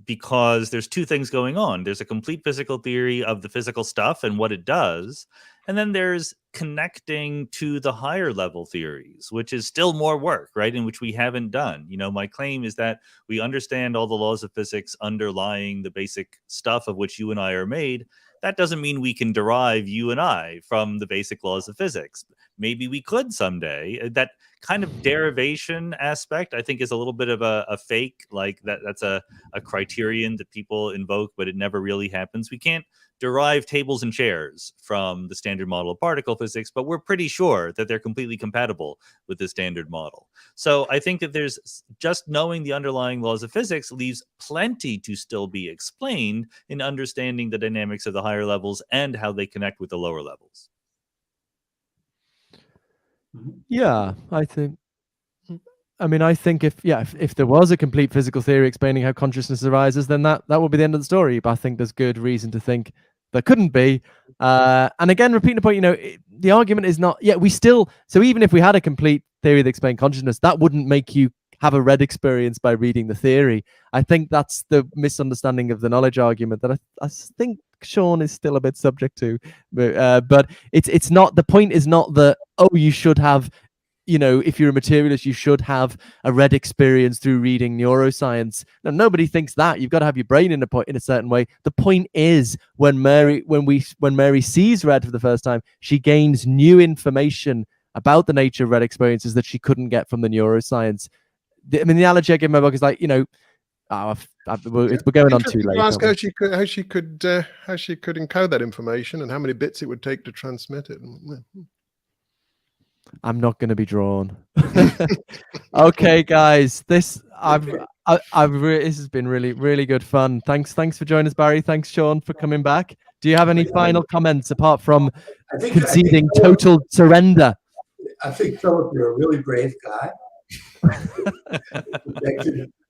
Because there's two things going on. There's a complete physical theory of the physical stuff and what it does. And then there's connecting to the higher level theories, which is still more work, right? In which we haven't done. My claim is that we understand all the laws of physics underlying the basic stuff of which you and I are made. That doesn't mean we can derive you and I from the basic laws of physics. Maybe we could someday. That kind of derivation aspect, I think, is a little bit of a fake. Like that's a criterion that people invoke, but it never really happens. We can't derive tables and chairs from the standard model of particle physics, but we're pretty sure that they're completely compatible with the standard model. So I think that there's just knowing the underlying laws of physics leaves plenty to still be explained in understanding the dynamics of the higher levels and how they connect with the lower levels. Yeah, I think if there was a complete physical theory explaining how consciousness arises, then that would be the end of the story. But I think there's good reason to think there couldn't be. And again, repeating the point, the argument is not, so even if we had a complete theory that explained consciousness, that wouldn't make you have a red experience by reading the theory. I think that's the misunderstanding of the knowledge argument that I think Sean is still a bit subject to. But it's not, the point is not that, you should have, if you're a materialist, you should have a red experience through reading neuroscience. No, nobody thinks that. You've got to have your brain in a certain way. The point is when Mary sees red for the first time, she gains new information about the nature of red experiences that she couldn't get from the neuroscience. The analogy I give in my book is like, we're going on too late. Ask how she could encode that information and how many bits it would take to transmit it. I'm not going to be drawn. Okay, guys, this has been really, really good fun. Thanks for joining us, Barry. Thanks, Sean, for coming back. Do you have any final comments apart from conceding total surrender? I think, Philip, you're a really brave guy.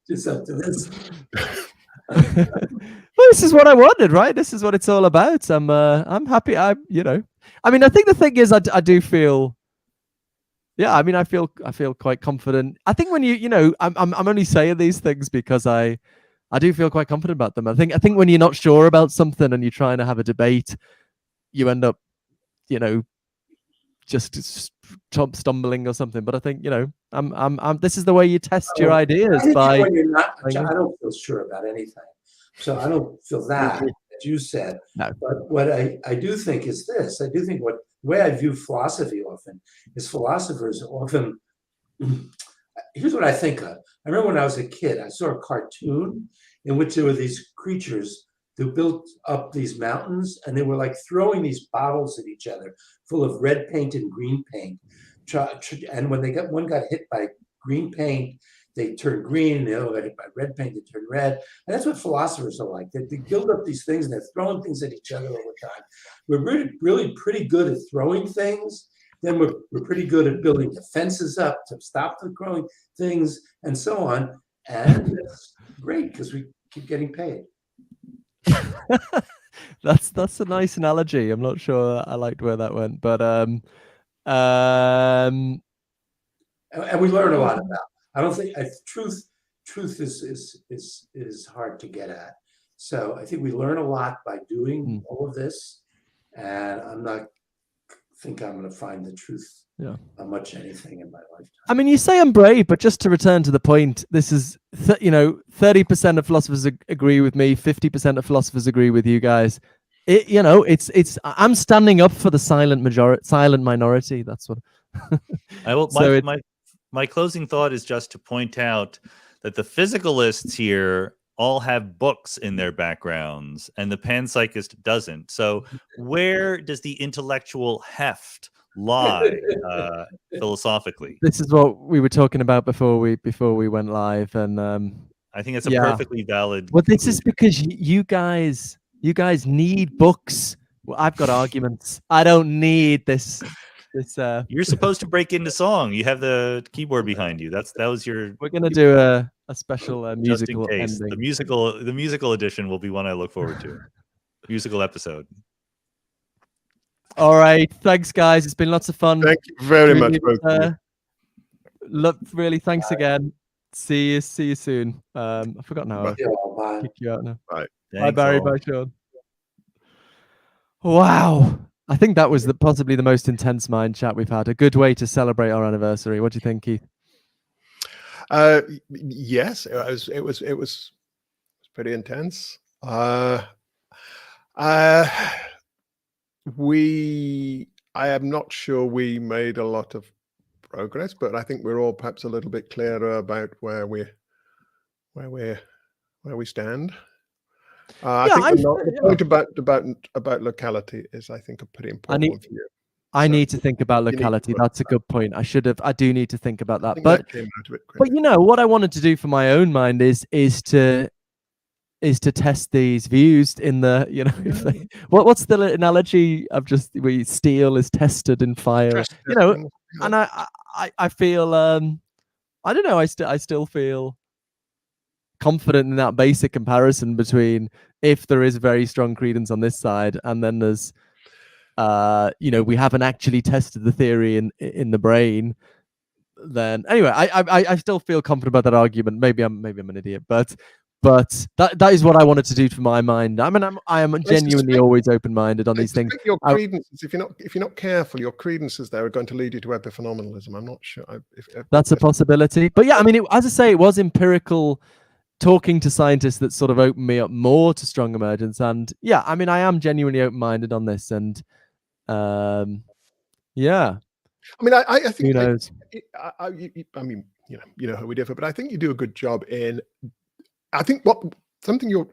Yourself to this. Well, this is what I wanted, right? This is what it's all about. I'm happy. I think the thing is, I do feel. Yeah, I feel quite confident. I think when I'm only saying these things because I do feel quite confident about them. I think when you're not sure about something and you're trying to have a debate, you end up, just stumbling or something. But I think this is the way you test your ideas by. When you're not, I don't feel sure about anything, so I don't feel that as you said. No. But what I do think is this. I do think the way I view philosophy often is philosophers often. Here's what I think of. I remember when I was a kid, I saw a cartoon in which there were these creatures who built up these mountains, and they were like throwing these bottles at each other full of red paint and green paint. And when one got hit by green paint, they turn green, and they got hit by red paint, they turn red. And that's what philosophers are like. They build up these things and they're throwing things at each other all the time. We're really pretty good at throwing things. Then we're pretty good at building defenses up to stop the growing things and so on. And that's great because we keep getting paid. That's a nice analogy. I'm not sure I liked where that went, but And we learn a lot about. I don't think truth is hard to get at. So I think we learn a lot by doing all of this, and I'm not think I'm going to find the truth on much anything in my lifetime. I mean, you say I'm brave, but just to return to the point, this is 30% of philosophers agree with me, 50% of philosophers agree with you guys. I'm standing up for the silent minority. That's what I will. So my closing thought is just to point out that the physicalists here all have books in their backgrounds, and the panpsychist doesn't. So where does the intellectual heft lie philosophically? This is what we were talking about before we went live, and I think it's a perfectly valid. Well, this is because you guys need books. Well, I've got arguments. I don't need this. You're supposed to break into song. You have the keyboard behind you. That was your. We're gonna do a special musical ending. The musical edition will be one I look forward to. Musical episode. All right, thanks guys. It's been lots of fun. Thank you very much. Really, thanks again. See you soon. I've forgotten how I kick you out now. Bye. Bye Barry. Bye Sean. Wow. I think that was possibly the most intense mind chat we've had. A good way to celebrate our anniversary. What do you think, Keith? Yes, it was pretty intense. I am not sure we made a lot of progress, but I think we're all perhaps a little bit clearer about where we stand. I think the point about locality is, I think, a pretty important one for you. I need to think about locality. That's a good point. I do need to think about that. But what I wanted to do for my own mind is to test these views in the, what's the analogy of steel is tested in fire, and I feel, I don't know, I still feel confident in that basic comparison between if there is very strong credence on this side and then there's we haven't actually tested the theory in the brain, then anyway I still feel confident about that argument. Maybe I'm an idiot, but that is what I wanted to do for my mind. I mean, I am genuinely always open-minded on these things. Your credences, if you're not careful, your credences there are going to lead you to epiphenomenalism. I'm not sure. That's a possibility. But yeah, I mean, as I say, it was empirical talking to scientists that sort of opened me up more to strong emergence. And yeah, I mean, I am genuinely open-minded on this. And yeah. I mean, I think who knows? I mean, you know how we differ, but I think you do a good job in. I think something you're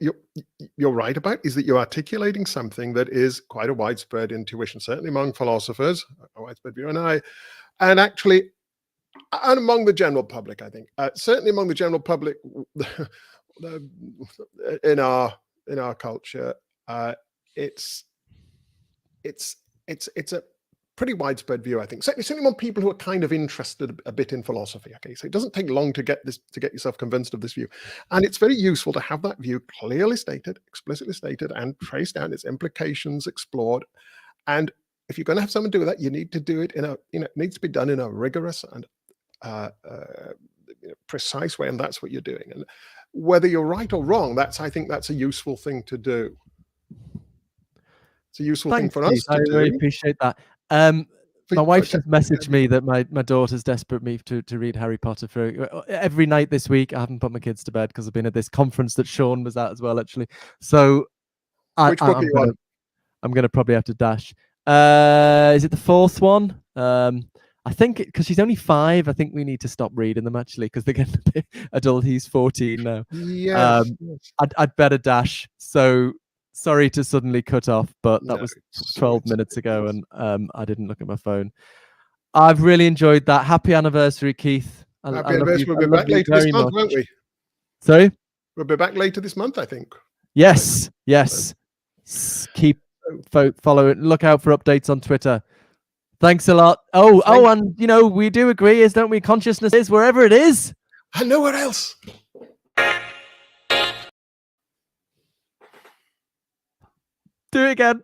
right about is that you're articulating something that is quite a widespread intuition, certainly among philosophers, a widespread view, and actually, and among the general public. I think certainly among the general public in our culture, it's a pretty widespread view, I think. Certainly among people who are kind of interested a bit in philosophy. Okay, so it doesn't take long to get yourself convinced of this view, and it's very useful to have that view clearly stated, explicitly stated, and traced down, its implications explored. And if you're going to have someone do that, you need to do it in it needs to be done in a rigorous and precise way, and that's what you're doing. And whether you're right or wrong, I think that's a useful thing to do. It's a useful thing for us to do. I really appreciate that. My wife just messaged me that my daughter's desperate me to read Harry Potter for every night this week. I haven't put my kids to bed because I've been at this conference that Sean was at as well, actually. So which book are you on? I'm going to probably have to dash. Is it the fourth one? I think because she's only 5, I think we need to stop reading them actually because they're getting a bit adult. He's 14 now. Yes. I'd better dash. So sorry to suddenly cut off, but that was 12 minutes ago and I didn't look at my phone. I've really enjoyed that. Happy anniversary, Keith. I Happy love you, anniversary. We'll I be love back you later this very month, much. won't we? Sorry? We'll be back later this month, I think. Yes, yes. Keep following. Look out for updates on Twitter. Thanks a lot. Oh, and you know, we do agree, don't we? Consciousness is wherever it is. And nowhere else. Do it again.